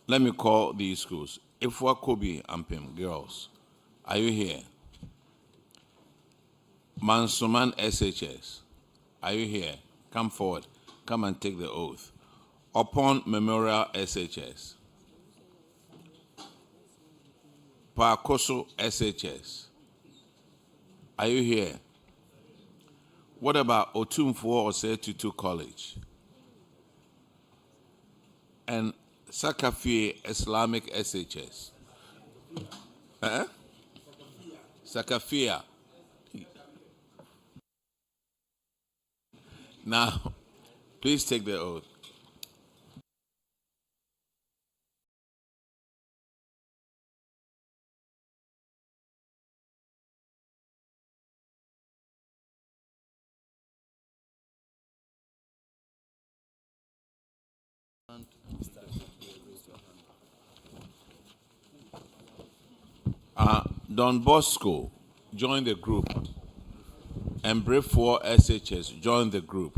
let me call these schools. Ifwa Kobi Ampim, girls, are you here? Mansuman SHS, are you here? Come forward, come and take the oath. Upon Memorial SHS. Pakoso SHS, are you here? What about Otumfuo Osetutu College? And Sakafie Islamic SHS? Sakafia. Now, please take the oath. Don Bosco, join the group. And Brave4 SHS, join the group.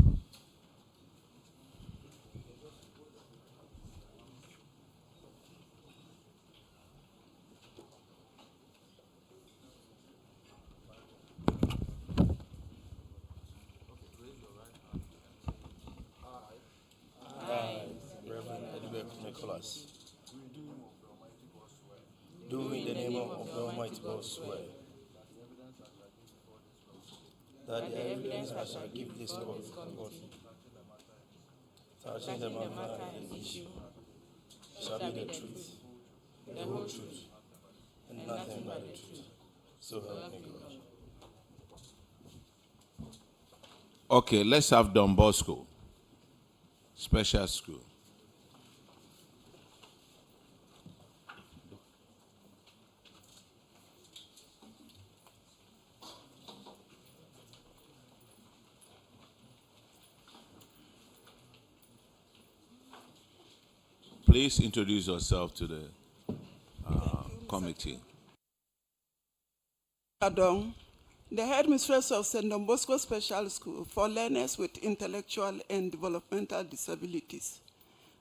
Nicholas. Do in the name of the Almighty God swear that the evidence I shall give this court touching the matter and issue shall be the truth, the whole truth, and nothing but the truth. So help me God.
Okay, let's have Don Bosco, special school. Please introduce yourself to the committee.
Adong, the headmistress of St. Don Bosco Special School for learners with intellectual and developmental disabilities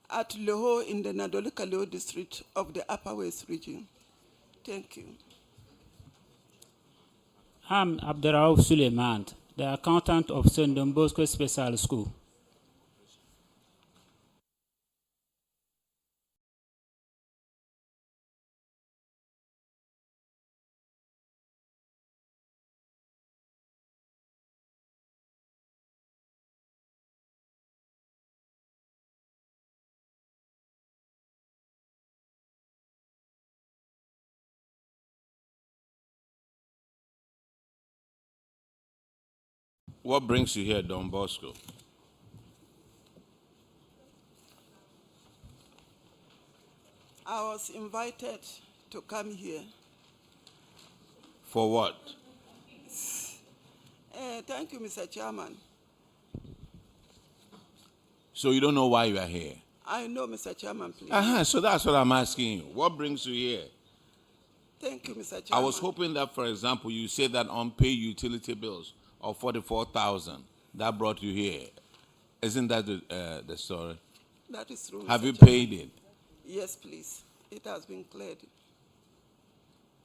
at Leho in the Nadoli-Kaleo district of the Upper West region. Thank you.
I'm Abderraouf Suleiman, the accountant of St. Don Bosco Special School.
What brings you here, Don Bosco?
I was invited to come here.
For what?
Thank you, Mr. Chairman.
So you don't know why you are here?
I know, Mr. Chairman, please.
So that's what I'm asking you. What brings you here?
Thank you, Mr. Chairman.
I was hoping that, for example, you said that unpaid utility bills of 44,000 that brought you here. Isn't that the story?
That is true.
Have
Mr.
you
Chairman.
paid it?
Yes, please. It has been cleared.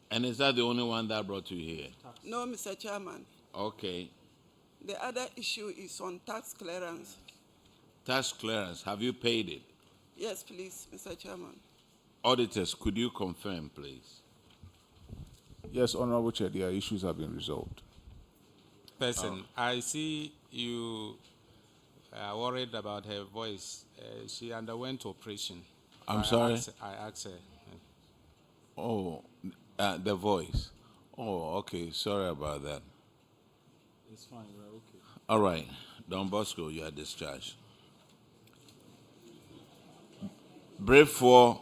And is that the only one that brought you here?
No, Mr. Chairman.
Okay.
The other issue is on tax clearance.
Tax clearance, have you paid it?
Yes, please, Mr. Chairman.
Auditors, could you confirm, please?
Yes, Honorable Chair, their issues have been resolved.
Person, I see you are worried about her voice. She underwent operation.
I'm sorry?
I asked her.
Oh, the voice. Oh, okay. Sorry about that.
It's fine. We're okay.
All right. Don Bosco, you are discharged. Brief for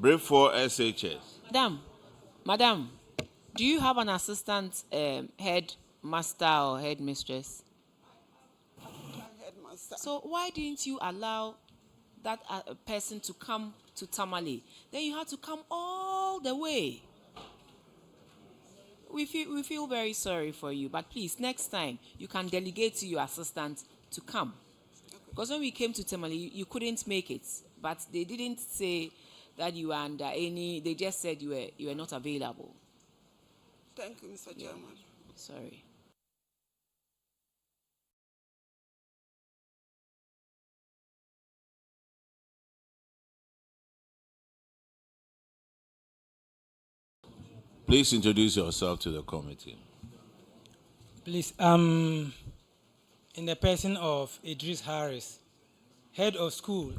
SHS.
Madam, do you have an assistant headmaster or headmistress?
Headmaster.
So why didn't you allow that person to come to Tamale? Then you had to come all the way. We feel very sorry for you, but please, next time, you can delegate to your assistant to come. Because when we came to Tamale, you couldn't make it, but they didn't say that you were under any, they just said you were not available.
Thank you, Mr. Chairman.
Sorry.
Please introduce yourself to the committee.
Please, in the person of Idris Harris, head of school,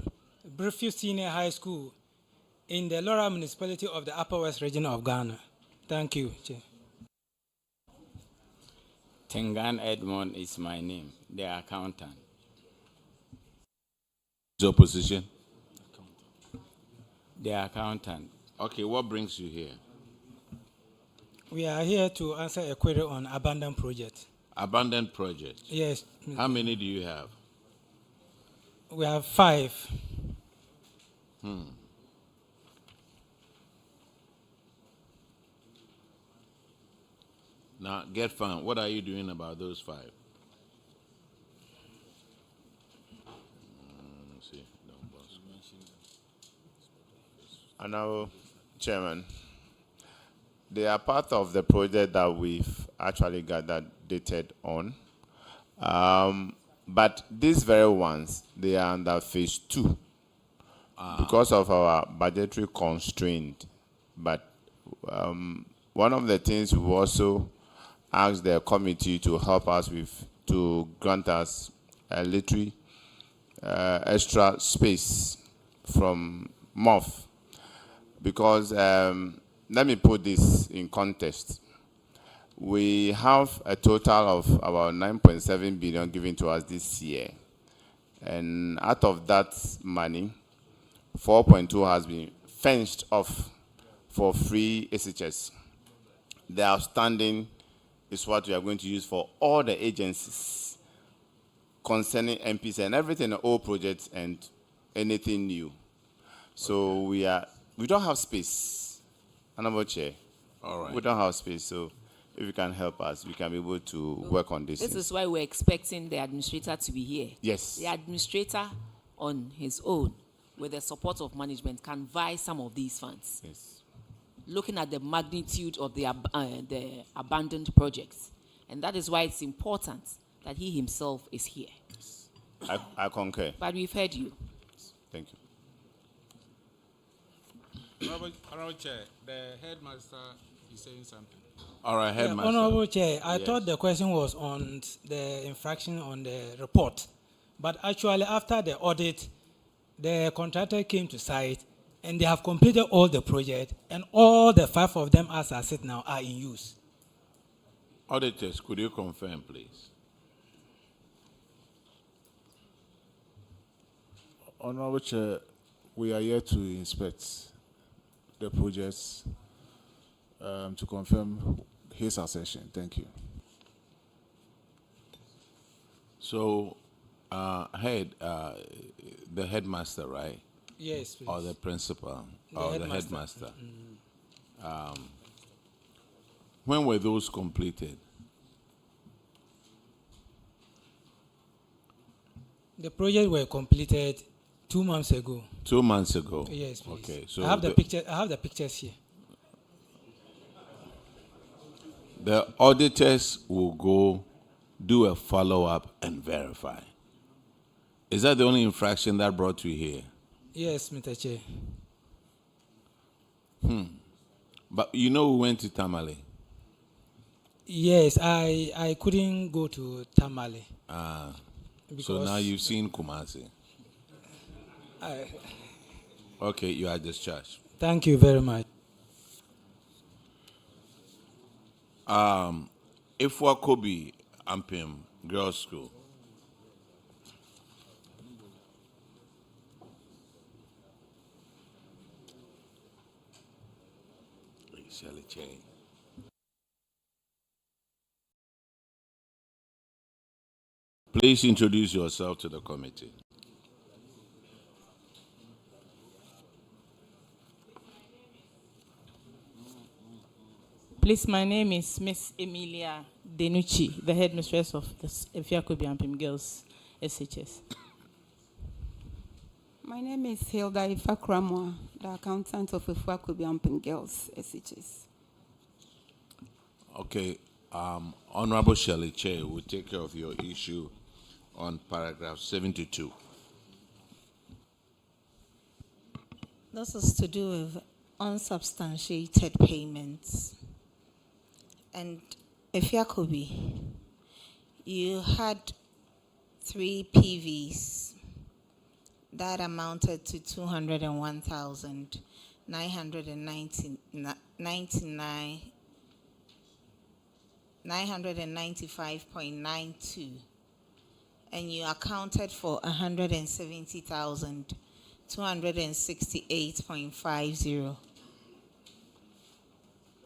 Briefview Senior High School, in the Laura municipality of the Upper West region of Ghana. Thank you, Chair.
Tengan Edmond is my name, the accountant.
Your position?
The accountant.
Okay, what brings you here?
We are here to answer a query on abandoned project.
Abandoned project?
Yes.
How many do you have?
We have 5.
Now, get found. What are you doing about those 5? Let's see.
Honorable Chairman, they are part of the project that we've actually gathered dated on. But these very ones, they are under phase 2 because of our budgetary constraint. But one of the things we also asked the committee to help us with, to grant us a little extra space from MOF. Because let me put this in context. We have a total of about 9.7 billion given to us this year. And out of that money, 4.2 has been fenced off for free SHS. The outstanding is what we are going to use for all the agencies concerning MPs and everything, all projects and anything new. So we don't have space. Honorable Chair.
All right.
We don't have space, so if you can help us, we can be able to work on this.
This is why we're expecting the administrator to be here.
Yes.
The administrator on his own, with the support of management, can vie some of these funds.
Yes.
Looking at the magnitude of the abandoned projects. And that is why it's important that he himself is here.
I concur.
But we've heard you.
Thank you.
Honorable Chair, the headmaster is saying something.
All right, headmaster.
Honorable Chair, I
Yes.
thought the question was on the infraction on the report. But actually, after the audit, the contractor came to site and they have completed all the project, and all the 5 of them, as I said now, are in use.
Auditors, could you confirm, please?
Honorable Chair, we are here to inspect the projects to confirm his assertion. Thank you.
So, the headmaster, right?
Yes, please.
Or the principal,
The
or
headmaster.
the headmaster. When were those completed?
The project were completed 2 months ago.
2 months ago.
Yes, please.
Okay, so
I have the picture. I have the pictures here.
the auditors will go do a follow-up and verify. Is that the only infraction that brought you here?
Yes, Mr. Chair.
But you know we went to Tamale.
Yes, I couldn't go to Tamale.
So
Because-
now you've seen Kumasi. Okay, you are discharged.
Thank you very much.
Ifwakobi Ampim Girls School. Shirley Chain. Please introduce yourself to the committee.
Please, my name is Miss Emilia Denucci, the headmistress of the Efiakobi Girls SHS.
My name is Hilda Ifakramwa, the accountant of Efiakobi Girls SHS.
Okay, Honorable Shirley Chair will take care of your issue on paragraph 72.
This is to do with unsubstantiated payments. And Efiakobi, you had 3 PVs that amounted to 995.92, and you accounted for 170,268.50,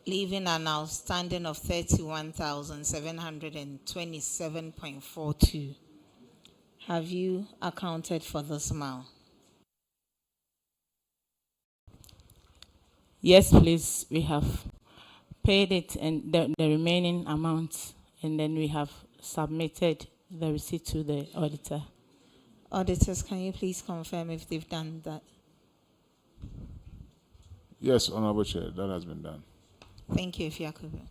leaving an outstanding of 31,727.42. Have you accounted for this amount?
Yes, please, we have paid it and the remaining amount, and then we have submitted the receipt to the auditor.
Auditors, can you please confirm if they've done that?
Yes, Honorable Chair, that has been done.
Thank you, Efiakobi.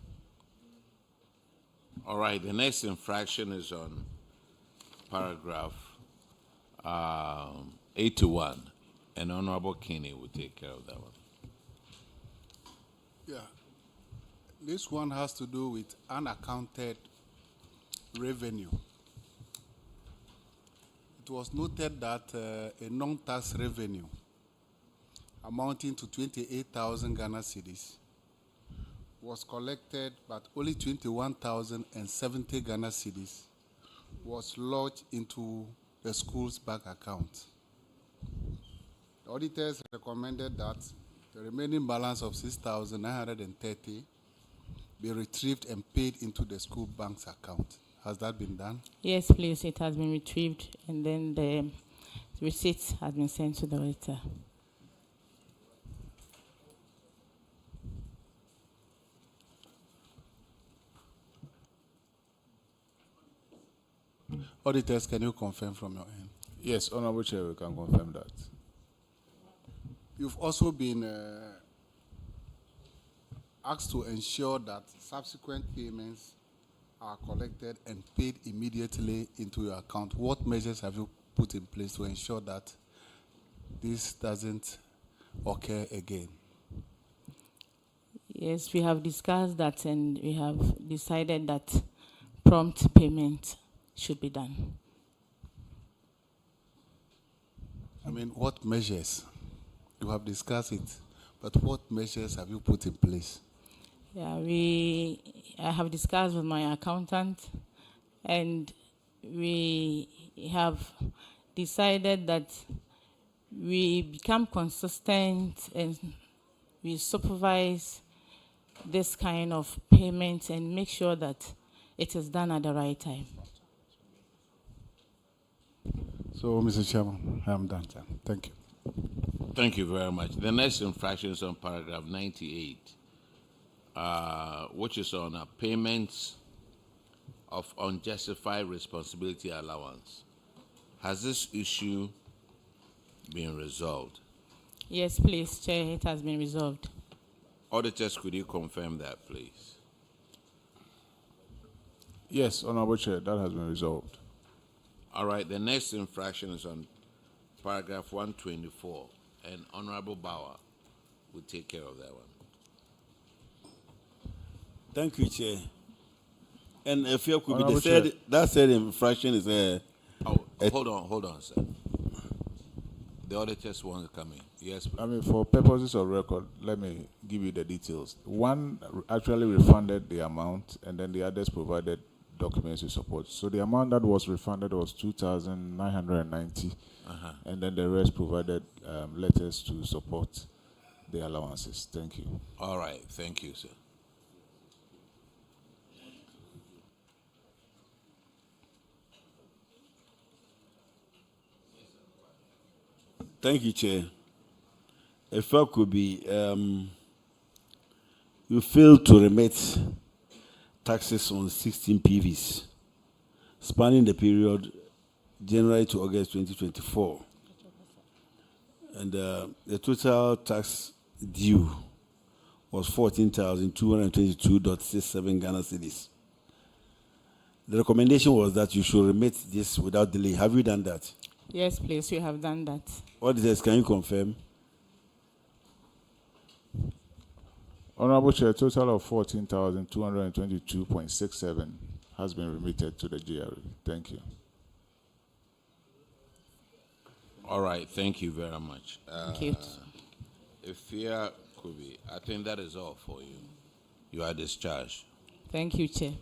All right, the next infraction is on paragraph 81, and Honorable Kinney will take care of that one.
Yeah, this one has to do with unaccounted revenue. It was noted that a non-tax revenue amounting to 28,000 Ghana cedis was collected, but only 21,070 Ghana cedis was lodged into the school's bank account. The auditors recommended that the remaining balance of 6,930 be retrieved and paid into the school bank's account. Has that been done?
Yes, please, it has been retrieved, and then the receipt has been sent to the auditor.
Auditors, can you confirm from your end?
Yes, Honorable Chair, we can confirm that.
You've also been asked to ensure that subsequent payments are collected and paid immediately into your account. What measures have you put in place to ensure that this doesn't occur again?
Yes, we have discussed that, and we have decided that prompt payment should be done.
I mean, what measures? You have discussed it, but what measures have you put in place?
Yeah, I have discussed with my accountant, and we have decided that we become consistent and we supervise this kind of payment and make sure that it is done at the right time.
So, Mr. Chairman, I am done, sir. Thank you.
Thank you very much. The next infraction is on paragraph 98, which is on payments of unjustified responsibility allowance. Has this issue been resolved?
Yes, please, Chair, it has been resolved.
Auditors, could you confirm that, please?
Yes, Honorable Chair, that has been resolved.
All right, the next infraction is on paragraph 124, and Honorable Bauer will take care of that one.
Thank you, Chair. And if you could be said, that said infraction is
hold on, sir. The auditors want to come in. Yes, please.
I mean, for purposes of record, let me give you the details. One actually refunded the amount, and then the others provided documents to support. So the amount that was refunded was 2,990, and then the rest provided letters to support the allowances. Thank you.
All right, thank you, sir.
Thank you, Chair. If I could be, you failed to remit taxes on 16 PVs, spanning the period January to August 2024. And the total tax due was 14,222.67 Ghana cedis. The recommendation was that you should remit this without delay. Have you done that?
Yes, please, we have done that.
Auditors, can you confirm?
Honorable Chair, a total of 14,222.67 has been remitted to the GRA. Thank you.
All right, thank you very much.
Thank you.
If here could be, I think that is all for you. You are discharged.
Thank you, Chair.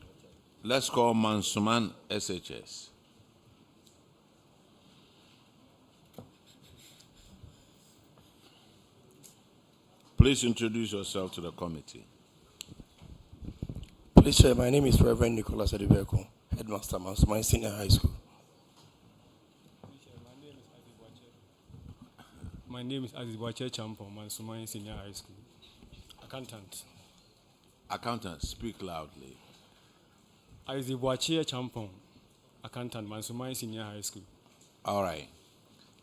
Let's call Mansuman SHS. Please introduce yourself to the committee.
Please, Chair, my name is Reverend Nicholas Adibeko, Headmaster, Mansuman Senior High School.
My name is Azibwache Champon, Mansuman Senior High School. Accountant.
Accountant, speak loudly.
Azibwache Champon, Accountant, Mansuman Senior High School.
All right.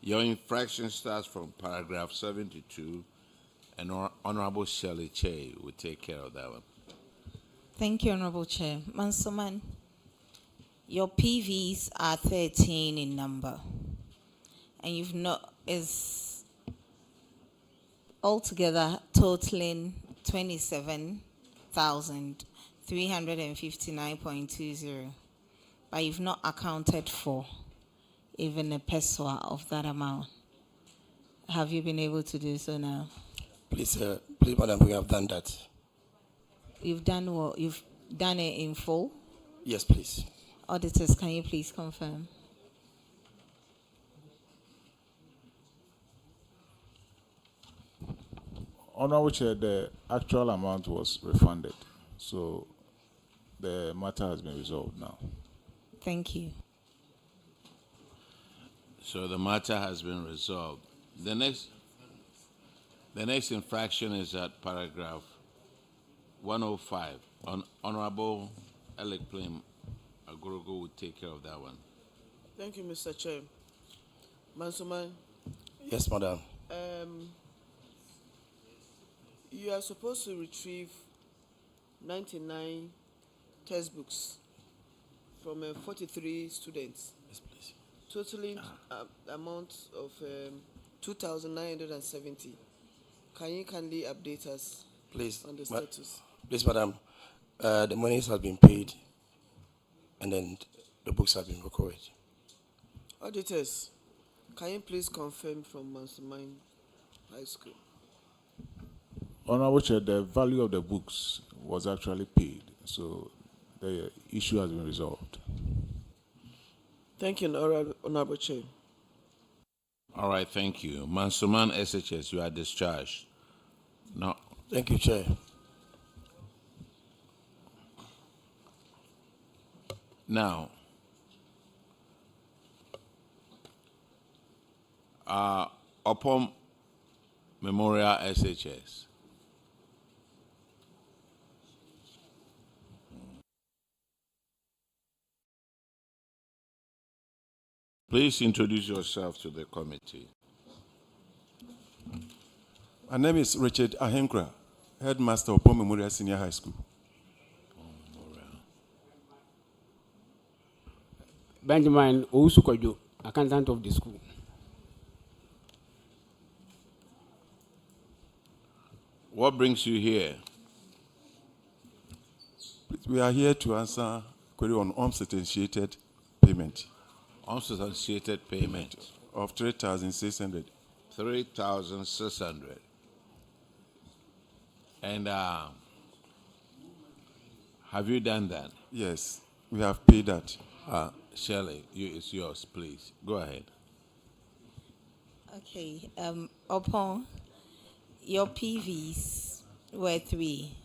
Your infraction starts from paragraph 72, and Honorable Shirley Che will take care of that one.
Thank you, Honorable Chair. Mansuman, your PVs are 13 in number, and you've not is altogether totaling 27,359.20, but you've not accounted for even a peso of that amount. Have you been able to do so now?
Please, please, Madam, we have done that.
you've done what? You've done it in full?
Yes, please.
Auditors, can you please confirm?
Honorable Chair, the actual amount was refunded, so the matter has been resolved now.
Thank you.
So the matter has been resolved. The next infraction is at paragraph 105. Honorable Alec Plim Agorogo will take care of that one.
Thank you, Mr. Chair. Mansuman.
Yes, madam.
You are supposed to retrieve 99 textbooks from 43 students.
Yes, please.
Totaling amount of 2,970. Can you kindly update us,
Please,
on the status?
Please, madam. The monies have been paid, and then the books have been recorded.
Auditors, can you please confirm from Mansuman High School?
Honorable Chair, the value of the books was actually paid, so the issue has been resolved.
Thank you, Honorable Chair.
All right, thank you. Mansuman SHS, you are discharged. No.
Thank you, Chair.
Now, upon Memorial SHS. Please introduce yourself to the committee.
My name is Richard Ahenkra, headmaster of Upon Memorial Senior High School.
Benjamin Ousukojo, accountant of the school.
What brings you here?
We are here to answer query on unsubstantiated payment.
Unsubstantiated payment
of 3,600.
3,600. And have you done that?
Yes, we have paid that.
Shirley, it's yours, please. Go ahead.
Okay. Upon your PVs were 3.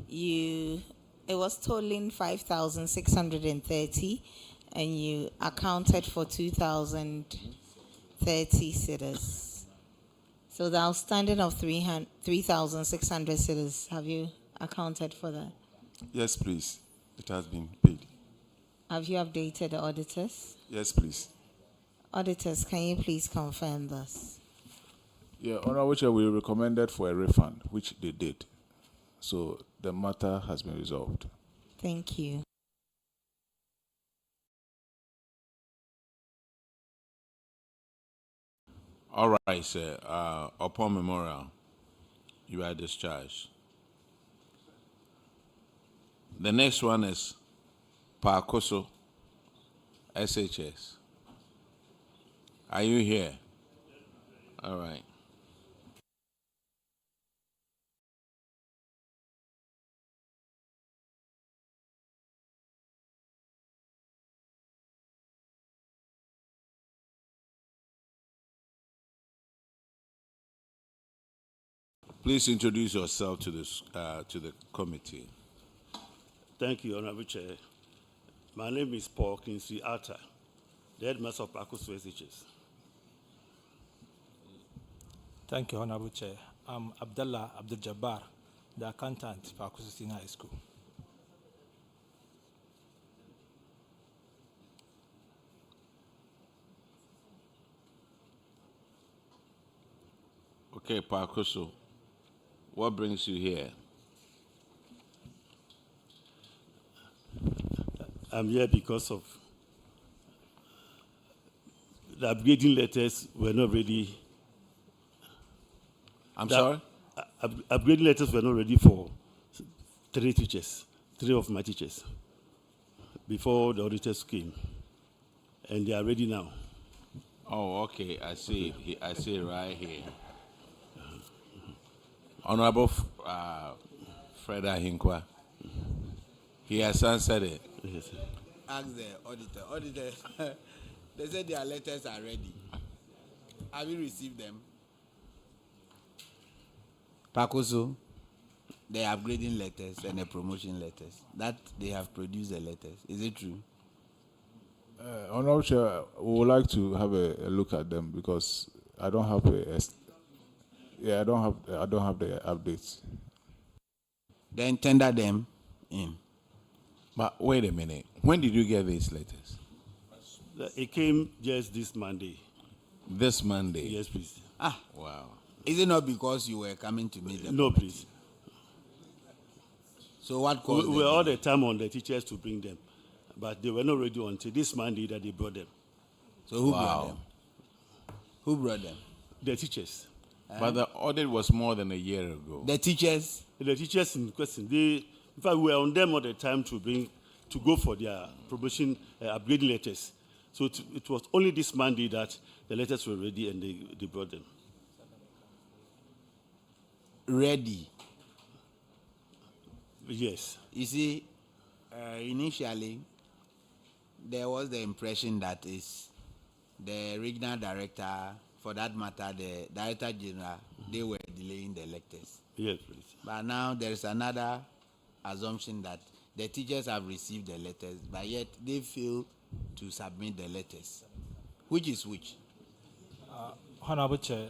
It was totaling 5,630, and you accounted for 2,030 cedis. So the outstanding of 3,600 cedis, have you accounted for that?
Yes, please. It has been paid.
Have you updated the auditors?
Yes, please.
Auditors, can you please confirm this?
Yeah, Honorable Chair, we recommended for a refund, which they did. So the matter has been resolved.
Thank you.
All right, sir. Upon Memorial, you are discharged. The next one is Pakoso, SHS. Are you here? All right. Please introduce yourself to the committee.
Thank you, Honorable Chair. My name is Paul Kinsey Arthur, the headmaster of Pakoso SHS.
Thank you, Honorable Chair. I'm Abdullah Abdul Jabbar, the accountant for Pakoso Senior High School.
Okay, Pakoso, what brings you here?
I'm here because of the upgrading letters were not ready.
Sorry?
Upgrading letters were not ready for 3 teachers, 3 of my teachers, before the auditors came. And they are ready now.
Oh, okay. I see. I see it right here. Honorable Fred Ahinkwa. He has answered it.
Yes.
Ask the auditor. Auditor, they said their letters are ready. Have you received them? Pakoso, the upgrading letters and the promotion letters. That they have produced the letters. Is it true?
Honorable Chair, we would like to have a look at them because I don't have I don't have the updates.
Then tender them in.
But wait a minute. When did you get these letters?
It came just this Monday.
This Monday?
Yes, please.
Ah.
Wow.
Is it not because you were coming to meet them?
No, please.
So what caused
We
them?
were all the time on the teachers to bring them, but they were not ready until this Monday that they brought them.
So who brought them? Who brought them?
The teachers.
But the audit was more than a year ago.
The teachers?
The teachers in question. In fact, we were on them all the time to go for their promotion upgrading letters. So it was only this Monday that the letters were ready and they brought them.
Ready?
Yes.
You see, initially, there was the impression that is the regional director, for that matter, the director general, they were delaying the letters.
Yes, please.
But now there is another assumption that the teachers have received the letters, but yet they fail to submit the letters. Which is which?
Honorable Chair,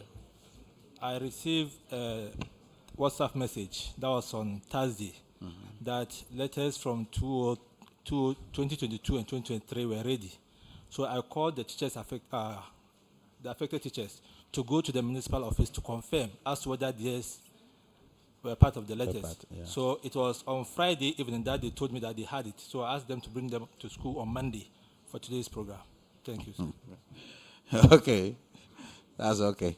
I received a WhatsApp message that was on Thursday that letters from 2022 and 2023 were ready. So I called the teachers, the affected teachers, to go to the municipal office to confirm as to whether these were part of the letters. So it was on Friday evening that they told me that they had it. So I asked them to bring them to school on Monday for today's program. Thank you, sir.
Okay. That's okay.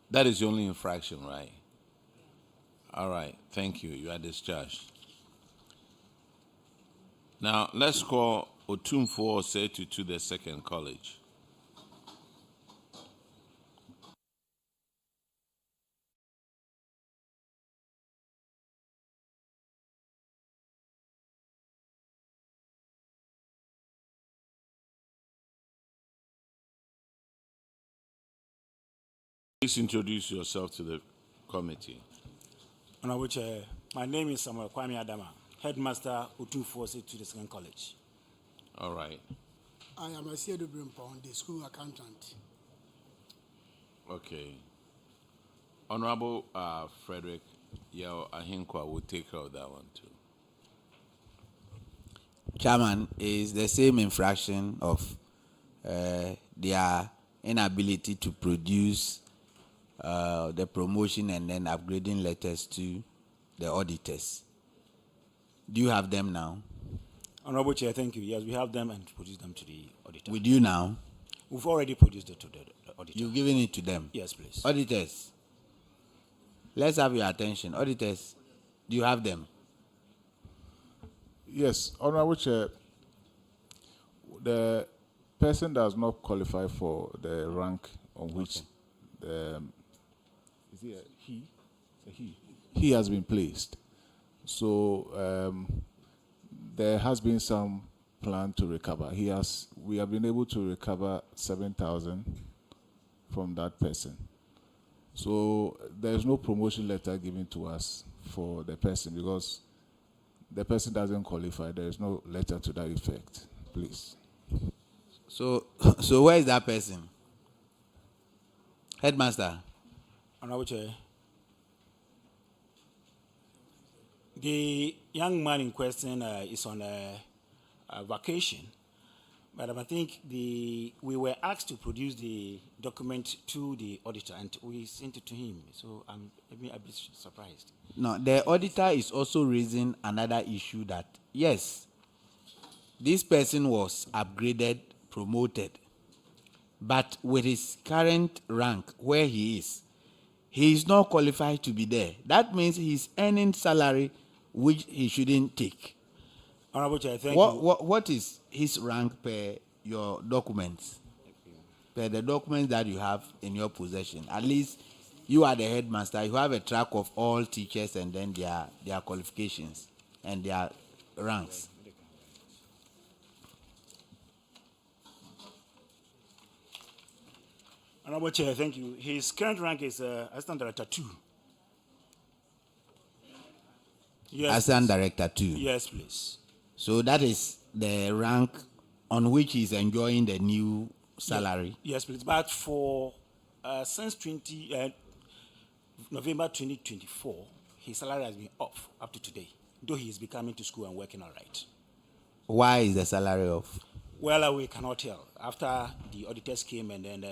That is the only infraction, right? All right. Thank you. You are discharged. Now, let's call Otumfo Osetu to the second college. Please introduce yourself to the committee.
Honorable Chair, my name is Samuel Kwame Adama, Headmaster Otumfo to the Second College.
All right.
I am a Siedu Brimpon, the school accountant.
Okay. Honorable Frederick Yao Ahinkwa will take care of that one too.
Chairman, is the same infraction of their inability to produce the promotion and then upgrading letters to the auditors. Do you have them now?
Honorable Chair, thank you. Yes, we have them and produce them to the auditor.
With you now?
We've already produced it to the auditor.
You've given it to them?
Yes, please.
Auditors, let's have your attention. Auditors, do you have them?
Yes, Honorable Chair, the person does not qualify for the rank on which is it a he? It's a he. He has been placed. So there has been some plan to recover. We have been able to recover 7,000 from that person. So there is no promotion letter given to us for the person because the person doesn't qualify. There is no letter to that effect. Please.
So where is that person? Headmaster.
Honorable Chair, the young man in question is on a vacation, but I think we were asked to produce the document to the auditor and we sent it to him. So I'm a bit surprised.
No, the auditor is also raising another issue that, yes, this person was upgraded, promoted, but with his current rank where he is not qualified to be there. That means he's earning salary which he shouldn't take.
Honorable Chair, thank
you. What is his rank per your documents, the documents that you have in your possession, at least you are the headmaster, you have a track of all teachers and then their qualifications and their ranks.
Honorable Chair, thank you. His current rank is Assistant Director 2. Yes,
Assistant
please.
Director 2.
Yes, please.
So that is the rank on which he's enjoying the new salary.
Yes, please. But for since November 2024, his salary has been off up to today, though he is becoming to school and working all right.
Why is the salary off?
Well, we cannot tell. After the auditors came and then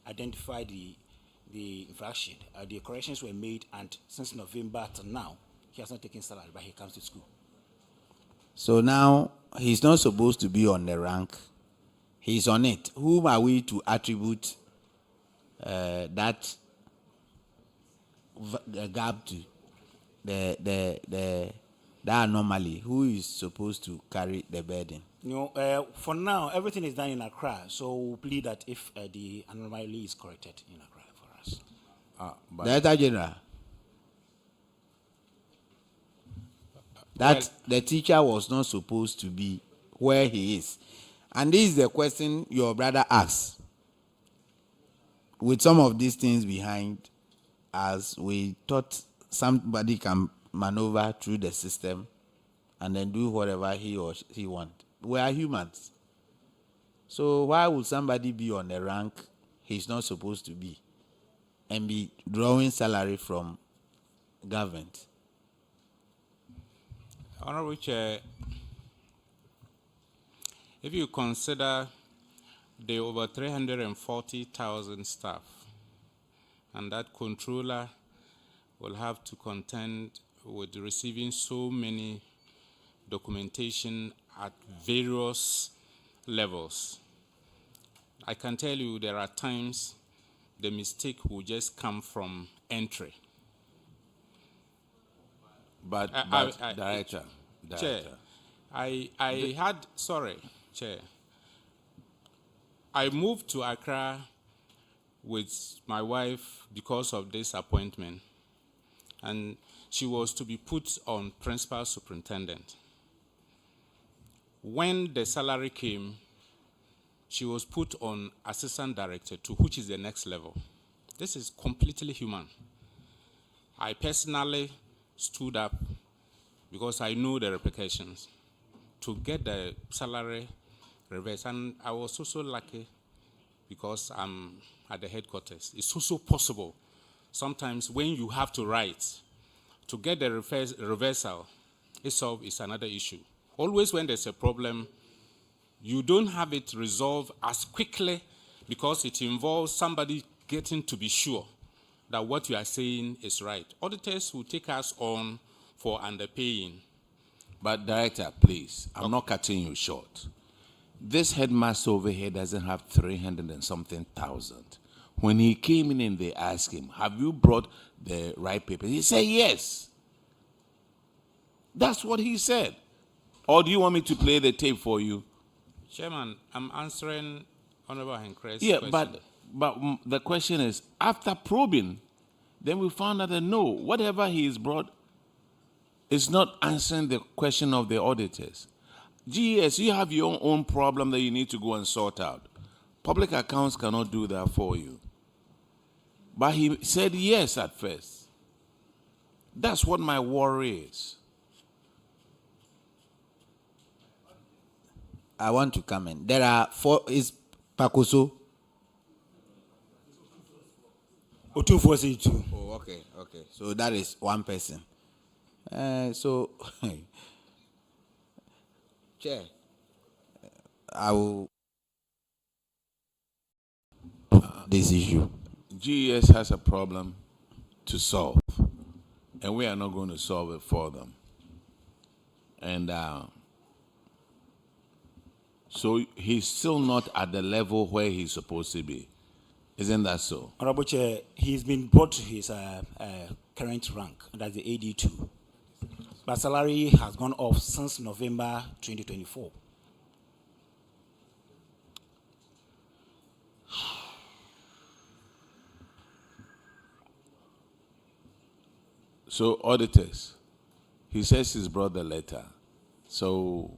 identified the infraction, the corrections were made, and since November to now, he has not taken salary, but he comes to school.
So now he's not supposed to be on the rank. He's on it. Whom are we to attribute that gap to? That anomaly. Who is supposed to carry the burden?
For now, everything is done in Accra, so we'll plead that if the anomaly is corrected in Accra for us.
Director General, that the teacher was not supposed to be where he is. And this is the question your brother asked. With some of these things behind us, we thought somebody can maneuver through the system and then do whatever he or she wants. We are humans. So why would somebody be on a rank he's not supposed to be and be drawing salary from government?
Honorable Chair, if you consider the over 340,000 staff and that controller will have to contend with receiving so many documentation at various levels, I can tell you there are times the mistake will just come from entry.
But Director.
Chair, Chair, I moved to Accra with my wife because of this appointment, and she was to be put on principal superintendent. When the salary came, she was put on assistant director 2, which is the next level. This is completely human. I personally stood up because I know the repercussions to get the salary reversed, and I was also lucky because I'm at the headquarters. It's also possible sometimes when you have to write to get the reversal itself is another issue. Always when there's a problem, you don't have it resolved as quickly because it involves somebody getting to be sure that what you are saying is right. Auditors will take us on for underpaying.
But Director, please, I'm not cutting you short. This headmaster over here doesn't have 300 and something thousand. When he came in and they asked him, have you brought the right papers? He said, yes. That's what he said. Or do you want me to play the tape for you?
Chairman, I'm answering Honorable Henkre's
question. But the question is, after probing, then we found out that no, whatever he has brought is not answering the question of the auditors. GES, you have your own problem that you need to go and sort out. Public accounts cannot do that for you. But he said yes at first. That's what my worry is.
I want to come in. There are 4, is Pakoso?
O242.
Oh, okay. So that is one person. So, Chair, I will this issue.
GES has a problem to solve, and we are not going to solve it for them. And so he's still not at the level where he's supposed to be. Isn't that so?
Honorable Chair, he's been brought to his current rank, that's the AD2. But salary has gone off since November 2024.
So, auditors, he says he's brought the letter. So,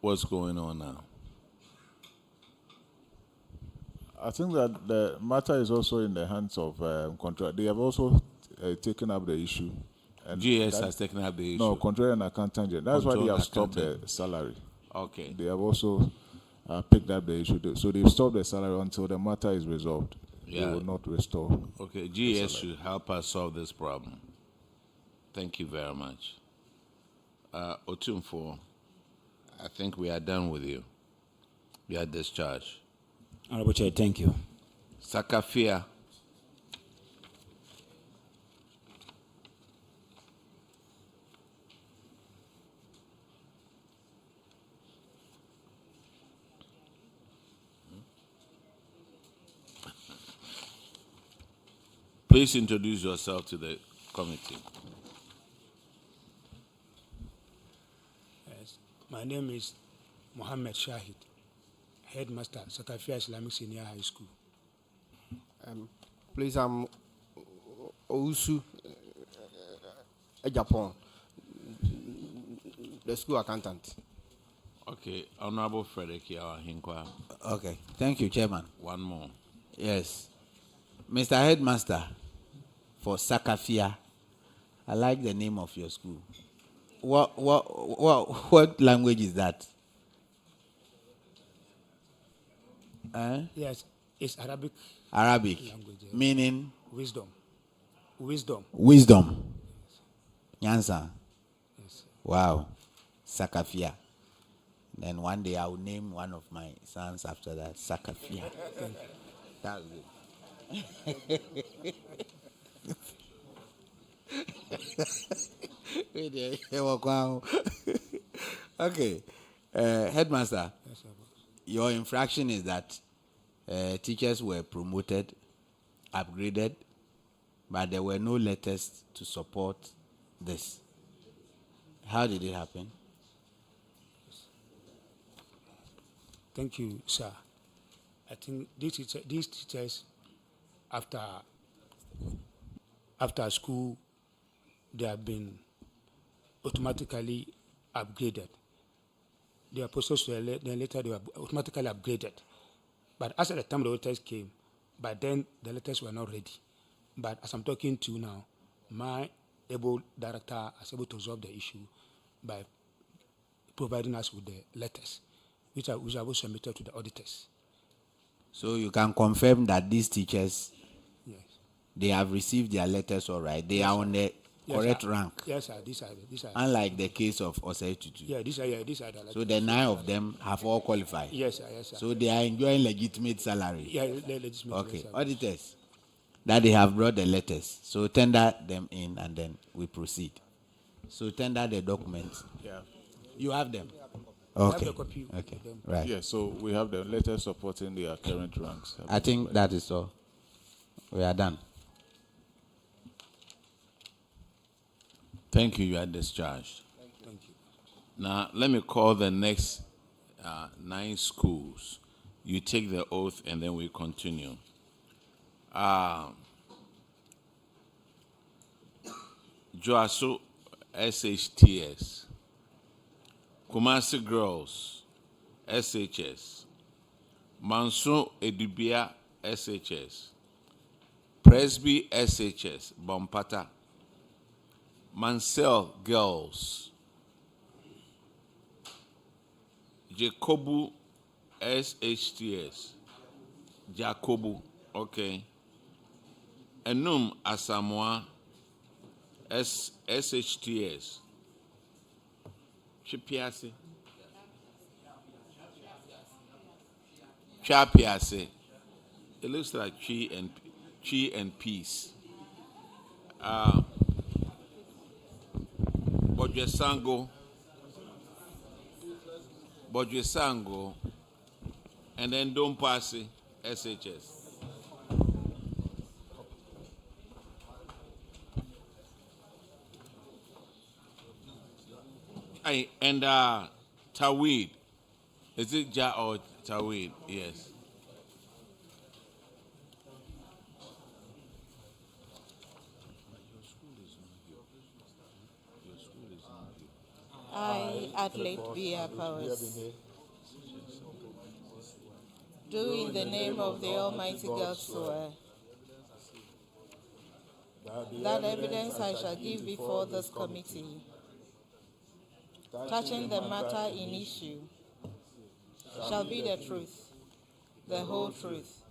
what's going on now?
I think that the matter is also in the hands of control. They have also taken up the issue. And
GS has taken up the issue.
No, control and accountant. That's why they
Control
have stopped the
accountant.
salary.
Okay.
They have also picked up the issue. So they've stopped the salary until the matter is resolved.
Yeah.
They will not restore.
Okay, GS should help us solve this problem. Thank you very much. Otumfo, I think we are done with you. You are discharged.
Honorable Chair, thank you.
Sakafia. Please introduce yourself to the committee.
Yes. My name is Mohammed Shahid, Headmaster, Sakafia Islamic Senior High School.
Please, I'm Ousu Japan, the school accountant.
Okay, Honorable Frederick Yawahinkwa.
Okay, thank you, Chairman.
One more.
Yes. Mr. Headmaster, for Sakafia, I like the name of your school. What language is that?
Yes, it's Arabic.
Arabic,
language, yes.
meaning?
Wisdom. Wisdom.
Wisdom. Nyansa.
Yes.
Wow. Sakafia. Then one day I will name one of my sons after that. Sakafia. That's good. Okay. Headmaster,
Yes, sir.
your infraction is that teachers were promoted, upgraded, but there were no letters to support this. How did it happen?
Thank you, sir. I think these teachers, after school, they have been automatically upgraded. They are processed, then later they were automatically upgraded. But as at the time the letters came, by then the letters were not ready. But as I'm talking to you now, my able director is able to resolve the issue by providing us with the letters, which are submitted to the auditors.
So you can confirm that these teachers,
Yes.
they have received their letters all right. They
Yes,
are
sir.
on the
Yes,
correct
sir.
rank.
Yes, sir. These are.
Unlike the case of Osei Tutu.
Yeah, these are the
So the 9 of them have all qualified.
Yes, sir. Yes, sir.
So they are enjoying legitimate salary.
Yeah, they're legitimate.
Okay,
Yes, sir.
auditors, that they have brought the letters. So tender them in and then we proceed. So tender the documents.
Yeah.
You have them?
We have
Okay.
the copy of
Okay.
them.
Right.
Yeah, so we have the letter supporting their current ranks.
I think that is all. We are done.
Thank you. You are discharged.
Thank you.
Now, let me call the next 9 schools. You take the oath and then we continue. Joaso SHTS. Kumasi Girls SHS. Manso Edubia SHS. Presby SHS. Bompata. Mansell Girls. Jacobu SHTS. Jacobu, okay. Enum Asamoah SHTS. Chipiase. Chapiase. It looks like Chi and Peace. Bodjesango, and then Don't Pass it, SHS. And Tawid. Is it Ja or Tawid? Yes.
I, Adelaide Bia Powers, do in the name of the Almighty God swear that evidence I shall give before this committee touching the matter in issue shall be the truth, the whole truth,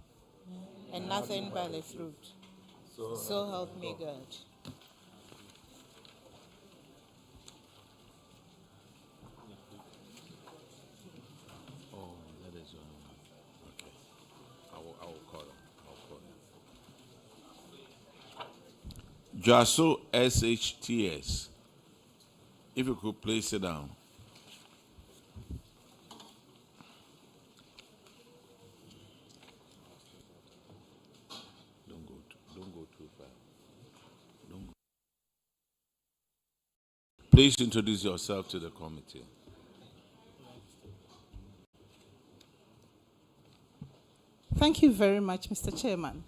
and nothing but the truth. So help me God.
Oh, that is okay. I will call him. Jaso SHTS. If you could please sit down. Don't go too far. Don't go. Please introduce yourself to the committee.
Thank you very much, Mr. Chairman.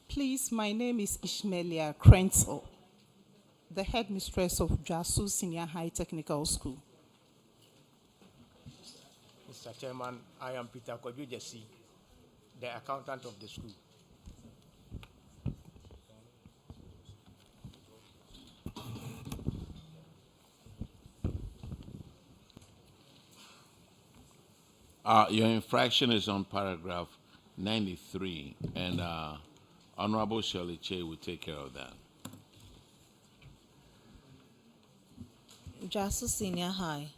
Please, my name is Ishmelia Krenzel, the headmistress of Jasu Senior High Technical School.
Mr. Chairman, I am Peter Kobujesi, the accountant of the school.
Your infraction is on paragraph 93, and Honorable Shirley Che will take care of that.
Jasu Senior High,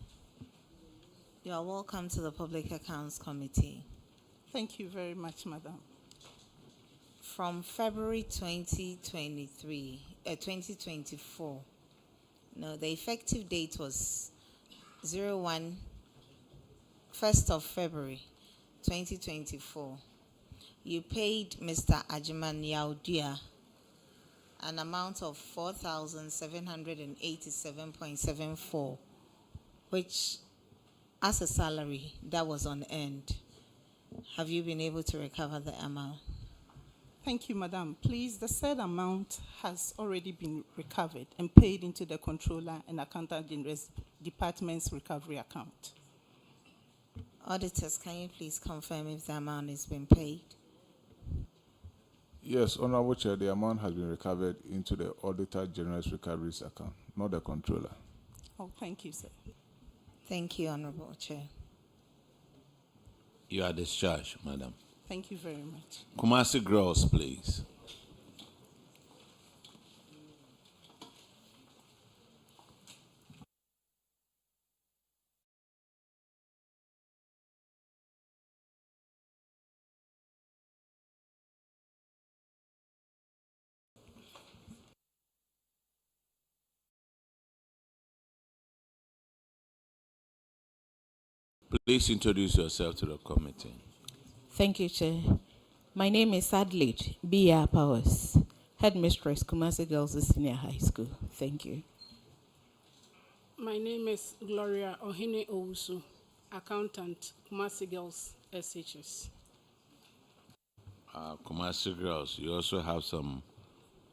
you are welcome to the Public Accounts Committee.
Thank you very much, Madam.
From February 2024, no, the effective date was 1st of February 2024. You paid Mr. Bibiani-Anhwiaso an amount of 4,787.74, which, as a salary, that was unearned. Have you been able to recover the amount?
Thank you, Madam. Please, the said amount has already been recovered and paid into the Controller and Accountant General's Department's recovery account.
Auditors, can you please confirm if the amount has been paid?
Yes, Honorable Chair, the amount has been recovered into the Auditor General's recoveries account, not the Controller.
Oh, thank you, sir.
Thank you, Honorable Chair.
You are discharged, Madam.
Thank you very much.
Kumasi girls, please. Please introduce yourself to the committee.
Thank you, Chair. My name is Adelaide Bia Powers, headmistress, Kumasi Girls Senior High School. Thank you.
My name is Gloria Ohene Owusu, accountant, Kumasi Girls SHS.
Kumasi girls, you also have some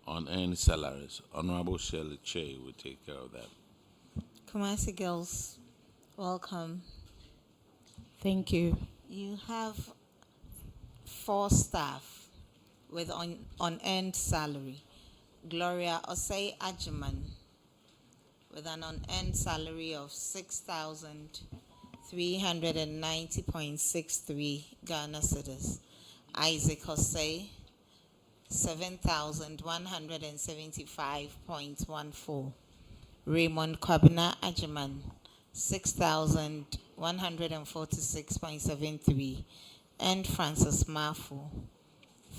unearned salaries. Honorable Shirley Che will take care of that.
Kumasi Girls, welcome.
Thank you.
You have 4 staff with unearned salary. Gloria Osei Ajiman with an unearned salary of 6,390.63 Ghana cedis. Isaac Osei, 7,175.14. Raymond Kwabena Ajiman, 6,146.73, and Francis Mafu,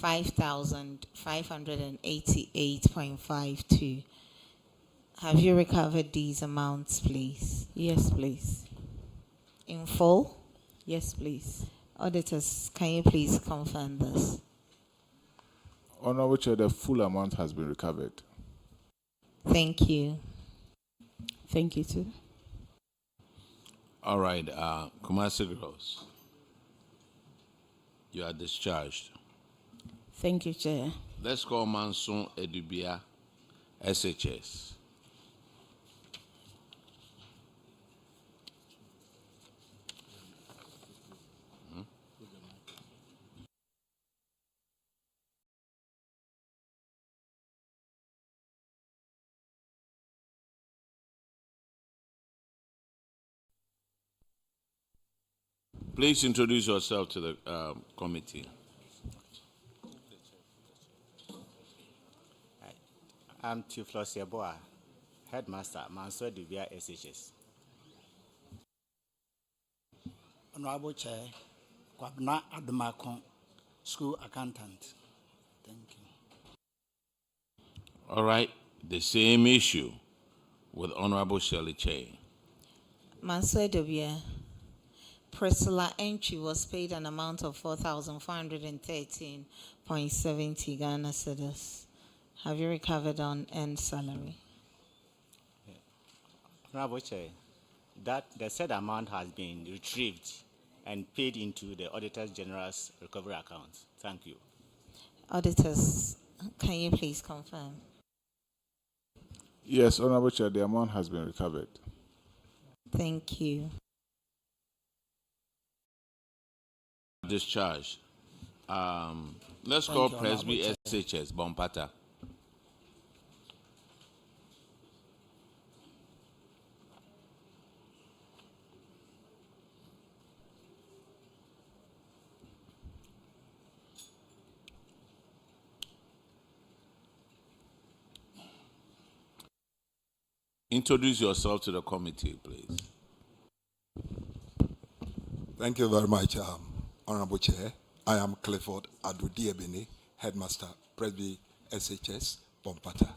5,588.52. Have you recovered these amounts, please?
Yes, please.
In full?
Yes, please.
Auditors, can you please confirm this?
Honorable Chair, the full amount has been recovered.
Thank you.
Thank you, too.
All right, Kumasi girls, you are discharged.
Thank you, Chair.
Let's call Manson Edubia, SHS. Please introduce yourself to the committee.
I'm Theophilus Yeboah, Headmaster, Mansour Dubia SHS.
Honorable Chair, Kwabna Adumakon, School Accountant. Thank you.
All right, the same issue with Honorable Shirley Che.
Mansour Dubia, Priscilla entry was paid an amount of 4,413.70 Ghana cedis. Have you recovered on end salary?
Honorable Chair, that the said amount has been retrieved and paid into the Auditor General's recovery account. Thank you.
Auditors, can you please confirm?
Yes, Honorable Chair, the amount has been recovered.
Thank you.
Discharge. Let's call Presby SHS Bompata. Introduce yourself to the committee, please.
Thank you very much, Honorable Chair. I am Clifford Adudiebene, Headmaster, Presby SHS, Bompata.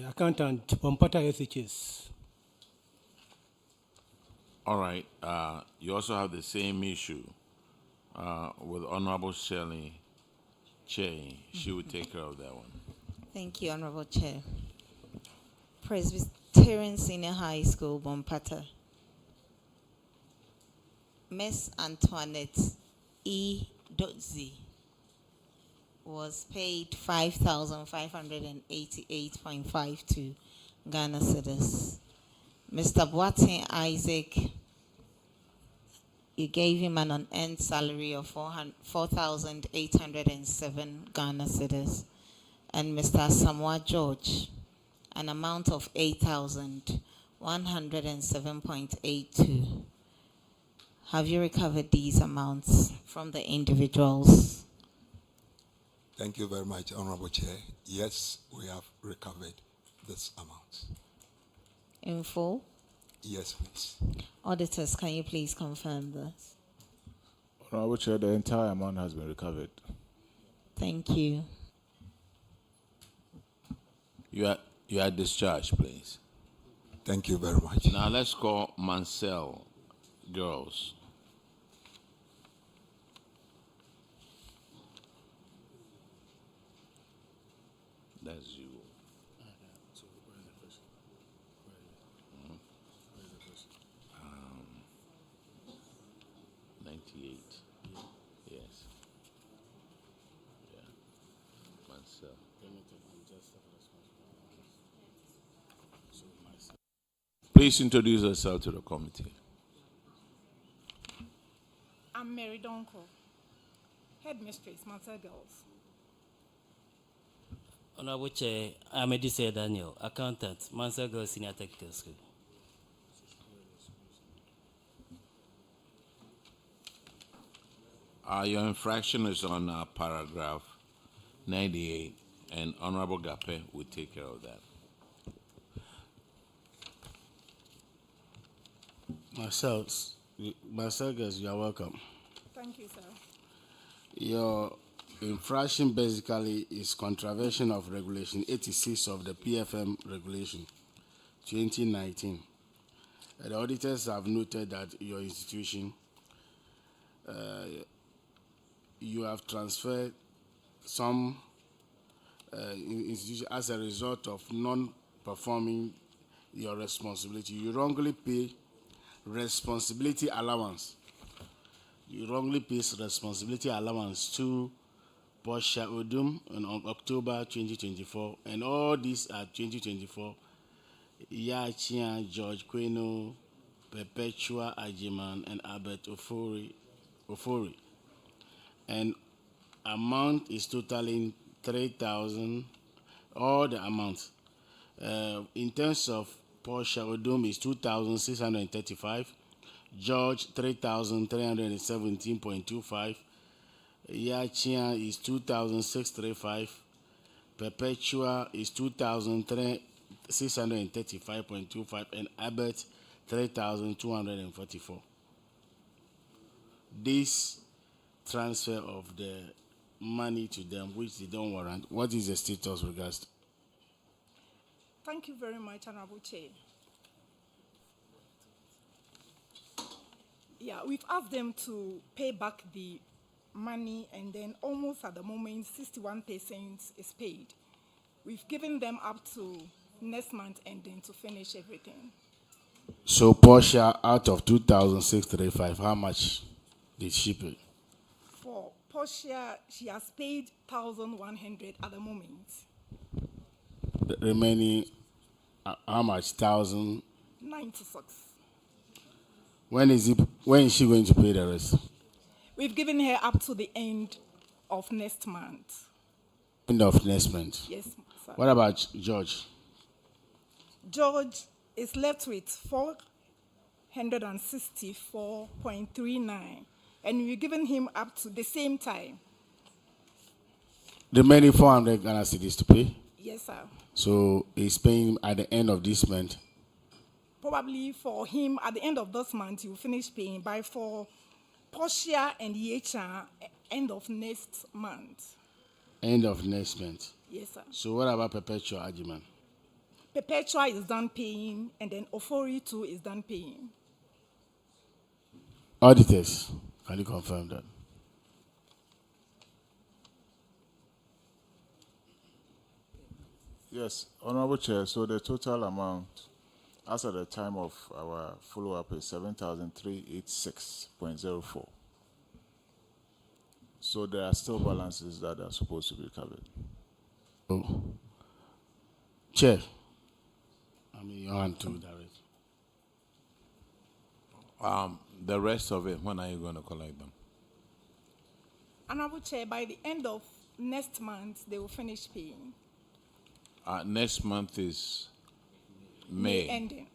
Accountant, Bompata SHS.
All right. You also have the same issue with Honorable Shirley Che. She will take care of that one.
Thank you, Honorable Chair. Presbyterian Senior High School, Bompata. Miss Antoinette E. Dotzi was paid 5,588.52 Ghana cedis. Mr. Boateng Isaac, you gave him an on-end salary of 4,807 Ghana cedis. And Mr. Samoa George, an amount of 8,107.82. Have you recovered these amounts from the individuals?
Thank you very much, Honorable Chair. Yes, we have recovered this amount.
In full?
Yes, please.
Auditors, can you please confirm this?
Honorable Chair, the entire amount has been recovered.
Thank you.
You are discharged, please.
Thank you very much.
Now let's call Mansell girls. That's you. 98. Yes. Yeah. Mansell. Please introduce yourself to the committee.
I'm Mary Donko, Headmistress, Mansell Girls.
Honorable Chair, I'm Edise Daniel, Accountant, Mansell Girls Senior Technical School.
Your infraction is on paragraph 98, and Honorable Gape will take care of that.
Marcel, guys, you are welcome.
Thank you, sir.
Your infraction basically is contravention of Regulation 86 of the PFM Regulation 2019. The auditors have noted that your institution, you have transferred some institution as a result of non-performing your responsibility. You wrongly pay responsibility allowance. You wrongly pay responsibility allowance to Portia Odum in October 2024, and all these are 2024. Yachia, George Queno, Perpetua Ajiman, and Albert Ofori. And amount is totaling 3,000, all the amounts. In terms of Portia Odum is 2,635. George 3,317.25. Yachia is 2,635. Perpetua is 2,635.25, and Abbott 3,244. This transfer of the money to them, which they don't warrant, what is the status regards to?
Thank you very much, Honorable Chair. Yeah, we've asked them to pay back the money, and then almost at the moment, 61% is paid. We've given them up to next month ending to finish everything.
So Portia, out of 2,635, how much did she pay?
For Portia, she has paid 1,100 at the moment.
The remaining, how much? 1,000?
96.
When is she going to pay the rest?
We've given her up to the end of next month.
End of next month?
Yes, sir.
What about George?
George is left with 464.39, and we've given him up to the same time.
The remaining 400 Ghana cedis to pay?
Yes, sir.
So he's paying at the end of this month?
Probably for him, at the end of this month, he will finish paying. By for Portia and EHR, end of next month.
End of next month?
Yes, sir.
So what about Perpetual Ajiman?
Perpetua is done paying, and then Ofori too is done paying.
Auditors, can you confirm that?
Yes, Honorable Chair, so the total amount as at the time of our follow-up is 7,386.04. So there are still balances that are supposed to be covered.
Oh. Chair, I mean, your hand to direct.
The rest of it, when are you going to collect them?
Honorable Chair, by the end of next month, they will finish paying.
Next month is May.
Ending.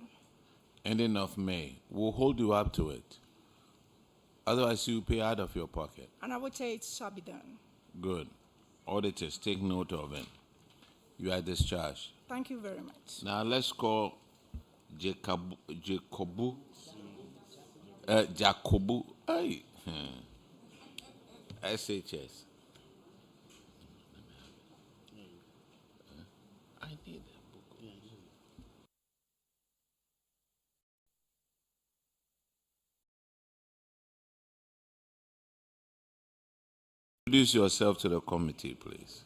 Ending of May. We'll hold you up to it. Otherwise, you pay out of your pocket.
Honorable Chair, it shall be done.
Good. Auditors, take note of it. You are discharged.
Thank you very much.
Now let's call Jacobu. Hey. SHS. I need a book. Introduce yourself to the committee, please.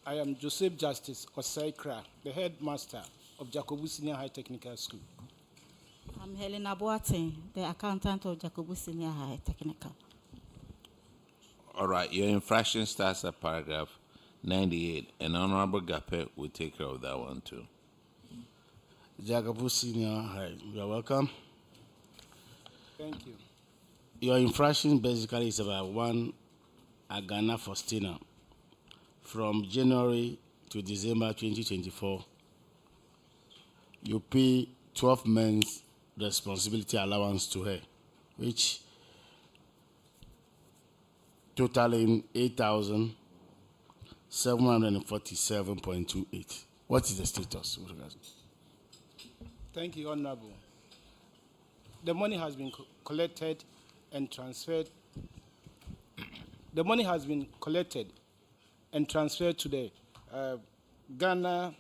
I am Joseph Justice Osaikra, the headmaster of Jacobu Senior High Technical School.
I'm Helena Boateng, the accountant of Jacobu Senior High Technical.
All right, your infraction starts at paragraph 98, and Honorable Gape will take care of that one too.
Jacobu Senior High, you are welcome.
Thank you.
Your infraction basically is about one Agana Faustina from January to December 2024. You pay 12 months responsibility allowance to her, which totaling 8,747.28. What is the status?
Thank you, Honorable. The money has been collected and transferred. The money has been collected and transferred to the Ghana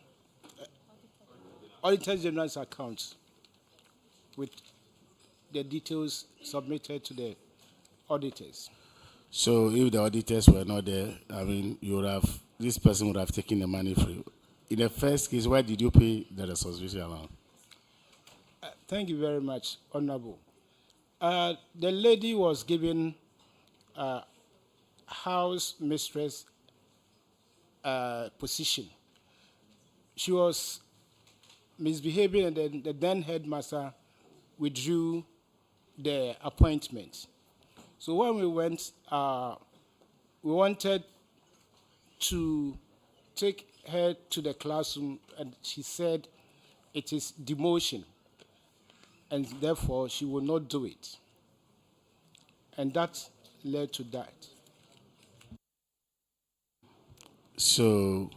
Auditor General's accounts with the details submitted to the auditors.
So if the auditors were not there, I mean, this person would have taken the money free. In the first case, why did you pay the responsibility amount?
Thank you very much, Honorable. The lady was given house mistress position. She was misbehaving, and then the then headmaster withdrew the appointment. So when we went, we wanted to take her to the classroom, and she said it is demotion, and therefore she will not do it. And that led to that.
So,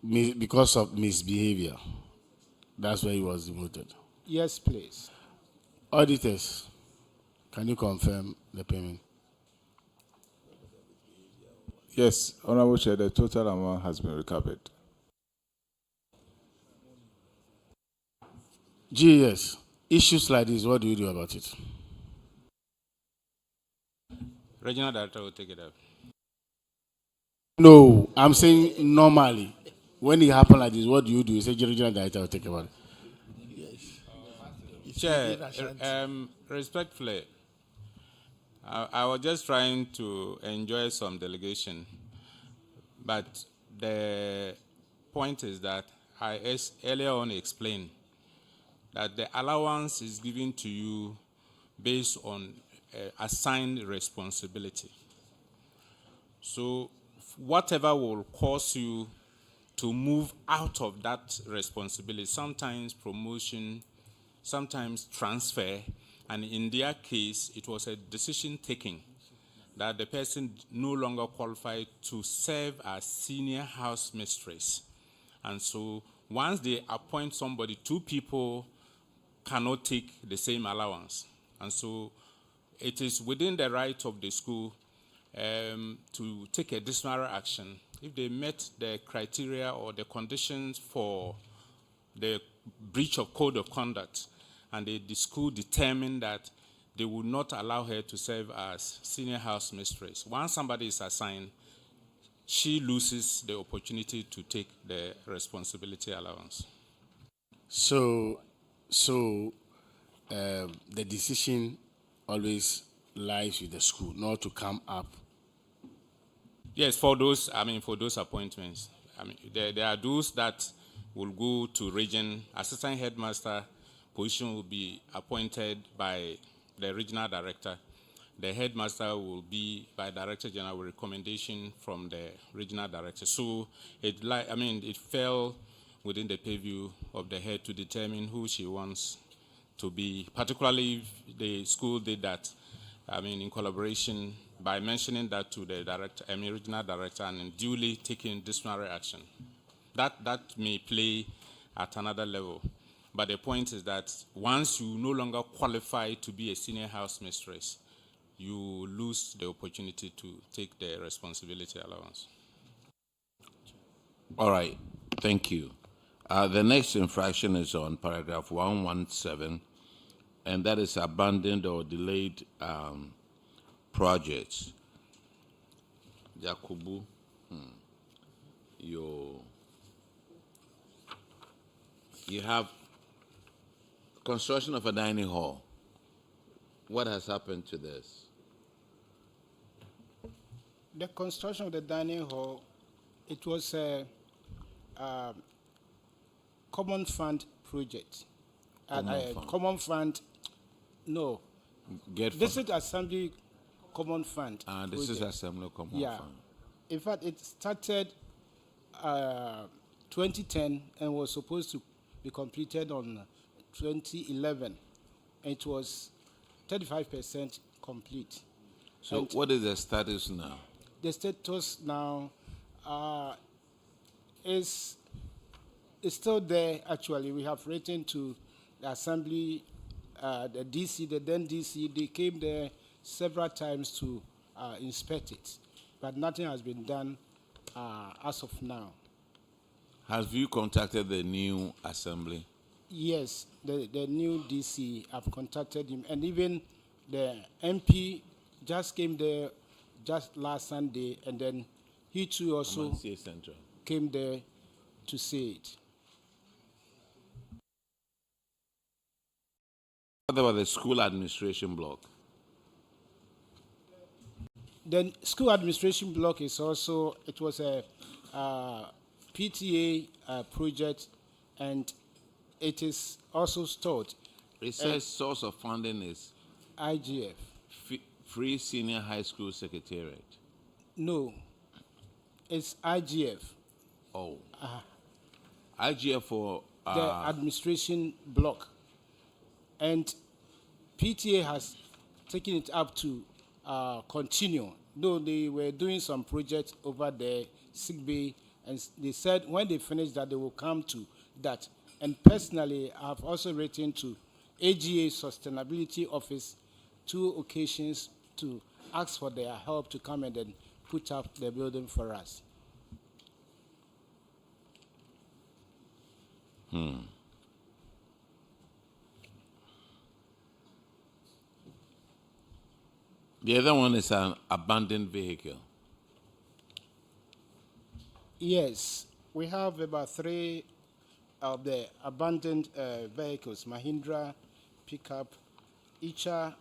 because of misbehavior, that's why he was demoted.
Yes, please.
Auditors, can you confirm the payment?
Yes, Honorable Chair, the total amount has been recovered.
GS, issues like this, what do you do about it?
Regional Director will take it up.
No, I'm saying normally. When it happens like this, what do you do? You say regional director will take about it.
Chair, respectfully, I was just trying to enjoy some delegation, but the point is that I earlier on explained that the allowance is given to you based on assigned responsibility. So whatever will cause you to move out of that responsibility, sometimes promotion, sometimes transfer, and in their case, it was a decision taken that the person no longer qualified to serve as senior house mistress. And so once they appoint somebody, two people cannot take the same allowance. And so it is within the right of the school to take a disciplinary action if they met the criteria or the conditions for the breach of code of conduct, and the school determined that they would not allow her to serve as senior house mistress. Once somebody is assigned, she loses the opportunity to take the responsibility allowance.
So the decision always lies with the school, not to come up.
Yes, for those appointments. There are those that will go to region. Assistant headmaster position will be appointed by the regional director. The headmaster will be by Director General with recommendation from the regional director. So it fell within the purview of the head to determine who she wants to be, particularly if the school did that, in collaboration by mentioning that to the regional director and duly taking disciplinary action. That may play at another level. But the point is that once you no longer qualify to be a senior house mistress, you lose the opportunity to take the responsibility allowance.
All right, thank you. The next infraction is on paragraph 117, and that is abandoned or delayed projects. Jakubu, you have construction of a dining hall. What has happened to this?
The construction of the dining hall, it was a common fund project. Common fund, no. This is Assembly Common Fund.
This is Assembly Common Fund.
In fact, it started 2010 and was supposed to be completed on 2011. And it was 35% complete.
So
and
what is the status now?
The status now is still there, actually. We have written to the Assembly, the DC, the then DC. They came there several times to inspect it, but nothing has been done as of now.
Have you contacted the new Assembly?
Yes, the new DC, I've contacted him, and even the MP just came there just last Sunday, and then he too also came there to see it.
What about the school administration block?
The school administration block is also, it was a PTA project, and it is also stored.
It says source of funding is
IGF.
Free Senior High School Secretariat.
No, it's IGF.
Oh. IGF for
the administration block. And PTA has taken it up to continue, though they were doing some projects over there, sick bay, and they said when they finish that they will come to that. And personally, I have also written to AGA Sustainability Office 2 occasions to ask for their help to come and then put up the building for us.
The other one is an abandoned vehicle.
Yes, we have about 3 of the abandoned vehicles: Mahindra pickup, Icha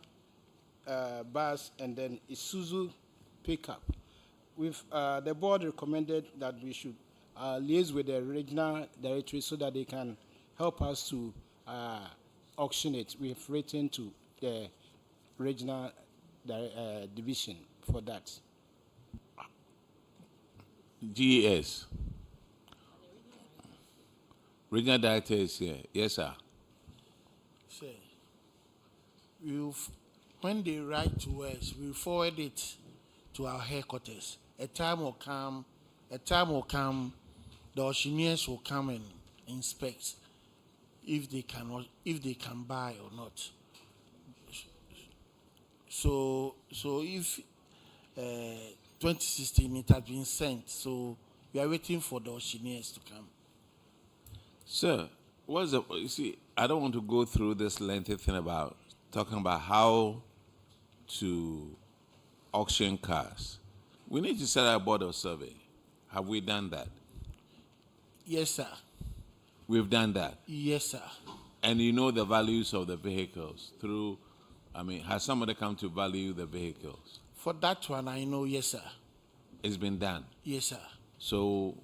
bus, and then Isuzu pickup. The board recommended that we should liaise with the regional directory so that they can help us to auction it. We have written to the regional division for that.
GS. Regional director is here. Yes, sir.
Say, when they write to us, we forward it to our headquarters. A time will come, the auctioneers will come and inspect if they can buy or not. So if 2016 it has been sent, so we are waiting for the auctioneers to come.
Sir, you see, I don't want to go through this lengthy thing about talking about how to auction cars. We need to set up a board of survey. Have we done that?
Yes, sir.
We've done that?
Yes, sir.
And you know the values of the vehicles through, has somebody come to value the vehicles?
For that one, I know, yes, sir.
It's been done?
Yes, sir.
So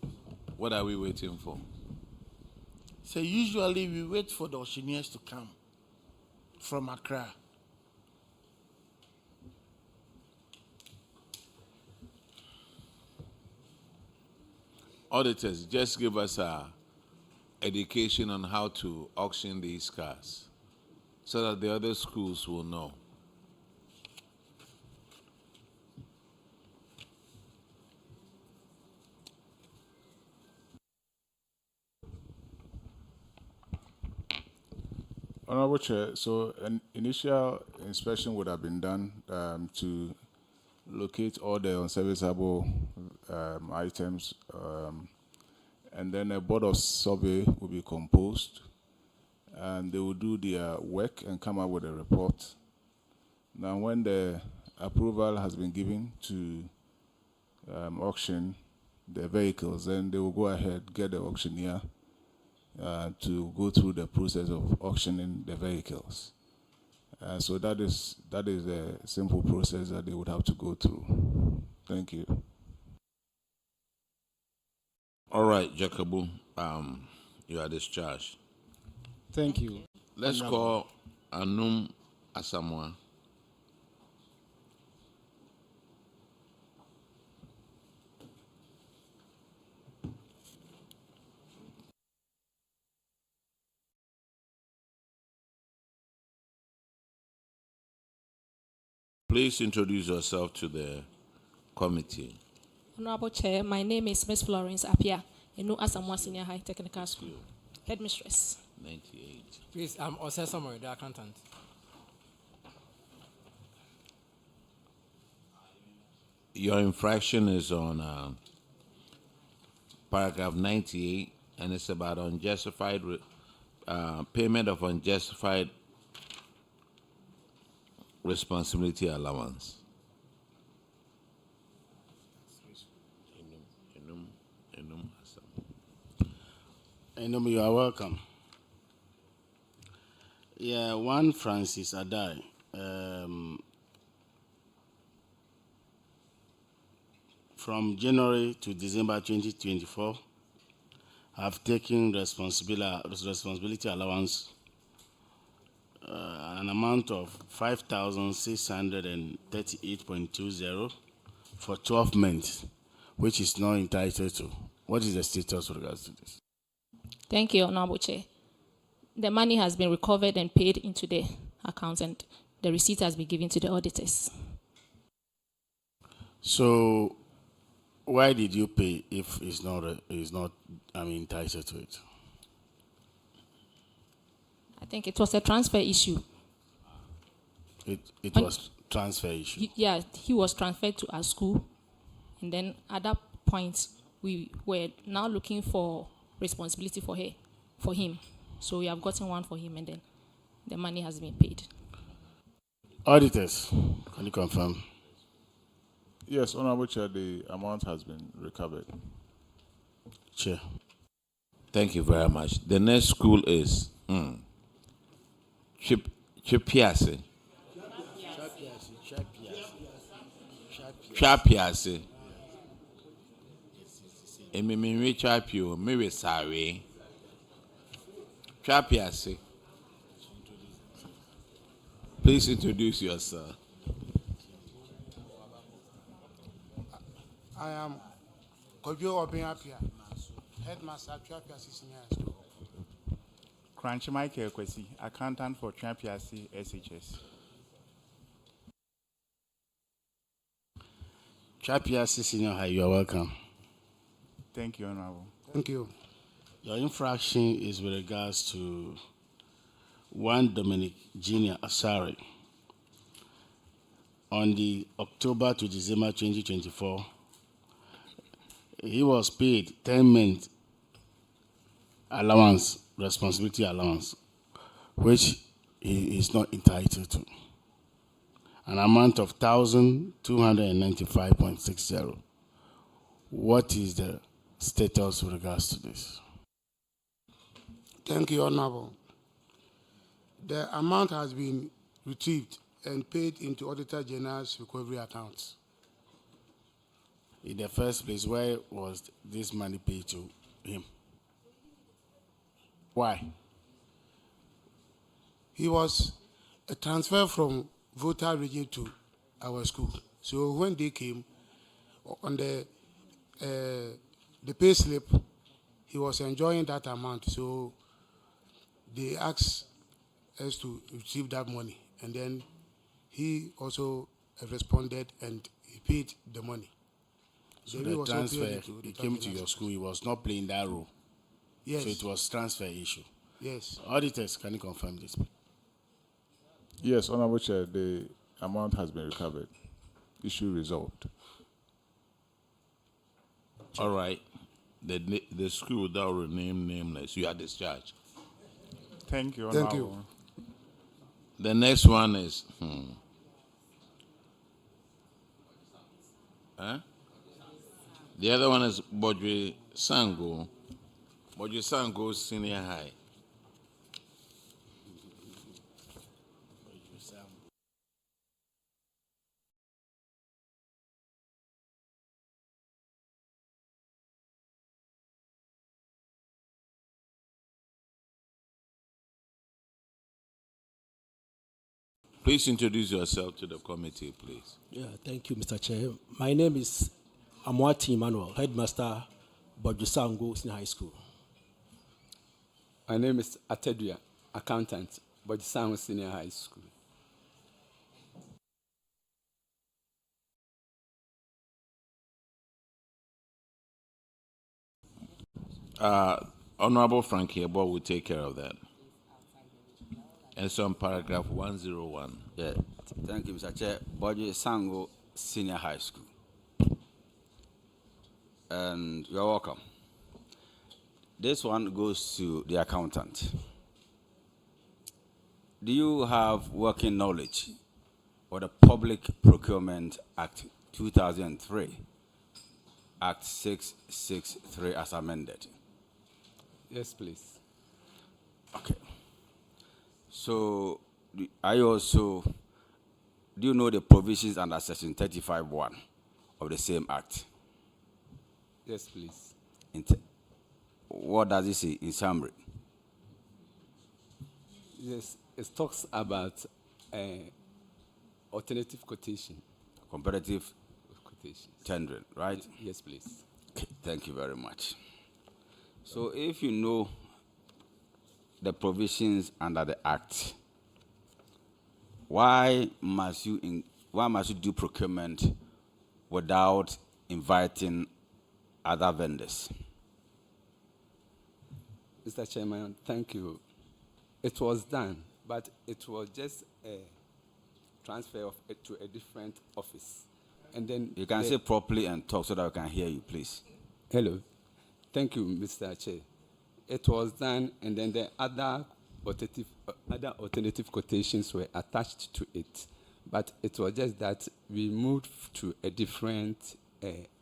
what are we waiting for?
So usually we wait for the auctioneers to come from Accra.
Auditors, just give us education on how to auction these cars so that the other schools will know.
Honorable Chair, so an initial inspection would have been done to locate all the unserviceable items, and then a board of survey will be composed, and they will do their work and come up with a report. Now, when the approval has been given to auction the vehicles, then they will go ahead, get the auctioneer to go through the process of auctioning the vehicles. So that is a simple process that they would have to go through. Thank you.
All right, Jacobu, you are discharged.
Thank you.
Let's call Anum Asamoah. Please introduce yourself to the committee.
Honorable Chair, my name is Ms. Florence Apia, Enu Asamoah Senior High Technical School, Headmistress.
98.
Please, I'm Osesa, the accountant.
Your infraction is on paragraph 98, and it's about unjustified payment of unjustified responsibility allowance.
Enum, you are welcome. Yeah, one Francis Adai. From January to December 2024, have taken responsibility allowance an amount of 5,638.20 for 12 months, which is not entitled to. What is the status with regards to this?
Thank you, Honorable Chair. The money has been recovered and paid into the account, and the receipt has been given to the auditors.
So, why did you pay if it's not entitled to it?
I think it was a transfer issue.
It was transfer issue.
He was transferred to our school, and then at that point, we were now looking for responsibility for him. So we have gotten one for him, and then the money has been paid.
Auditors, can you confirm?
Yes, Honorable Chair, the amount has been recovered.
Chair.
Thank you very much. The next school is Chipiase. Chapiase. Emimiri Chapio, Miri Sari. Chapiase. Please introduce yourself.
I am Kojo Obiapia, headmaster at Chapiasi Senior School.
Crunchy Michael Kwesi, accountant for Chapiasi SHS.
Chapiasi Senior High, you are welcome.
Thank you, Honorable.
Thank you.
Your infraction is with regards to one Dominic Junior Asari. On the October to December 2024, he was paid 10 months allowance, responsibility allowance, which he is not entitled to. An amount of 1,295.60. What is the status with regards to this?
Thank you, Honorable. The amount has been retrieved and paid into Auditor General's recovery accounts.
In the first place, where was this money paid to him? Why?
He was a transfer from Volta region to our school. So when they came on the pay slip, he was enjoying that amount. So they asked us to receive that money, and then he also responded and he paid the money.
So the transfer, he came to your school, he was not playing that role.
Yes.
So it was transfer issue.
Yes.
Auditors, can you confirm this?
Yes, Honorable Chair, the amount has been recovered. Issue resolved.
All right. The school that will remain nameless, you are discharged.
Thank you, Honorable.
Thank you.
The next one is the other one is Bodri Sango. Bodri Sango Senior High. Please introduce yourself to the committee, please.
Yeah, thank you, Mr. Chair. My name is Amwati Emmanuel, headmaster, Bodjusango Senior High School.
My name is Atedua, accountant, Bodjusango Senior High School.
Honorable Frankie Ebo will take care of that. And so on paragraph 101.
Yeah, thank you, Mr. Chair. Bodjusango Senior High School. And you're welcome. This one goes to the accountant. Do you have working knowledge of the Public Procurement Act 2003, Act 663 as amended?
Yes, please.
Okay. So, do you know the provisions under section 35(1) of the same act?
Yes, please.
What does it say in summary?
Yes, it talks about alternative quotation.
Competitive
quotation.
Tendering, right?
Yes, please.
Okay, thank you very much. So if you know the provisions under the Act, why must you do procurement without inviting other vendors?
Mr. Chairman, thank you. It was done, but it was just a transfer of it to a different office. And then
you can say properly and talk so that I can hear you, please.
Hello. Thank you, Mr. Chair. It was done, and then the other alternative quotations were attached to it. But it was just that we moved to a different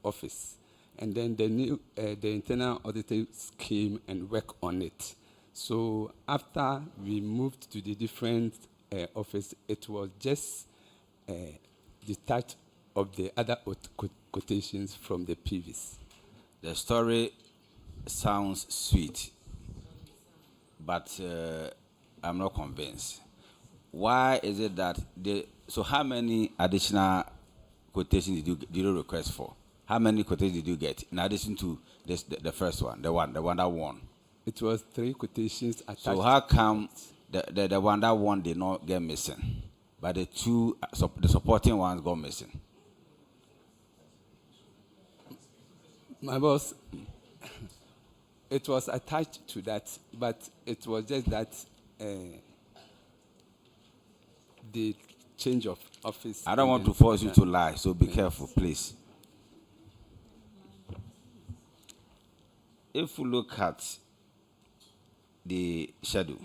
office. And then the internal auditors came and worked on it. So after we moved to the different office, it was just detached of the other quotations from the previous.
The story sounds sweet, but I'm not convinced. Why is it that so how many additional quotations did you request for? How many quotations did you get in addition to the first one, the one that won?
It was 3 quotations attached.
So how come the one that won did not get missing, but the supporting ones got missing?
My boss, it was attached to that, but it was just that the change of office.
I don't want to force you to lie, so be careful, please. If we look at the schedule,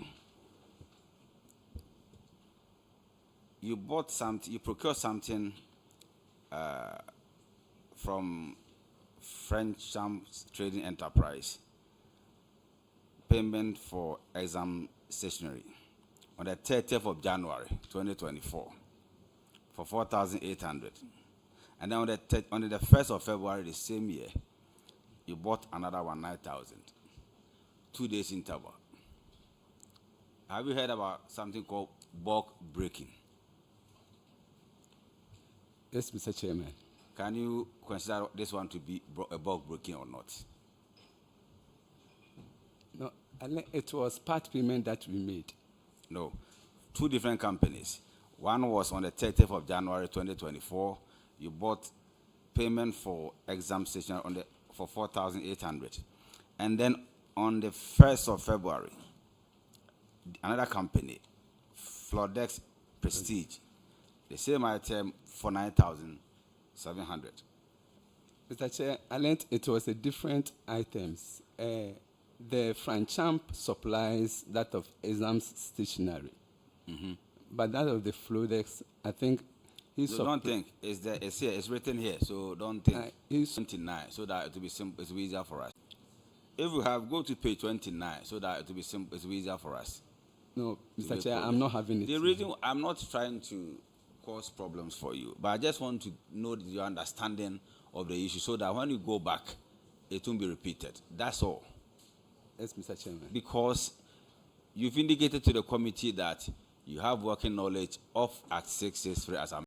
you bought something, you procured something from French Trading Enterprise, payment for exam stationery on the 30th of January 2024 for 4,800, and then on the 1st of February the same year, you bought another one, 9,000. 2 days interval. Have you heard about something called bulk breaking?
Yes, Mr. Chairman.
Can you consider this one to be a bulk breaking or not?
No, it was part payment that we made.
No, 2 different companies. One was on the 30th of January 2024. You bought payment for exam station for 4,800, and then on the 1st of February, another company, Flodex Prestige, the same item for 9,700.
Mr. Chair, I learned it was a different items. The Franchamp supplies that of exams stationery, but that of the Flodex, I think.
Don't think it's here. It's written here, so don't think. 29, so that it will be simple. It's easier for us. If we have, go to page 29, so that it will be simple. It's easier for us.
No, Mr. Chair, I'm not having it.
The reason I'm not trying to cause problems for you, but I just want to know your understanding of the issue, so that when you go back, it won't be repeated. That's all.
Yes, Mr. Chairman.
Because you've indicated to the committee that you have working knowledge of Act 663 as a